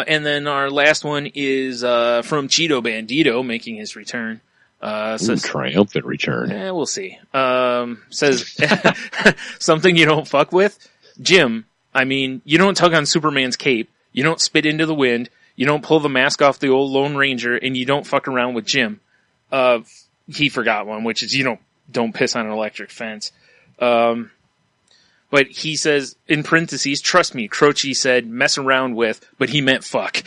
And then our last one is from Cheeto Bandito making his return. Says, triumphant return. We'll see. Says something you don't fuck with, Jim. I mean, you don't tug on Superman's cape. You don't spit into the wind. You don't pull the mask off the old Lone Ranger, and you don't fuck around with Jim. He forgot one, which is you don't piss on an electric fence. But he says in parentheses, trust me, Croce said mess around with, but he meant fuck.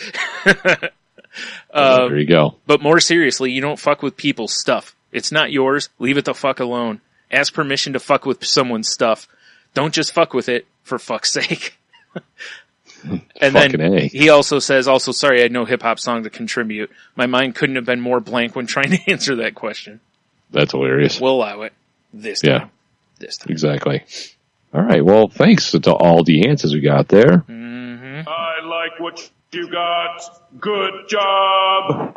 There you go. But more seriously, you don't fuck with people's stuff. It's not yours. Leave it the fuck alone. Ask permission to fuck with someone's stuff. Don't just fuck with it, for fuck's sake. And then he also says, sorry, I had no hip-hop song to contribute. My mind couldn't have been more blank when trying to answer that question. That's hilarious. We'll allow it. This time. Yeah. This time. Exactly. All right, well, thanks to all the answers we got there. Mm-hmm. I like what you got. Good job.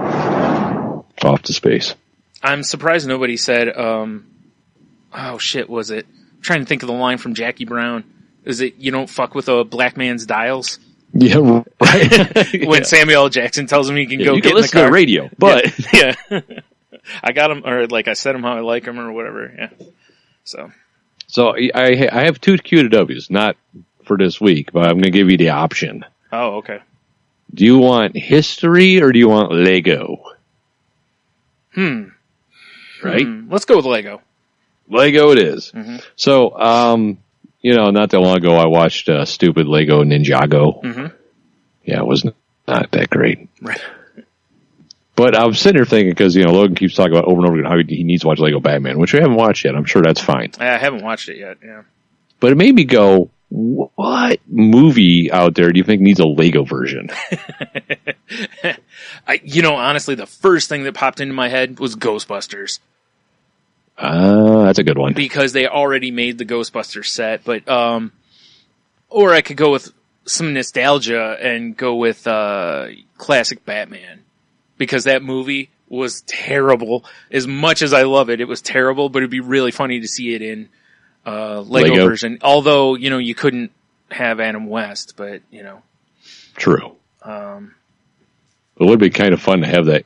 Off to space. I'm surprised nobody said, oh shit, was it? I'm trying to think of the line from Jackie Brown. Is it, you don't fuck with a black man's dials? Yeah, right. When Samuel L. Jackson tells him he can go you get can in the listen car. to the radio, but... Yeah. I got him, or like I set him how I like him or whatever, yeah. So I have two QWs, not for this week, but I'm going to give you the option. Oh, okay. Do you want history or do you want Lego? Right? Let's go with Lego. Lego it is. Mm-hmm. So, not that long ago I watched stupid Lego Ninjago. Mm-hmm. Yeah, it was not that great. Right. But I was sitting there thinking, because, Logan keeps talking about over and over again how he needs to watch Lego Batman, which we haven't watched yet. I'm sure that's fine. I haven't watched it yet, yeah. But it made me go, what movie out there do you think needs a Lego version? Honestly, the first thing that popped into my head was Ghostbusters. That's a good one. because they already made the Ghostbusters set. But or I could go with some nostalgia and go with classic Batman, because that movie was terrible. As much as I love it, it was terrible. But it'd be really funny to see it in Lego version. Although you couldn't have Adam West, but True. It would be kind of fun to have that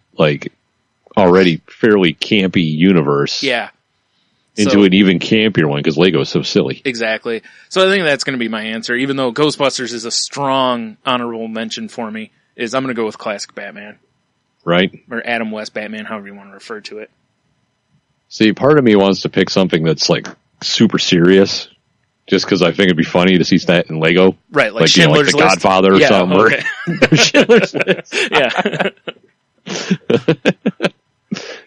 already fairly campy universe. Yeah. Into an even campier one, because Lego is so silly. Exactly. So I think that's going to be my answer, even though Ghostbusters is a strong honorable mention for me, is I'm going to go with classic Batman. Right? Or Adam West Batman, however you want to refer to it. See, part of me wants to pick something that's super serious, just because I think it'd be funny to see that in Lego. Right, like Schindler's like The List. Godfather or something. Okay. Schindler's List. Yeah.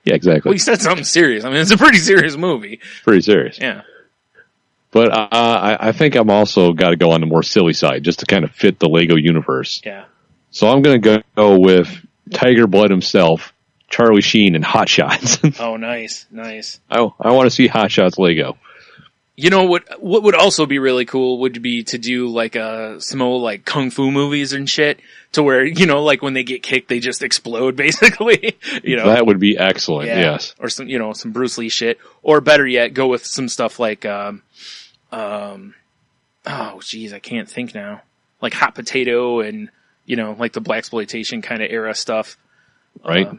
Yeah, exactly. Well, you said something serious. I mean, it's a pretty serious movie. Pretty serious. Yeah. But I think I'm also got to go on the more silly side, just to kind of fit the Lego universe. Yeah. So I'm going to go with Tiger Blood himself, Charlie Sheen, and Hot Shots. Oh, nice. Nice. I want to see Hot Shots Lego. You know what would also be really cool would be to do some old kung fu movies and shit, to where when they get kicked they just explode basically. That would be excellent. Yeah. Yes. Or some Bruce Lee shit, or better yet, go with some stuff like oh geez, I can't think now. Like Hot Potato and like the blaxploitation kind of era stuff. Right.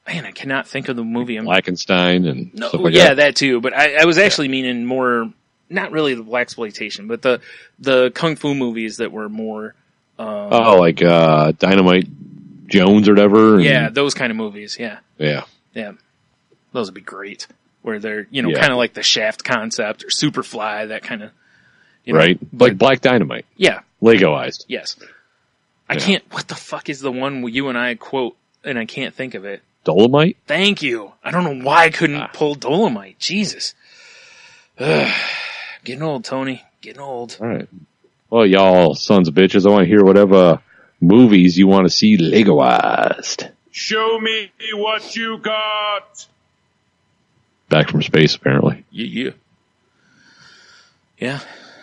Man, I cannot think of the movie. Blackenstein and stuff like that. Yeah, that too. But I was actually meaning more, not really the blaxploitation, but the kung fu movies that were more. Like Dynamite Jones or whatever. Yeah, those kind of movies. Yeah. Yeah. Yeah. Those would be great. Where they're kind of like the Shaft concept or Superfly, that kind of. Right. Like Black Dynamite. Yeah. Legoized. Yes. I can't. What the fuck is the one you and I quote, and I can't think of it. Dolomite? Thank you. I don't know why I couldn't pull Dolomite. Jesus. Getting old, Tony. Getting old. All right. Well, y'all sons of bitches, I want to hear whatever movies you want to see Legoized. Show me what you got. Back from space, apparently. Yeah. Yeah.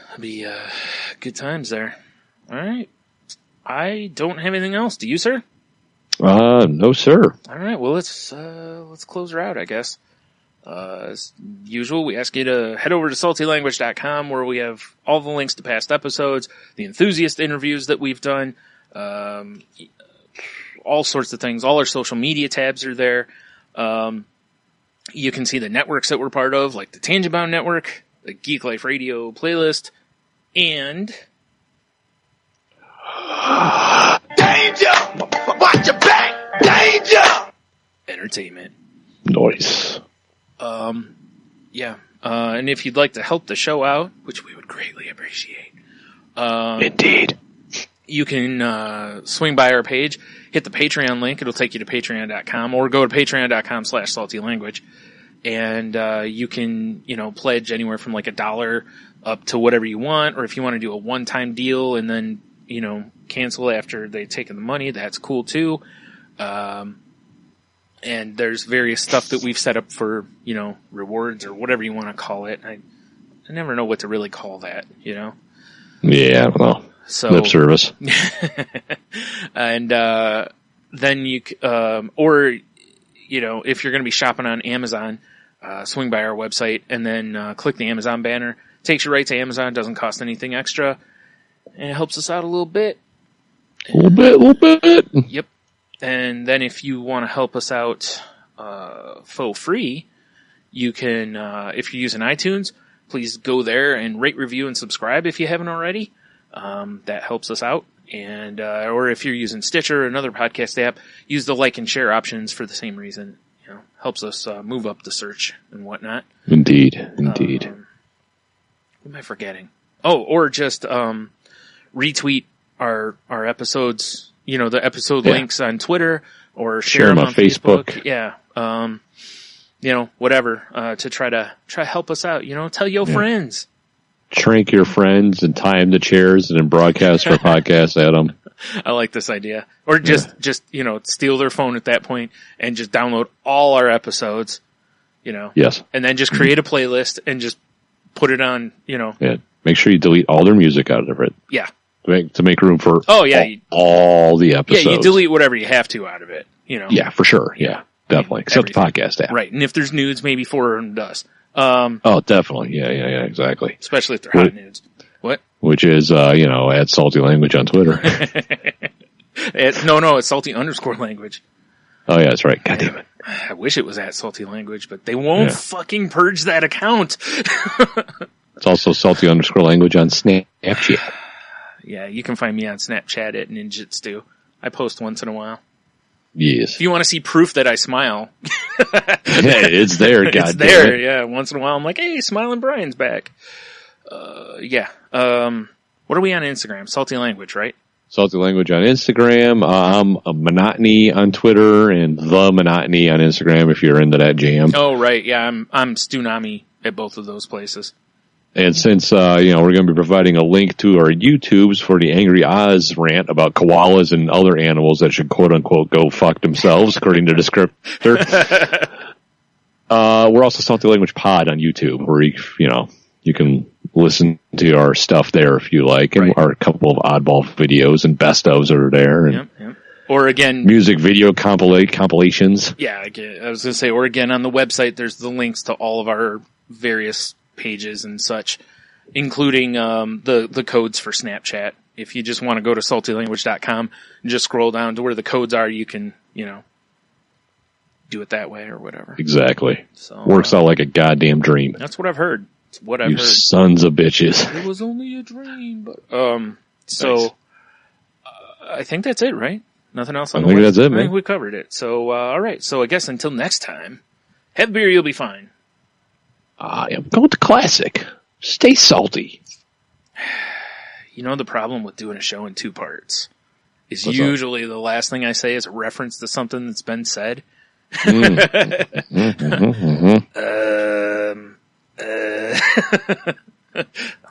That'd be good times there. All right. I don't have anything else. Do you, sir? No, sir. All right. Well, let's close her out, I guess. As usual, we ask you to head over to saltylanguage.com, where we have all the links to past episodes, the enthusiast interviews that we've done, all sorts of things. All our social media tabs are there. You can see the networks that we're part of, like the Tangent Bound Network, the Geek Life Radio playlist, and Danger! Watch your back! Danger! entertainment. Nice. Yeah. And if you'd like to help the show out, which we would greatly appreciate, Indeed. you can swing by our page, hit the Patreon link. It'll take you to patreon.com, or go to patreon.com/saltylanguage. And you can, pledge anywhere from like $1 up to whatever you want. Or if you want to do a one-time deal and then, cancel after they've taken the money, that's cool too. And there's various stuff that we've set up for, rewards or whatever you want to call it. I never know what to really call that, Yeah, I don't know. So, lip service. And then you, or, if you're going to be shopping on Amazon, swing by our website and then click the Amazon banner. Takes you right to Amazon, doesn't cost anything extra, and it helps us out a little bit. A little bit. Yep. And then if you want to help us out for free, you can, if you're using iTunes, please go there and rate, review, and subscribe if you haven't already. That helps us out. And or if you're using Stitcher or another podcast app, use the like and share options for the same reason. Helps us move up the search and whatnot. Indeed. What am I forgetting? Oh, or just retweet our episodes. The episode links on Twitter, or share them on Facebook. Yeah. Whatever, to try to help us out. Tell your friends. Trank your friends and tie them to chairs and then broadcast our podcast at them. I like this idea. Or just steal their phone at that point and just download all our episodes, you know. Yes. And then just create a playlist and just put it on, you know. Yeah. Make sure you delete all their music out of it. Yeah. To make room for all the episodes. Yeah, you delete whatever you have to out of it, you know. Yeah, for sure. Yeah, definitely. Except the podcast app. Right. And if there's nudes, maybe forward them to us. Oh, definitely. Yeah, exactly. Especially if they're hot nudes. What? Which is, at Salty Language on Twitter. It's salty_language. Oh, yeah, that's right. God damn it. I wish it was at Salty Language, but they won't fucking purge that account. It's also Salty_language on Snapchat. Yeah, you can find me on Snapchat at Ninjitsu. I post once in a while. Yes. If you want to see proof that I smile. It's there, goddamn. It's there, yeah. Once in a while I'm like, hey, Smiling Brian's back. Yeah. What are we on Instagram? Salty Language, right? Salty Language on Instagram. I'm a Monotony on Twitter and The Monotony on Instagram if you're into that jam. Oh, right. Yeah, I'm Stunami at both of those places. And since, we're going to be providing a link to our YouTubes for the Angry Oz rant about koalas and other animals that should quote unquote go fuck themselves, according to the descriptor. We're also Salty Language Pod on YouTube, where you can listen to our stuff there if you like, and our couple of oddball videos and best ofs are there. And yep. Or again, music video compilations. Yeah, I was going to say, or again on the website, there's the links to all of our various pages and such, including the codes for Snapchat. If you just want to go to saltylanguage.com and just scroll down to where the codes are, you can, do it that way or whatever. Exactly. So, works out like a goddamn dream. That's what I've heard. It's what I've heard. You sons of bitches. It was only a dream, but nice. I think that's it, right? Nothing else on the list? That's it, man. I think we covered it. So all right. So I guess until next time, have beer, you'll be fine. I am going to classic. Stay salty. You know the problem with doing a show in 2 parts is usually the last thing I say is a reference to something that's been said. I'm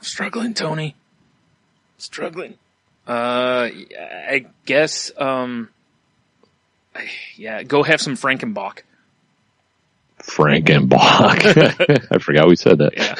struggling, Tony. Struggling. I guess, go have some Frankenbawk. Frankenbawk. I forgot we said that. Yeah.